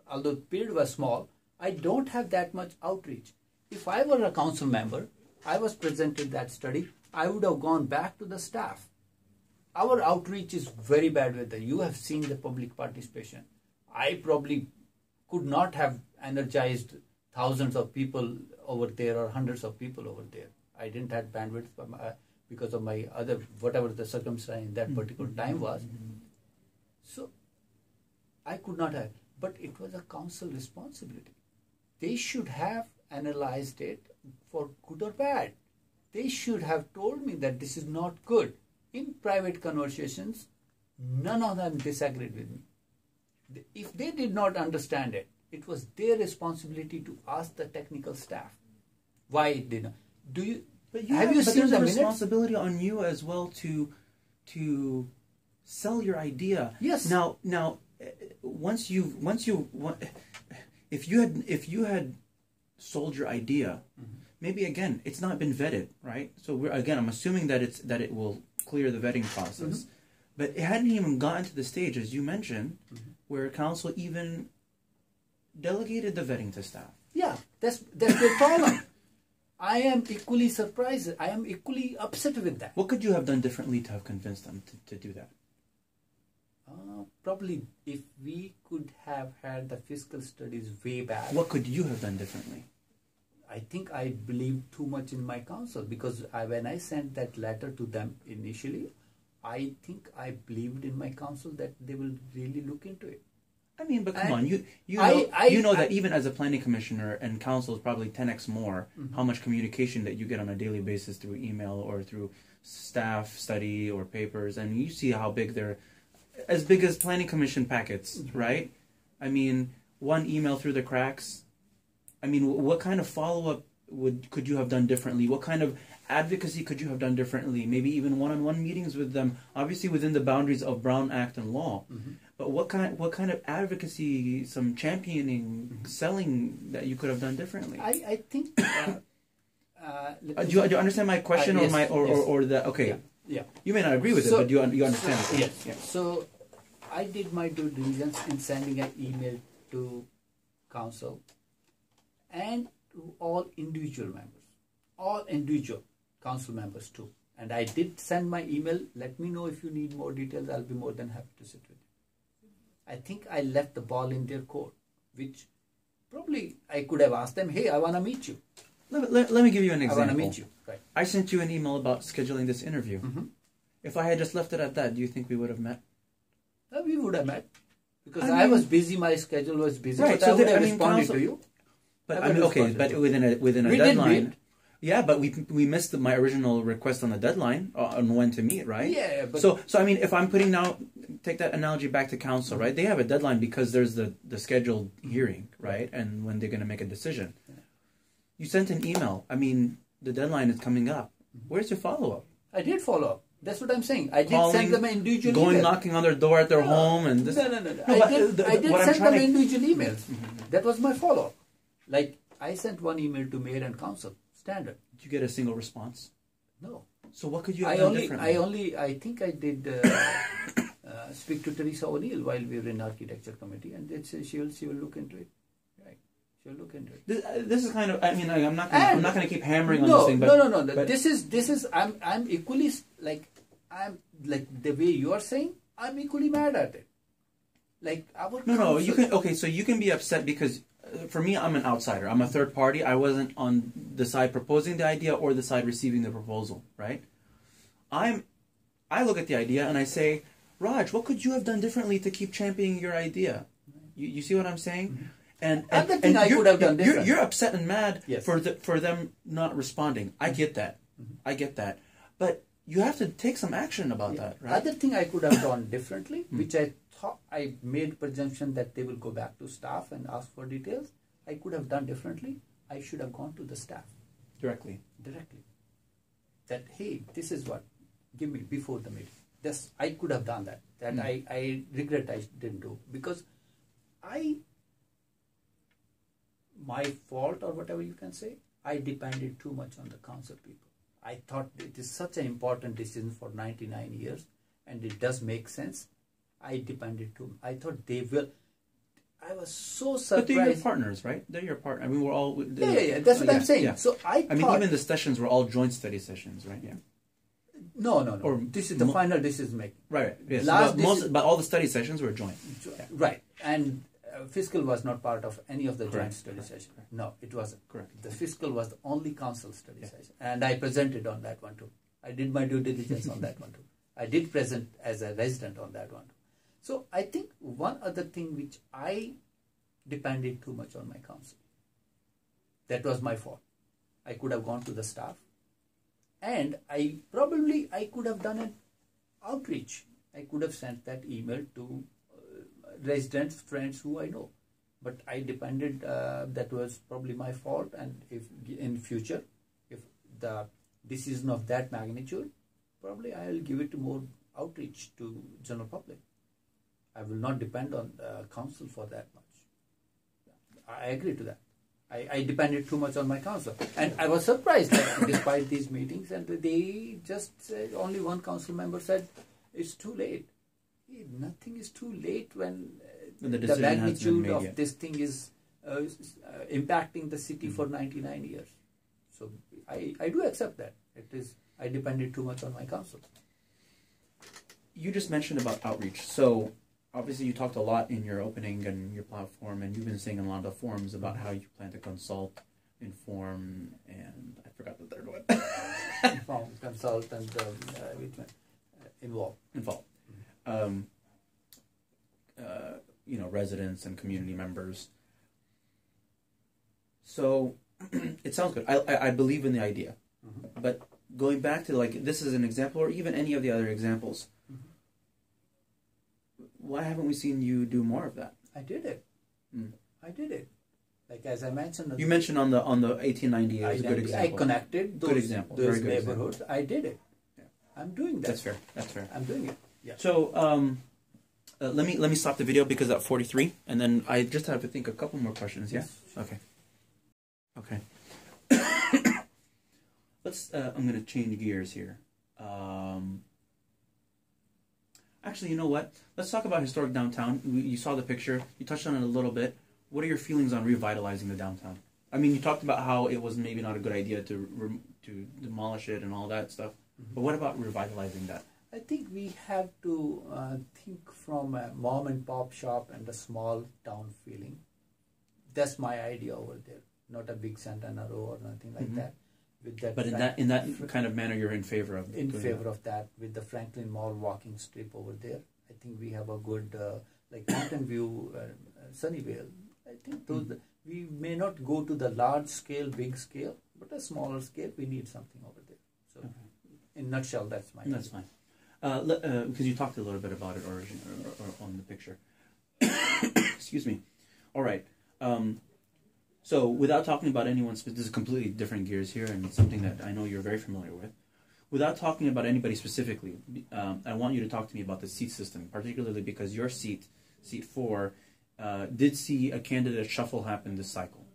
Although the period was small, I don't have that much outreach. If I were a council member, I was presented that study, I would have gone back to the staff. Our outreach is very bad with it. You have seen the public participation. I probably could not have energized thousands of people over there or hundreds of people over there. I didn't have bandwidth because of my other, whatever the circumstance in that particular time was. So I could not have. But it was a council responsibility. They should have analyzed it for good or bad. They should have told me that this is not good. In private conversations, none of them disagreed with me. If they did not understand it, it was their responsibility to ask the technical staff why it did not. Have you seen the minutes? Responsibility on you as well to sell your idea. Yes. Now, if you had sold your idea, maybe again it's not been vetted, right? So I'm assuming that it will clear the vetting process, but it hadn't even gotten to the stage, as you mentioned, where council even delegated the vetting to staff. Yeah, that's the problem. I am equally surprised. I am equally upset with that. What could you have done differently to have convinced them to do that? Probably if we could have had the fiscal studies way back. What could you have done differently? I think I believed too much in my council because when I sent that letter to them initially, I think I believed in my council that they will really look into it. I mean, but come on, you know that even as a planning commissioner and council is probably 10x more how much communication that you get on a daily basis through email or through staff study or papers, and you see how big as big as planning commission packets, right? I mean, one email through the cracks. I mean, what kind of follow-up could you have done differently? What kind of advocacy could you have done differently? Maybe even one-on-one meetings with them, obviously within the boundaries of Brown Act and law. But what kind of advocacy, some championing, selling that you could have done differently? I think. Do you understand my question yes, or the okay? Yeah. You may not agree with it, but you understand it. Yes. Yeah. So I did my due diligence in sending an email to council and to all individual members, all individual council members too. And I did send my email. Let me know if you need more details. I'll be more than happy to sit with you. I think I left the ball in their court, which probably I could have asked them, hey, I want to meet you. Let me give you an example. I want to meet you. Right. I sent you an email about scheduling this interview. If I had just left it at that, do you think we would have met? We would have met. Because I was busy, my schedule was busy. Right, but so I would have council, responded to you. But I mean, okay, but within a we deadline. Did meet. Yeah, but we missed my original request on the deadline on when to meet, right? Yeah, but so I mean, if I'm putting now, take that analogy back to council, right? They have a deadline because there's the scheduled hearing, right? And when they're going to make a decision. You sent an email. I mean, the deadline is coming up. Where's your follow-up? I did follow up. That's what I'm saying. I did send them an individual going email. knocking on their door at their home and this. No. I did send them individual emails. That was my follow-up. Like, I sent one email to mayor and council, standard. Did you get a single response? No. So what could you have done differently? I think I did speak to Teresa O'Neill while we were in architecture committee, and it says she will look into it. Right, she'll look into it. This is kind of. I mean, I'm not going to keep hammering on this thing. But, no. But this is. I'm equally like the way you are saying. I'm equally mad at it. Like our no. You can So you can be upset because. For me, I'm an outsider. I'm a third party. I wasn't on the side proposing the idea or the side receiving the proposal, right? I look at the idea and I say, Raj, what could you have done differently to keep championing your idea? You see what I'm saying? And the thing I could have done differently. You're upset and mad yes. for them not responding. I get that. I get that. But you have to take some action about that, right? Other thing I could have done differently, which I thought I made presumption that they will go back to staff and ask for details. I could have done differently. I should have gone to the staff. Directly. That, hey, this is what, give me before the meeting. This, I could have done that. That I regret I didn't do. Because my fault or whatever you can say, I depended too much on the council people. I thought it is such an important decision for 99 years and it does make sense. I depended too. I thought they will. I was so surprised. But they're your partners, right? They're your partner. I mean, we're all... Yeah. That's what I'm saying. Yeah. So I mean, even the sessions were all joint study sessions, right? Yeah. No. Or this is the final decision making. Right. Yes. But all the study sessions were joint. Right. And fiscal was not part of any of the joint study sessions. No, it wasn't. Correct. The fiscal was the only council study session. And I presented on that one too. I did my due diligence on that one too. I did present as a resident on that one too. So I think one other thing which I depended too much on my council. That was my fault. I could have gone to the staff. And I could have done an outreach. I could have sent that email to residents, friends who I know. But I depended, that was probably my fault. And if in future, if the decision of that magnitude, probably I will give it to more outreach to general public. I will not depend on the council for that much. I agree to that. I depended too much on my council. And I was surprised that despite these meetings, and they just said, only one council member said, it's too late. Nothing is too late when the magnitude of this thing is impacting the city for 99 years. So I do accept that. I depended too much on my council. You just mentioned about outreach. So obviously you talked a lot in your opening and your platform, and you've been saying in a lot of the forums about how you plan to consult, inform, and I forgot the third one. Inform, consult, and involve. Residents and community members. So it sounds good. I believe in the idea. But going back to this is an example, or even any of the other examples, why haven't we seen you do more of that? I did it. I did it. Like as I mentioned. You mentioned on the 1890 as a good example. I connected those, good example. those Very good neighborhoods. Example. I did it. Yeah. I'm doing that. That's fair. That's fair. I'm doing it. Yeah. So let me stop the video because at 43, and then I just have to think a couple more questions. Yeah. Yes. Okay. Let's. I'm going to change gears here. Actually, you know what? Let's talk about historic downtown. You saw the picture. You touched on it a little bit. What are your feelings on revitalizing the downtown? I mean, you talked about how it was maybe not a good idea to demolish it and all that stuff. But what about revitalizing that? I think we have to think from a mom and pop shop and a small town feeling. That's my idea over there. Not a big Santana Row or nothing like that. With that, but in that kind of manner, you're in favor of of that. With the Franklin Mall walking strip over there, I think we have a good like Mountain View, Sunnyvale. I think those we may not go to the large scale, big scale, but a smaller scale. We need something over there. So, in a nutshell, that's my. That's fine. Because you talked a little bit about it or on the picture. Excuse me. All right. So without talking about anyone, this is completely different gears here, and it's something that I know you're very familiar with. Without talking about anybody specifically, I want you to talk to me about the seat system, particularly because your seat 4, did see a candidate shuffle happen this cycle.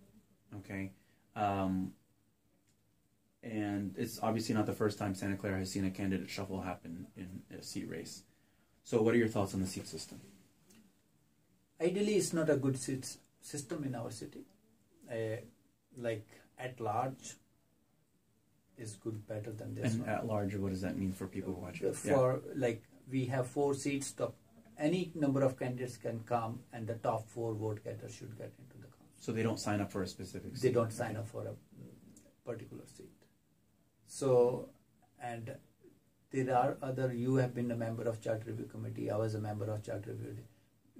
Okay. And it's obviously not the first time Santa Clara has seen a candidate shuffle happen in a seat race. So what are your thoughts on the seat system? Ideally, it's not a good seat system in our city. Like at large is good, better than this and one. At large, what does that mean for people watching? Like we have 4 seats, any number of candidates can come and the top 4 vote getters should get into the council. So they don't sign up for a specific seat? They don't sign up for a particular seat. So, and there are other, you have been a member of Charter Review Committee, I was a member of Charter Review.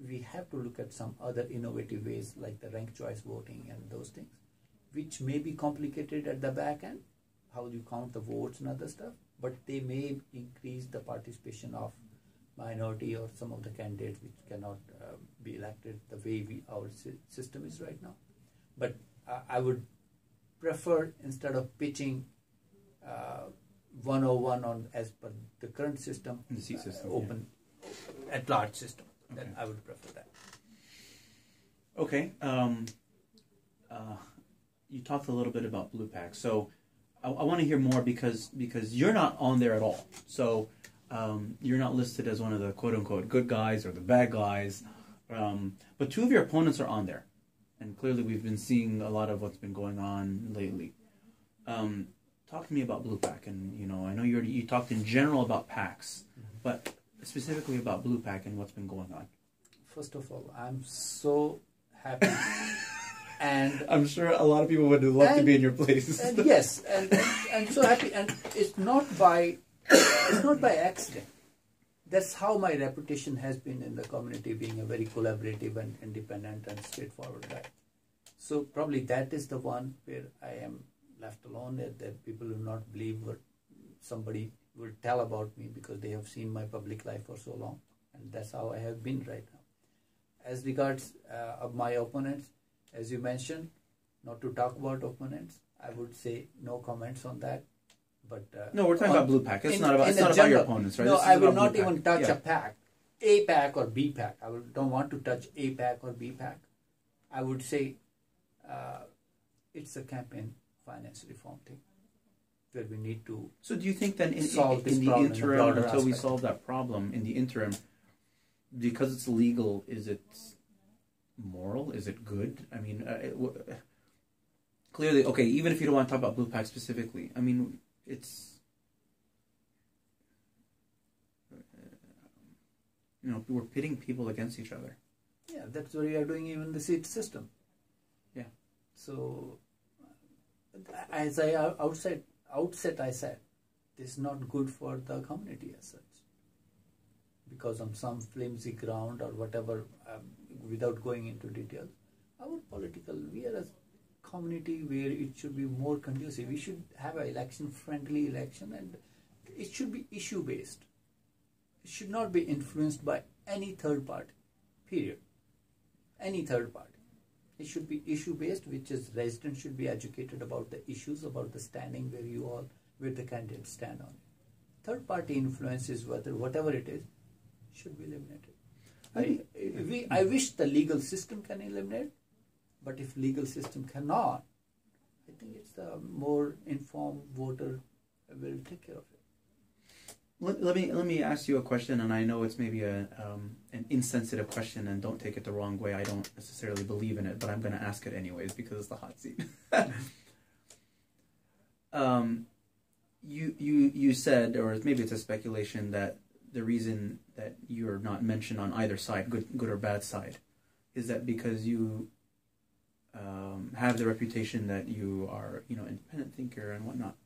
We have to look at some other innovative ways like the ranked choice voting and those things, which may be complicated at the back end, how you count the votes and other stuff, but they may increase the participation of minority or some of the candidates which cannot be elected the way our system is right now. But I would prefer, instead of pitching 101 on as per the current system, the seat system, open at large system. Then I would prefer that. Okay. You talked a little bit about Blue Pack, so I want to hear more because you're not on there at all. So you're not listed as one of the quote unquote good guys or the bad guys, but 2 of your opponents are on there, and clearly we've been seeing a lot of what's been going on lately. Talk to me about Blue Pack, and I know you talked in general about PACs, but specifically about Blue Pack and what's been going on. First of all, I'm so happy, and I'm sure a lot of people would love to be in your place. And yes, and so happy, and it's not by accident. That's how my reputation has been in the community, being a very collaborative and independent and straightforward guy. So probably that is the one where I am left alone. That people will not believe what somebody will tell about me because they have seen my public life for so long, and that's how I have been right now. As regards of my opponents, as you mentioned, not to talk about opponents, I would say no comments on that. But no, we're talking about Blue Pack. It's not about your opponents, right? No, I will not even touch a pack, A pack or B pack. I don't want to touch A pack or B pack. I would say it's a campaign finance reform thing, where we need to. So do you think then in the interim, until we solve that problem, in the interim, because it's legal, is it moral? Is it good? I mean, clearly, okay, even if you don't want to talk about Blue Pack specifically, I mean, it's, we're pitting people against each other. Yeah, that's what we are doing even in the seat system. Yeah. So, as I outset I said, this is not good for the community as such. Because on some flimsy ground or whatever, without going into details, we are a community where it should be more conducive. We should have an friendly election, and it should be issue-based. should not be influenced by any third party, period. Any third party. It should be issue based, which is residents should be educated about the issues, about the standing where the candidates stand on it. Third party influence is whatever it is, should be eliminated. I wish the legal system can eliminate, but if legal system cannot, I think it's the more informed voter will take care of it. Let me ask you a question, and I know it's maybe an insensitive question, and don't take it the wrong way. I don't necessarily believe in it, but I'm going to ask it anyways because it's the hot seat. You said, or maybe it's a speculation, that the reason that you're not mentioned on either side, good or bad side, is that because you have the reputation that you are, independent thinker and whatnot.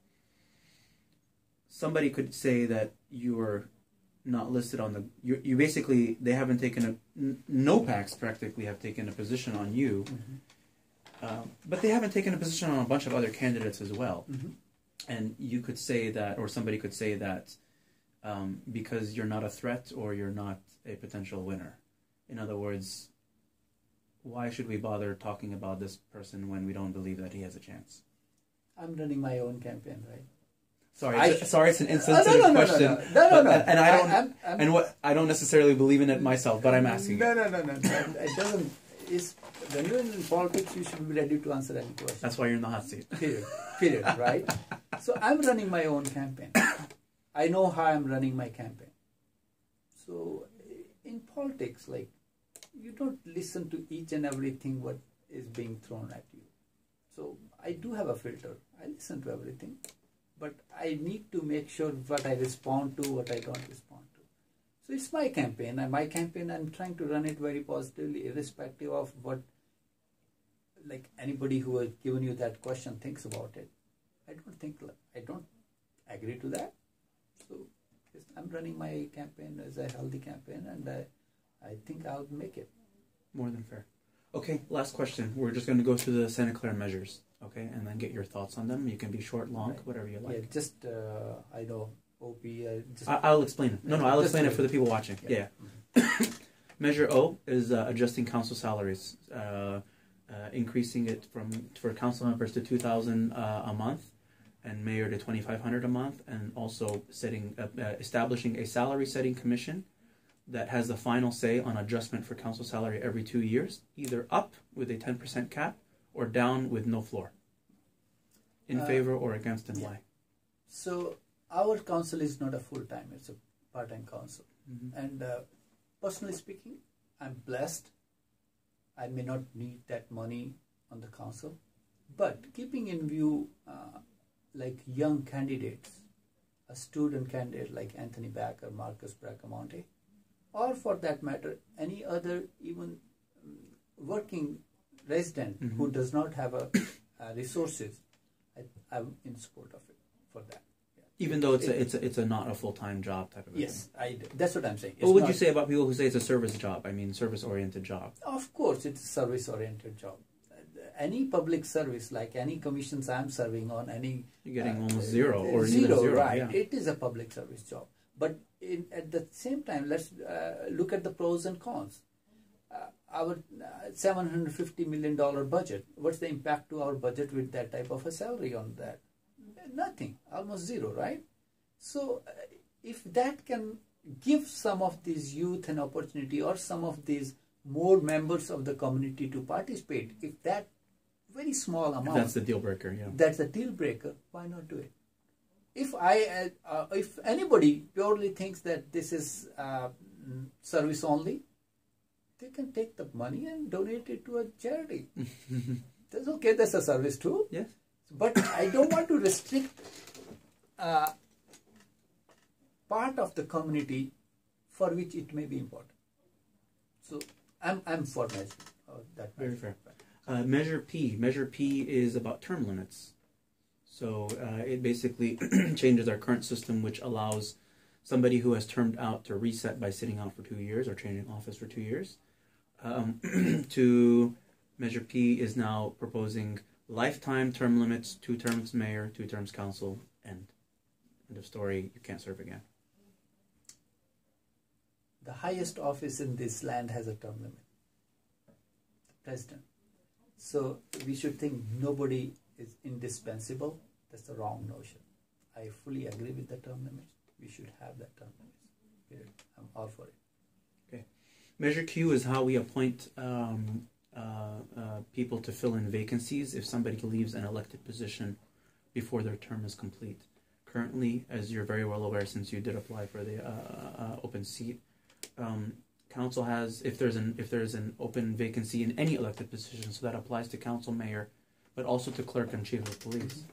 Somebody could say that you are not listed on the. You basically, they haven't taken no PACs practically have taken a position on you, but they haven't taken a position on a bunch of other candidates as well. And you could say that, or somebody could say that, because you're not a threat or you're not a potential winner. In other words, why should we bother talking about this person when we don't believe that he has a chance? I'm running my own campaign, right? Sorry, it's an insensitive question. No. And I don't necessarily believe in it myself, but I'm asking. No. It doesn't. When you're in politics, you should be ready to answer any question. That's why you're in the hot seat. Period. Right? So I'm running my own campaign. I know how I'm running my campaign. So in politics, you don't listen to each and everything what is being thrown at you. So I do have a filter. I listen to everything. But I need to make sure what I respond to, what I don't respond to. So it's my campaign, and my campaign, I'm trying to run it very positively, irrespective of what, anybody who has given you that question thinks about it. I don't agree to that. So yes, I'm running my campaign as a healthy campaign, and I think I'll make it. More than fair. Okay, last question. We're just going to go through the Santa Clara measures. Okay, and then get your thoughts on them. You can be short, long, right. Whatever you like. Yeah, just, I know, OP... I'll explain it. No, I'll explain it for the people watching. Yeah. Measure O is adjusting council salaries, increasing it for council members to $2,000 a month, and mayor to $2,500 a month, and also establishing a salary setting commission that has the final say on adjustment for council salary every 2 years, either up with a 10% cap, or down with no floor. In favor or against, and why? So our council is not a full-time, it's a part-time council. And personally speaking, I'm blessed. I may not need that money on the council. But keeping in view young candidates, a student candidate like Anthony Back or Marcus Bracamonte, or for that matter, any other even working resident who does not have resources, I'm in support of it for that. Yeah. Even though it's not a full-time job type of thing. Yes, that's what I'm saying. What would you say about people who say it's a service job? I mean, service-oriented job. Of course, it's a service-oriented job. Any public service, like any commissions I'm serving on, you're getting almost zero or zero, even zero, right? Yeah. It is a public service job. But at the same time, let's look at the pros and cons. Our $750 million budget, what's the impact to our budget with that type of a salary on that? Nothing, almost zero, right? So if that can give some of these youth an opportunity, or some of these more members of the community to participate, if that very small amount... That's the deal breaker, yeah. That's the deal breaker, why not do it? If anybody purely thinks that this is service only, they can take the money and donate it to a charity. That's okay, that's a service too. Yes. But I don't want to restrict part of the community for which it may be important. So I'm for measure. That very fair. Measure P. Measure P is about term limits. So it basically changes our current system, which allows somebody who has termed out to reset by sitting out for 2 years or changing office for 2 years. To Measure P is now proposing lifetime term limits, 2 terms mayor, 2 terms council, end of story. You can't serve again. the highest office in this land has a term limit, the president. So we should think nobody is indispensable. That's the wrong notion. I fully agree with the term limit. We should have that term limit. Period. I'm all for it. Okay. Measure Q is how we appoint people to fill in vacancies if somebody leaves an elected position before their term is complete. Currently, as you're very well aware, since you did apply for the open seat, council has, if there's an open vacancy in any elected position, so that applies to council, mayor, but also to clerk and chief of police.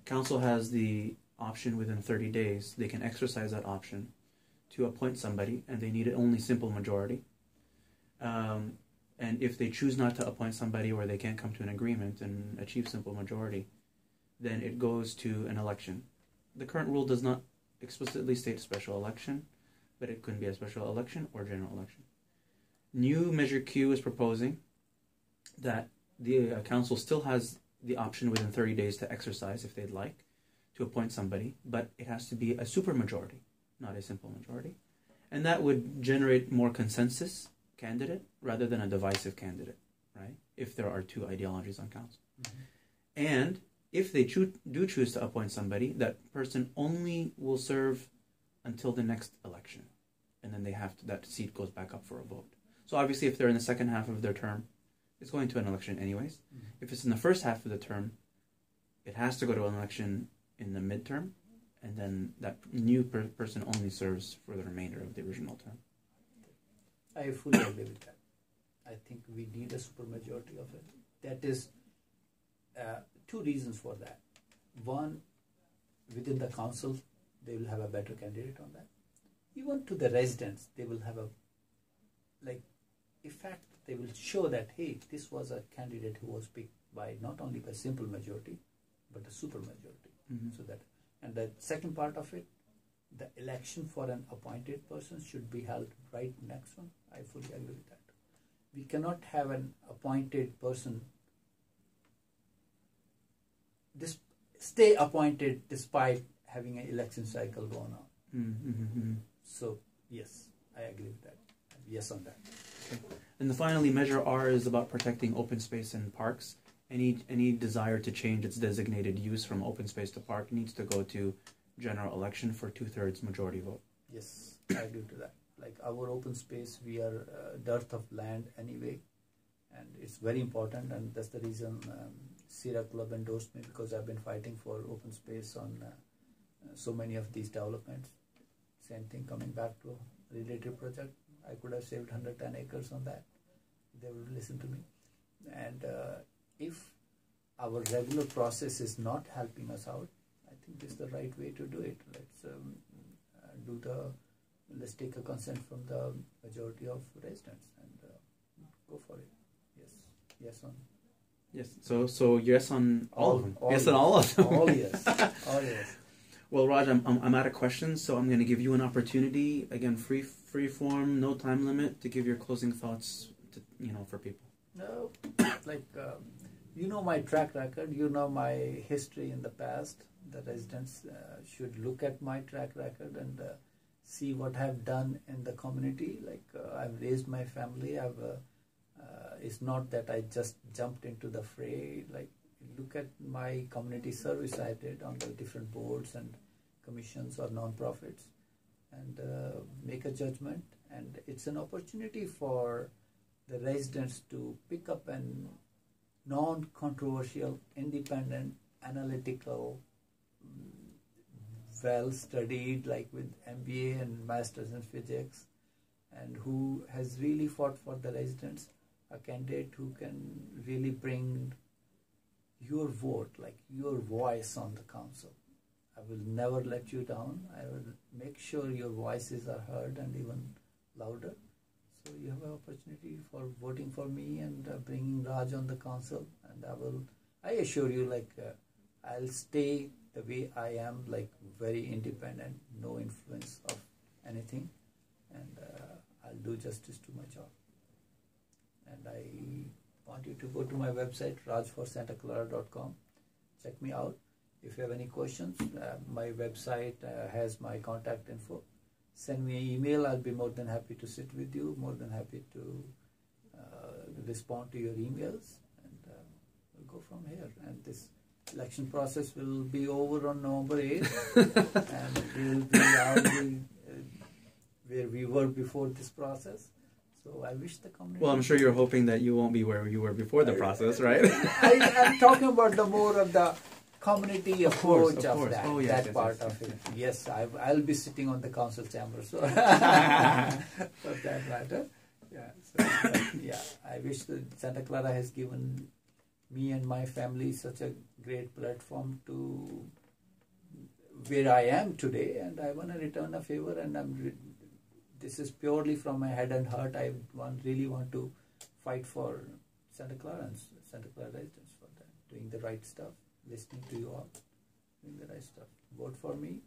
Council has the option within 30 days. They can exercise that option to appoint somebody, and they need only simple majority. And if they choose not to appoint somebody, or they can't come to an agreement and achieve simple majority, then it goes to an election. The current rule does not explicitly state special election, but it could be a special election or general election. New Measure Q is proposing that the council still has the option within 30 days to exercise, if they'd like, to appoint somebody, but it has to be a supermajority, not a simple majority. And that would generate more consensus candidate rather than a divisive candidate, right? If there are two ideologies on council. And if they do choose to appoint somebody, that person only will serve until the next election. And then they have to, that seat goes back up for a vote. So obviously if they're in the second half of their term, it's going to an election anyways. If it's in the first half of the term, it has to go to an election in the midterm, and then that new person only serves for the remainder of the original term. I fully agree with that. I think we need a supermajority of it. That is two reasons for that. One, within the council, they will have a better candidate on that. Even to the residents, they will have a, effect. They will show that, hey, this was a candidate who was picked by not only by simple majority, but a super majority. So that, and the second part of it, the election for an appointed person should be held right next one. I fully agree with that. We cannot have an appointed person stay appointed despite having an election cycle going on. So yes, I agree with that. Yes on that. Okay. And the finally, Measure R is about protecting open space and parks. Any desire to change its designated use from open space to park needs to go to general election for 2/3 majority vote. Yes, I agree to that. Like our open space, we are dearth of land anyway, and it's very important, and that's the reason Sierra Club endorsed me, because I've been fighting for open space on so many of these developments. Same thing coming back to a related project. I could have saved 110 acres on that. They would listen to me. And if our regular process is not helping us out, I think this is the right way to do it. Let's take a consent from the majority of residents and go for it. Yes on. Yes. So yes on all of them. Yes yes. on all of them. All yes. All yes. Well, Raj, I'm out of questions, so I'm going to give you an opportunity again, free form, no time limit, to give your closing thoughts to, for people. No, you know my track record. You know my history in the past. The residents should look at my track record and see what I've done in the community. I've raised my family. It's not that I just jumped into the fray. Look at my community service I did on the different boards and commissions or non-profits, and make a judgment. And it's an opportunity for the residents to pick up an non-controversial, independent, analytical, well-studied, with MBA and Masters in Physics, and who has really fought for the residents, a candidate who can really bring your vote, your voice on the council. I will never let you down. I will make sure your voices are heard and even louder. So you have an opportunity for voting for me and bringing Raj on the council. And I assure you, I'll stay the way I am, very independent, no influence of anything. And I'll do justice to my job. And I want you to go to my website, rajforsantaclara.com. Check me out. If you have any questions, my website has my contact info. send me an email. I'll be more than happy to sit with you, more than happy to respond to your emails, and we'll go from here. And this election process will be over on November 8th, and we will be out where we were before this process. So I wish the community... Well, I'm sure you're hoping that you won't be where you were before the process, right? I'm talking about the more of the community approach of that, oh, yes, that part of it. Yes, I'll be sitting on the council chamber, so for that matter. Yeah, so, yeah, I wish that Santa Clara has given me and my family such a great platform to where I am today, and I want to return a favor, and this is purely from my head and heart. I really want to fight for Santa Clara and Santa Clara residents for that, doing the right stuff, listening to you all, doing the right stuff. Vote for me,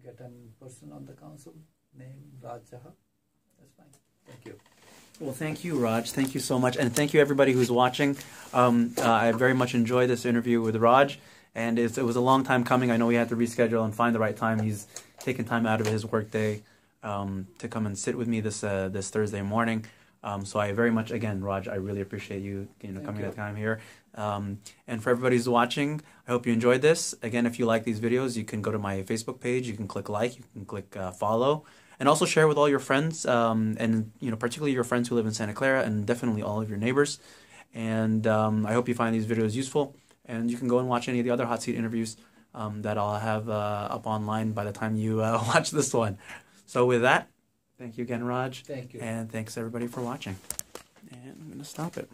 get a person on the council named Raj Chahal. That's fine. Thank you. Well, thank you, Raj. Thank you so much. And thank you, everybody who's watching. I very much enjoyed this interview with Raj. And it was a long time coming. I know we had to reschedule and find the right time. He's taken time out of his workday to come and sit with me this Thursday morning. So I very much, again, Raj, I really appreciate you coming that time here. And for everybody who's watching, I hope you enjoyed this. Again, if you like these videos, you can go to my Facebook page. You can click like. You can click follow. And also share with all your friends, and particularly your friends who live in Santa Clara, and definitely all of your neighbors. And I hope you find these videos useful. And you can go and watch any of the other Hot Seat interviews that I'll have up online by the time you watch this one. So with that, thank you again, Raj. Thank you. And thanks everybody for watching. And I'm going to stop it.